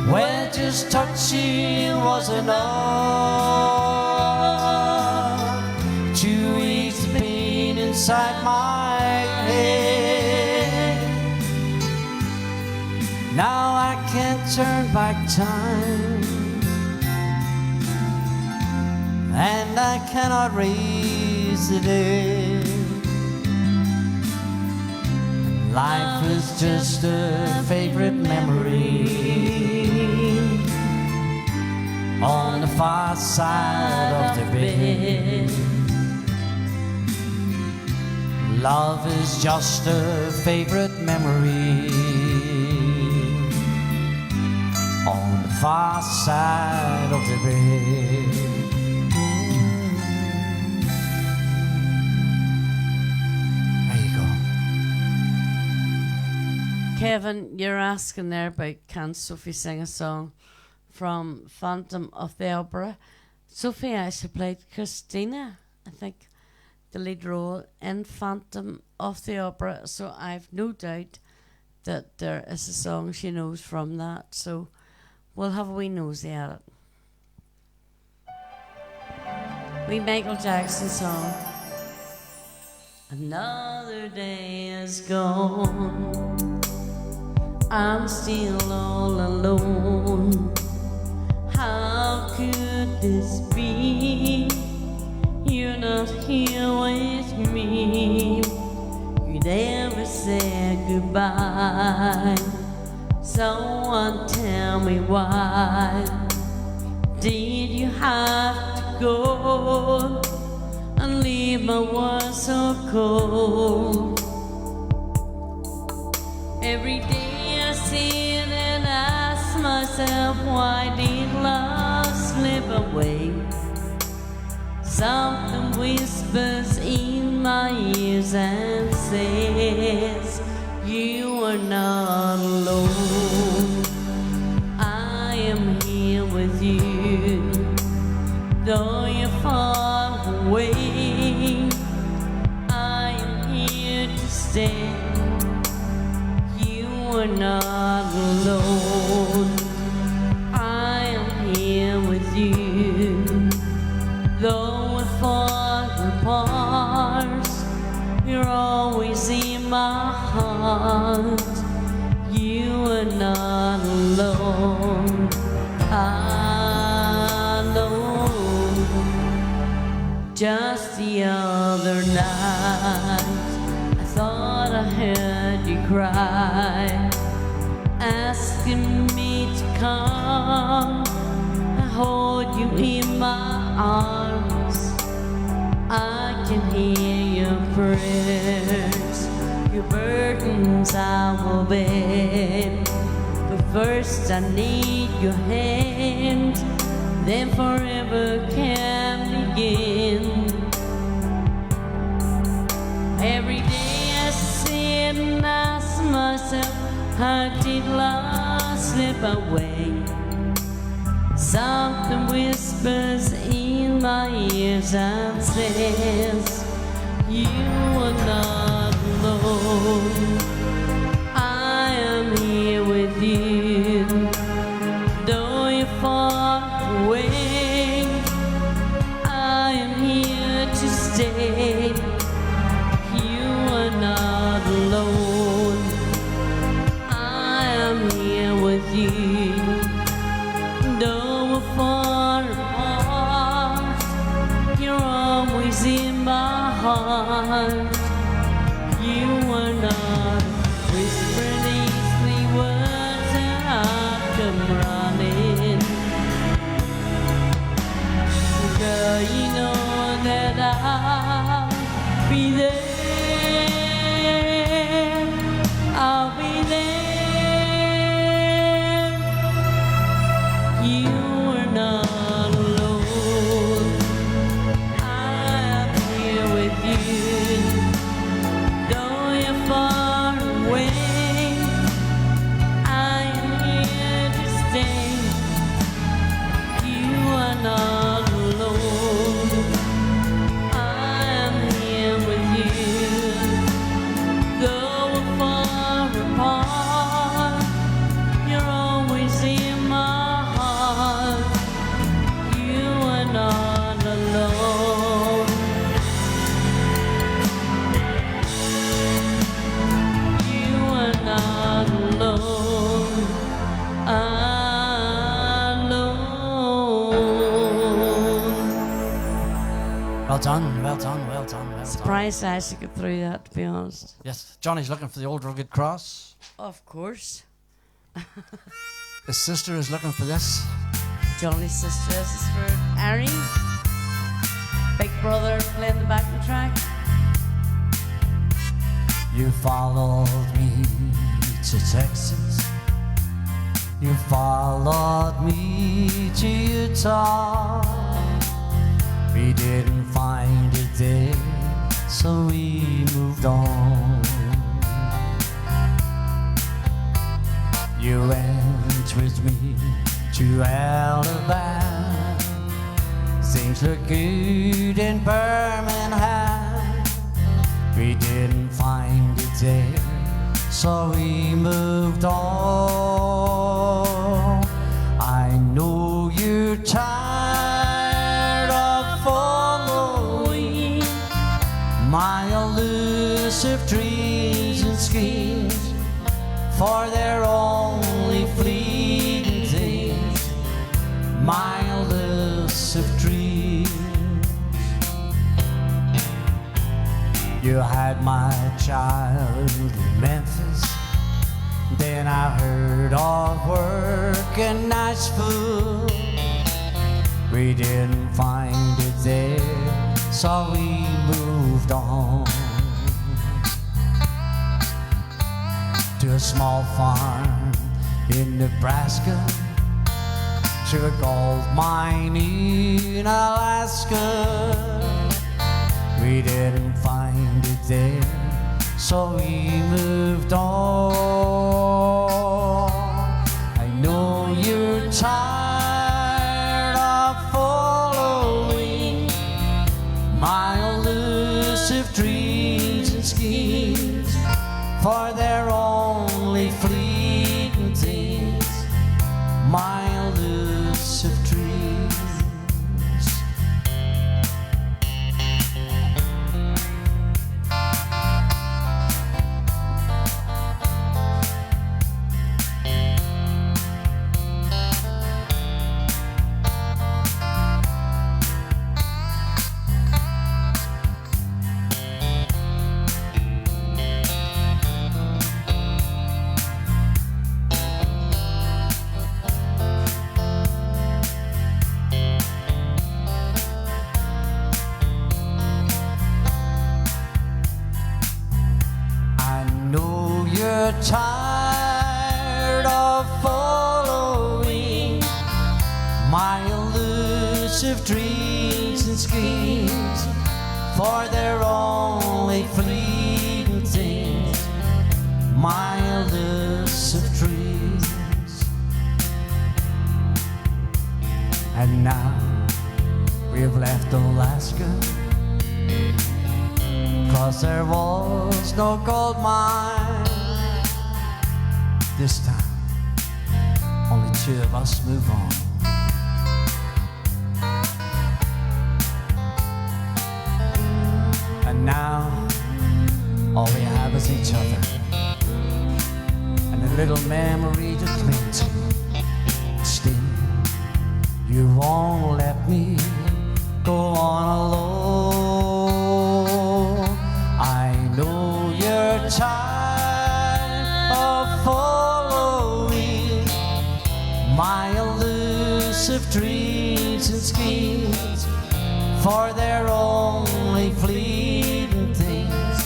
where just touching was enough to ease the pain inside my head. Now I can't turn back time, and I cannot raise the dead. Life is just a favorite memory on the far side of the bed. Love is just a favorite memory on the far side of the bed. Kevin, you're asking there about can Sophie sing a song from Phantom of the Opera. Sophie actually played Christina, I think, the lead role in Phantom of the Opera, so I've no doubt that there is a song she knows from that, so we'll have a wee nosy at it. Wee Michael Jackson song. Another day is gone, I'm still all alone. How could this be? You're not here with me. You never said goodbye. Someone tell me why did you have to go and leave my world so cold? Every day I sit and ask myself, why did love slip away? Something whispers in my ears and says, you are not alone. I am here with you, though you're far away. I am here to stay. We're not alone. I am here with you, though we're far apart. You're always in my heart. You are not alone. I know. Just the other night, I thought I heard you cry, asking me to come and hold you in my arms. I can hear your prayers, your burdens I will bear. But first I need your hand, then forever can begin. Every day I sit and ask myself, how did love slip away? Something whispers in my ears and says, You are not alone. I am here with you. Though you're far away, I am here to stay. You are not alone. I am here with you. Though we're far apart, you're always in my heart. You are not whispering these three words and I come running. Girl, you know that I'll be there. I'll be there. You are not alone. I am here with you. Though you're far away, I am here to stay. You are not alone. I am here with you. Though we're far apart, you're always in my heart. You are not alone. You are not alone. Alone. Well done, well done, well done, well done. Surprised I actually got through that, to be honest. Yes, Johnny's looking for the old rugged cross. Of course. His sister is looking for this. Johnny's sister, this is for Harry. Big brother playing the backing track. You followed me to Texas. You followed me to Utah. We didn't find it there, so we moved on. You went with me to Alabama. Things look good in Birmingham. We didn't find it there, so we moved on. I know you're tired of following my elusive dreams and schemes, for they're only fleeting things, my elusive dreams. You had my child in Memphis, then I heard of work in Nashville. We didn't find it there, so we moved on to a small farm in Nebraska, to a gold mine in Alaska. We didn't find it there, so we moved on. I know you're tired of following my elusive dreams and schemes, for they're only fleeting things, my elusive dreams. Tired of following my elusive dreams and schemes, for they're only fleeting things, my elusive dreams. And now we've left Alaska 'cause there was no gold mine. This time, only two of us move on. And now, all we have is each other, and a little memory to cling to. Still, you won't let me go on alone. I know you're tired of following my elusive dreams and schemes, for they're only fleeting things.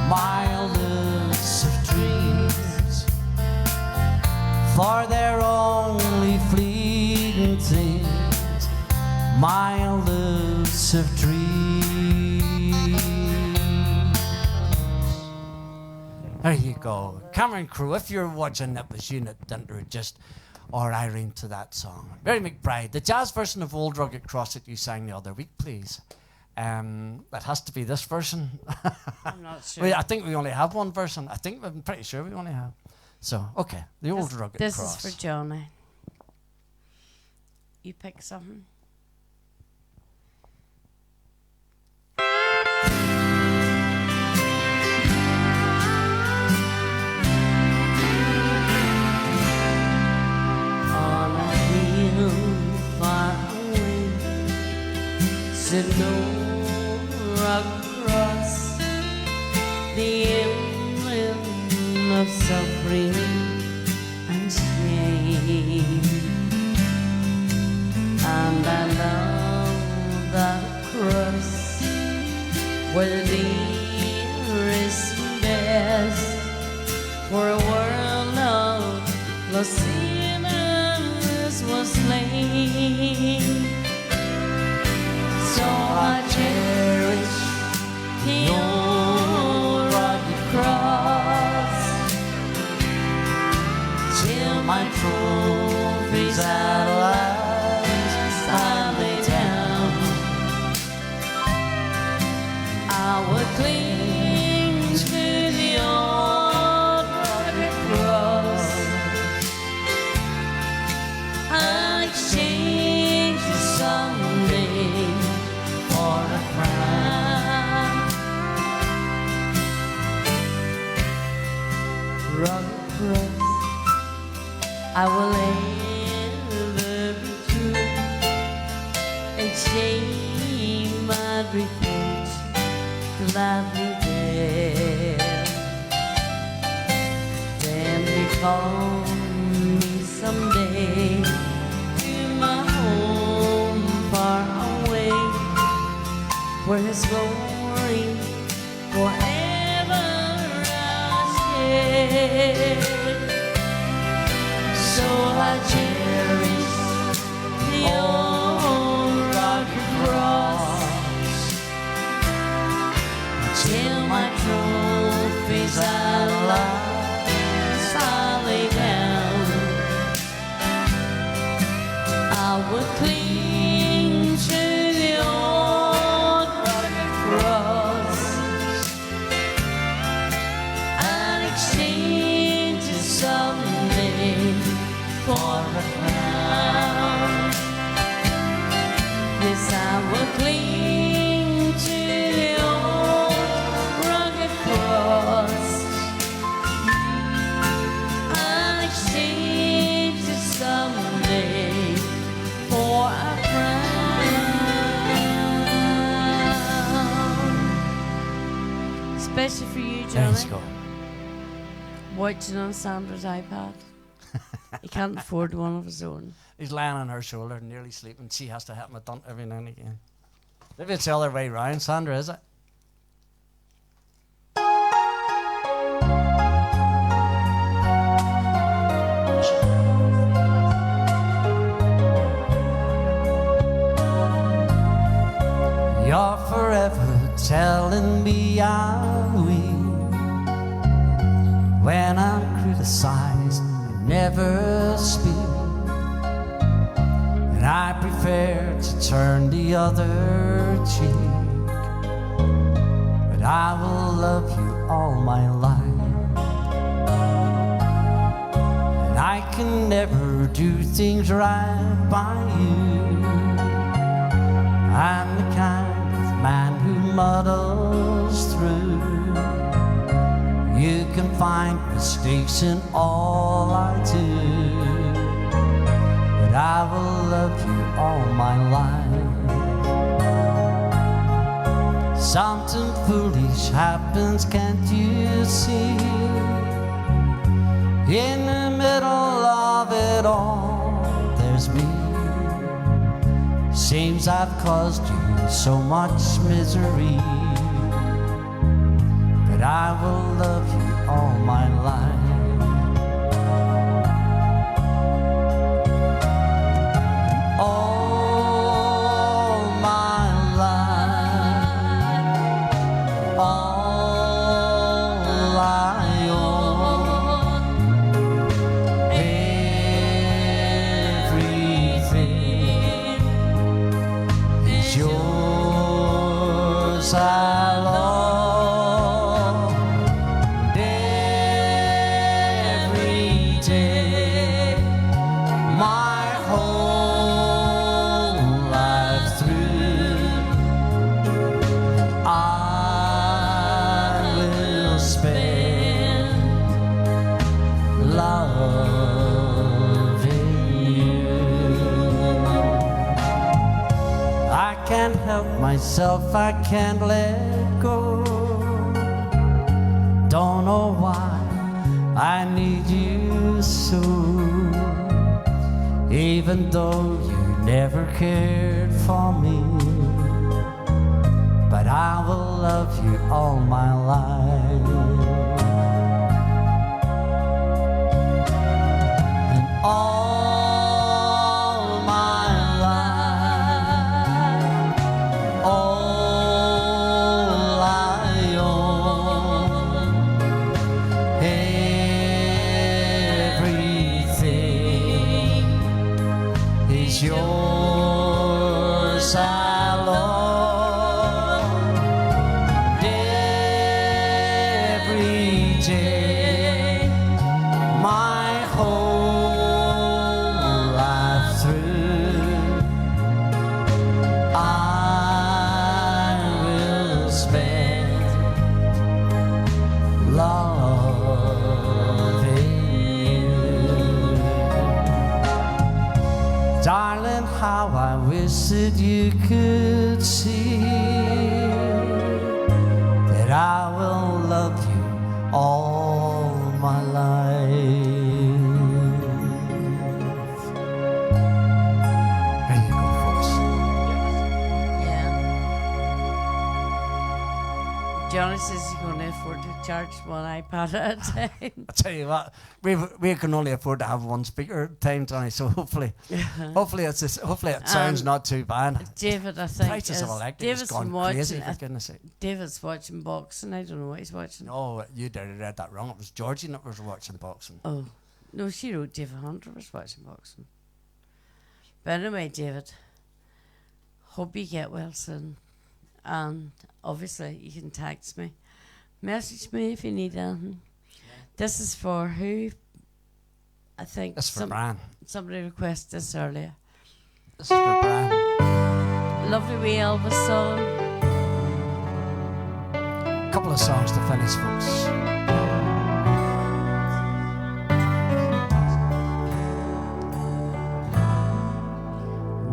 My elusive dreams, for they're only fleeting things. My elusive dreams. There you go. Cameron Crew, if you're watching, that was Unit Dinter just or Irene to that song. Mary McBride, the jazz version of Old Rugged Cross that you sang the other week, please. That has to be this version. I'm not sure. I think we only have one version. I'm pretty sure we only have. So, okay, the Old Rugged Cross. This is for Johnny. You pick something. On a hill far away, said no rock across the emblem of suffering and shame. And I love that cross where the dearest best for a world of lost sinners was slain. So I cherish the old rugged cross till my trophies at last I lay down. I would cling to the old rugged cross and exchange it someday for a crown. Rugged cross, I will ever be true and shame my reproach gladly bear. Then they call me someday to my home far away, where His glory forever I'll share. So I cherish the old rugged cross till my trophies at last I lay down. I would cling to the old rugged cross and exchange it someday for a crown. Yes, I will cling to the old rugged cross and exchange it someday for a crown. Especially for you, Thanks, Johnny. go. Watching on Sandra's iPad. He can't afford one of his own. He's lying on her shoulder, nearly sleeping. She has to help him a dunt every now and again. Maybe it's the other way round, Sandra, is it? You're forever telling me I'm weak when I'm criticized and never speak. And I prefer to turn the other cheek. But but I will love you all my life. And I can never do things right by you. I'm the kind of man who muddles through. You can find mistakes in all I do, but I will love you all my life. Something foolish happens, can't you see? In the middle of it all, there's me. Seems I've caused you so much misery, but I will love you all my life. All my life, all I own, everything is yours alone. Every day, my whole life through, I will spend loving you. I can't help myself, I can't let go. Don't know why I need you so. Even though you never cared for me, but I will love you all my life. And all my life, all I own, everything is yours alone. Every day, my whole life through, I will spend loving you. Darling, how I wish that you could see that I will love you all my life. There you go, folks. Yeah. Johnny says he's going to afford to charge one iPad at a time. I tell you what, we can only afford to have one speaker at a time, Tony. So hopefully it sounds not too bad. David, I think, Prices of electric has gone crazy, for goodness sake. David's watching boxing. I don't know what he's watching. No, you read that wrong. It was Georgie that was watching boxing. Oh, no, she wrote David Hunter was watching boxing. But anyway, David, hope you get well soon. And obviously, you can text me. Message me if you need anything. This is for who? I think This is for Brian. somebody requested this earlier. This is for Brian. Lovely wee Elvis song. A couple of songs to finish, folks.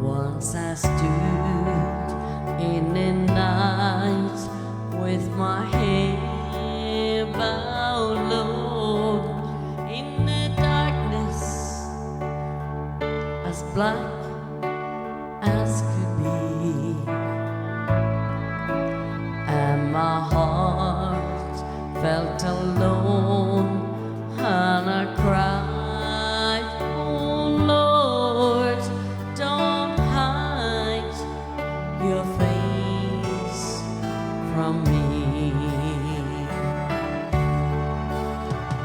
Once I stood in the night with my head bowed low in the darkness, as black as could be, and my heart felt alone, and I cried, oh Lord, don't hide your face from me.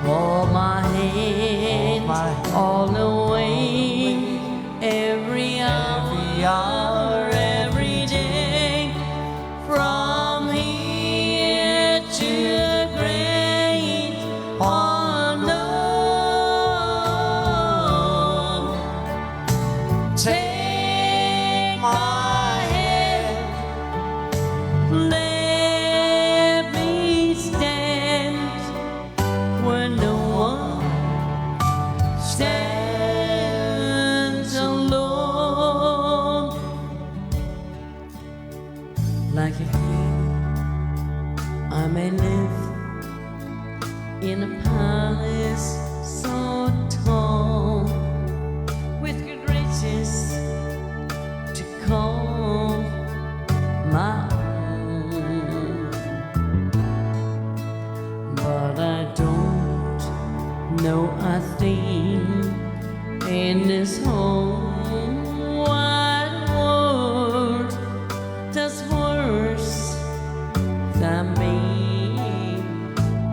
Hold my hand all the way, every hour, every day, from here I may live in a palace so tall, with good riches to call my own, but I don't know a thing in this whole wide world that's worse than me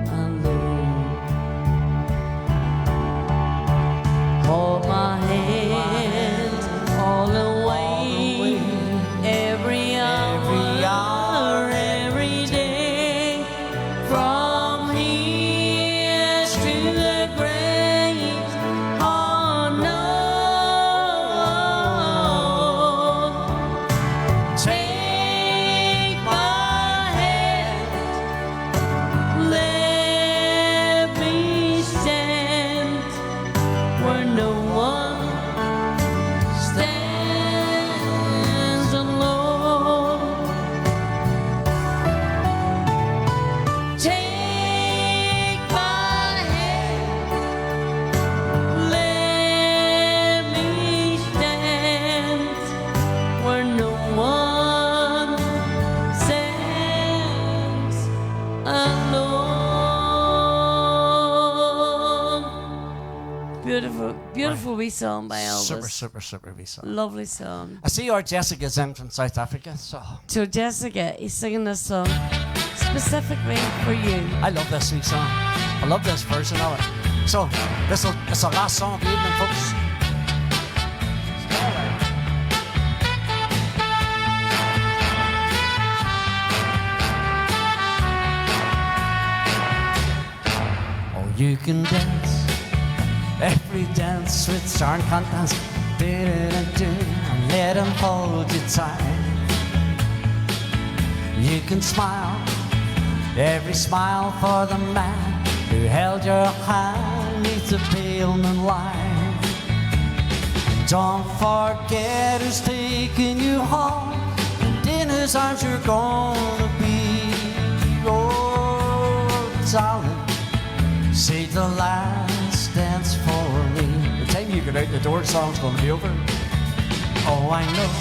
alone. Hold my hand all the way, every hour, every day, from here to the grave. Oh no, take my hand, let me stand where no one stands alone. Take my hand, let me stand where no one stands alone. Beautiful, beautiful wee song by Elvis. Super wee song. Lovely song. I see our Jessica's in from South Africa, so So Jessica is singing this song specifically for you. I love this wee song. I love this version of it. So it's the last song of the evening, folks. Oh, you can dance every dance with Sharon can't dance. And let him hold you tight. You can smile every smile for the man who held your hand neath the pale moonlight. Don't forget who's taking you home, and in whose arms you're gonna be. Oh, darling, say the last dance for me. The time you get out the door, the song's gonna be over. Oh, I know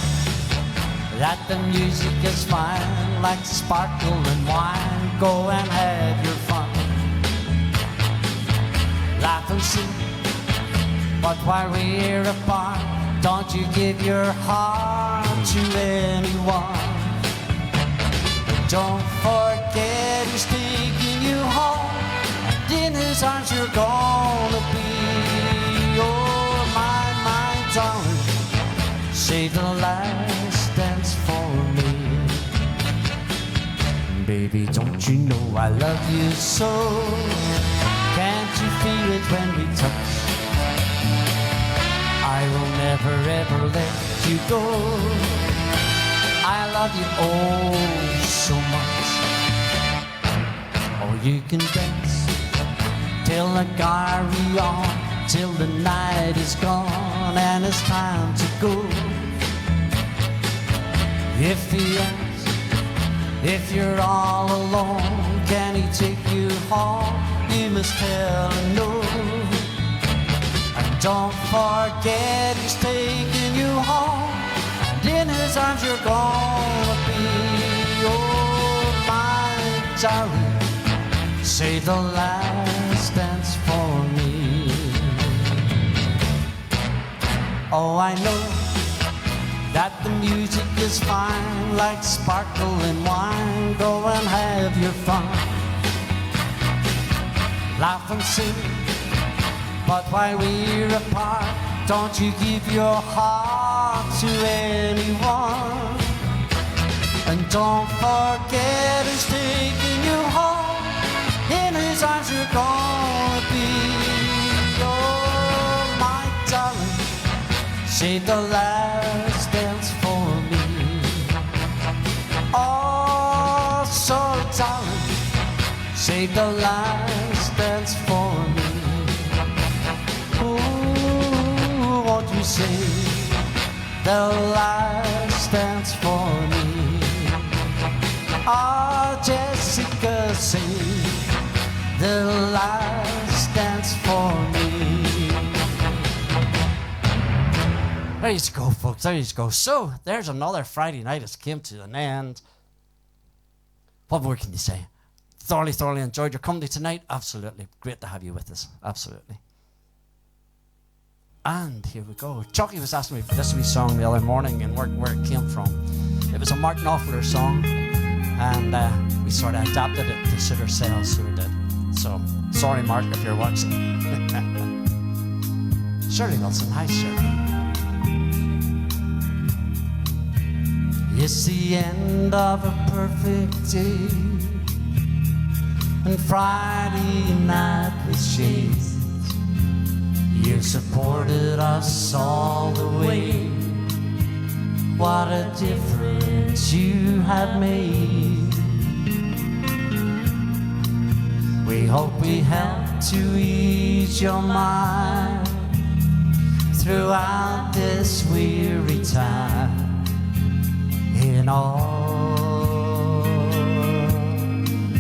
that the music is fine, like sparkling wine. Go and have your fun, laugh and sing. But while we're apart, don't you give your heart to anyone. Don't forget who's taking you home, and in whose arms you're gonna be. Oh, my darling, save the last dance for me. Baby, don't you know I love you so? Can't you feel it when we touch? I will never ever let you go. I love you oh so much. Oh, you can dance till the carry on, till the night is gone and it's time to go. If you're all alone, can he take you home? You must tell him no. And don't forget he's taking you home, and in his arms you're gonna be. Oh, my darling, say the last dance for me. Oh, I know that the music is fine, like sparkling wine. Go and have your fun, laugh and sing. But while we're apart, don't you give your heart to anyone. And don't forget who's taking you home, in whose arms you're gonna be. Oh, my darling, say the last dance for me. Oh, so darling, say the last dance for me. Ooh, won't you say the last dance for me? Oh, Jessica, sing the last dance for me. There you go, folks, there you go. So, there's another Friday night that's came to an end. What more can you say? Thoroughly enjoyed your company tonight. Absolutely. Great to have you with us. Absolutely. And here we go. Chucky was asking me for this wee song the other morning and where it came from. It was a Mark Knopfler song, and we sort of adapted it to suit ourselves, so we did. So, sorry, Mark, if you're watching. Shirley Wilson. Hi, Shirley. It's the end of a perfect day, and Friday night with shades. You supported us all the way. What a difference you have made. We hope we help to ease your mind throughout this weary time. In all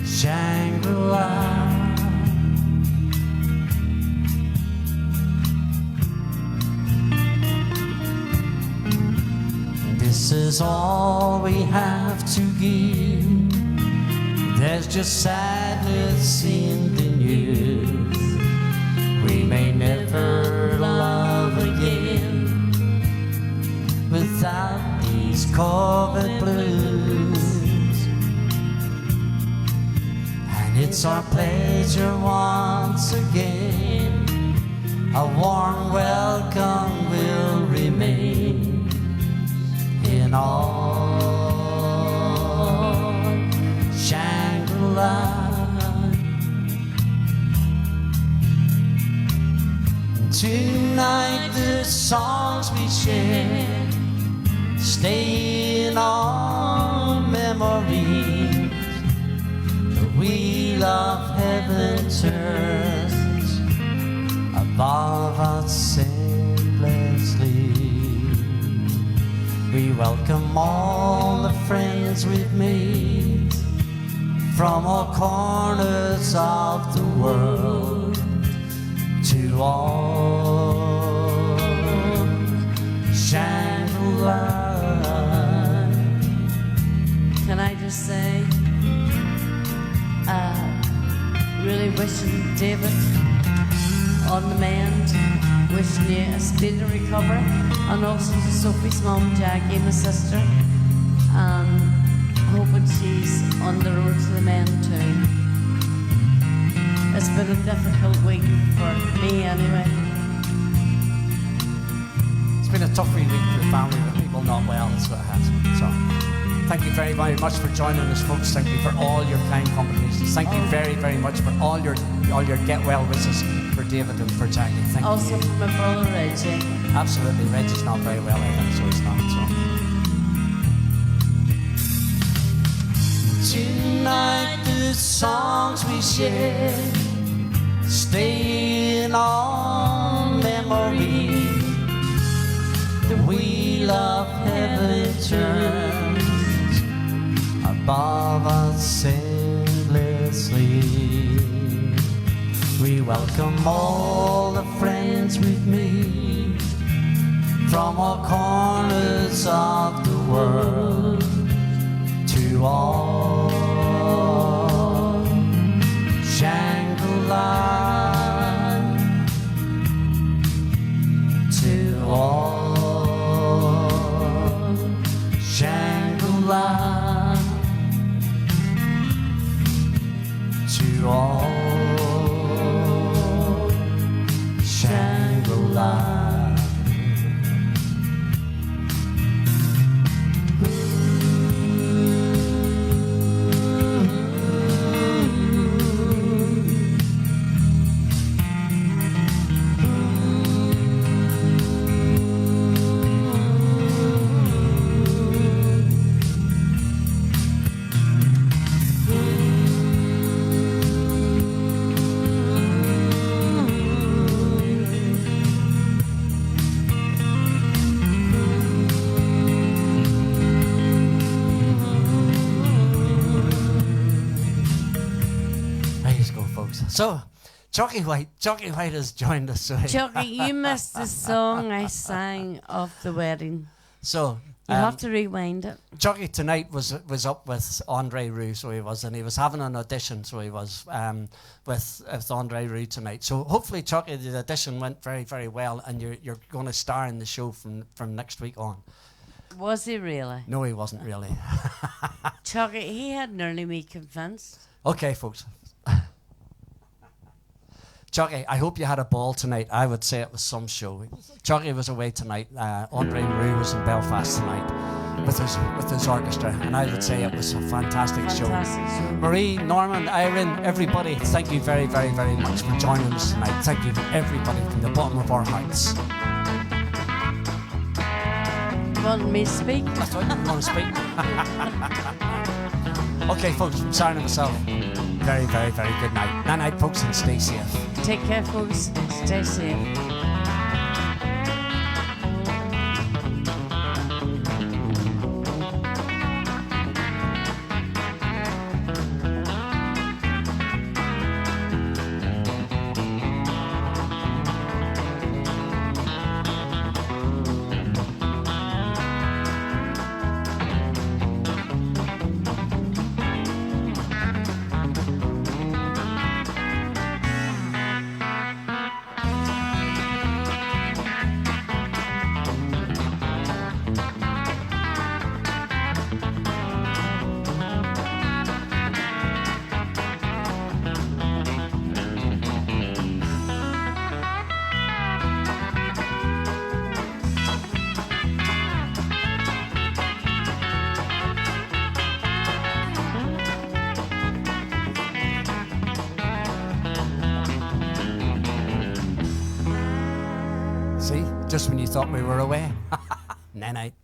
Shangri-La, this is all we have to give. There's just sadness in the news. We may never love again without these COVID blues. And it's our pleasure once again. A warm welcome will remain in all Shangri-La. Tonight the songs we share stay in our memories. The wheel of heaven turns above us endlessly. We welcome all the friends we've made from all corners of the world to all Shangri-La. Can I just say, really wishing David on the mend, wishing you a speedy recovery, and also to Sophie's mum, Jackie, my sister, and hoping she's on the road to the mend too. It's been a difficult week for me anyway. It's been a tough week for the family with people not well, that's what it has. So, thank you very, very much for joining us, folks. Thank you for all your kind contributions. Thank you very, very much for all your get well wishes for David and for Jackie. Thank also you. for my brother Reggie. Absolutely, Reggie's not very well either, so it's not. So. Tonight the songs we share stay in our memory. The wheel of heaven turns above us endlessly. We welcome all the friends we've made from all corners of the world to all Shangri-La, to all Shangri-La, to all Shangri-La. you go, folks. So, Chucky White has joined us. So Chucky, you missed the song I sang of the wedding. So You'll have to rewind it. Chucky tonight was up with Andre Roux, so he was, and he was having an audition, so he was with Andre Roux tonight. So hopefully, Chucky, the audition went very, very well, and you're going to star in the show from next week on. Was he really? No, he wasn't really. Chucky, he had nearly me convinced. Okay, folks. Chucky, I hope you had a ball tonight. I would say it was some show. Chucky was away tonight. Andre Roux was in Belfast tonight with his orchestra, and I would say it was a fantastic show. Marie, Norman, Irene, everybody, thank you very, very, very much for joining us tonight. Thank you, everybody, from the bottom of our hearts. You want me to speak? I thought you want to speak. Okay, folks, from Sharon and myself, very, very, very good night. Night night, folks, and stay safe. Take care, folks. Stay safe. See, just when you thought we were away. Night night.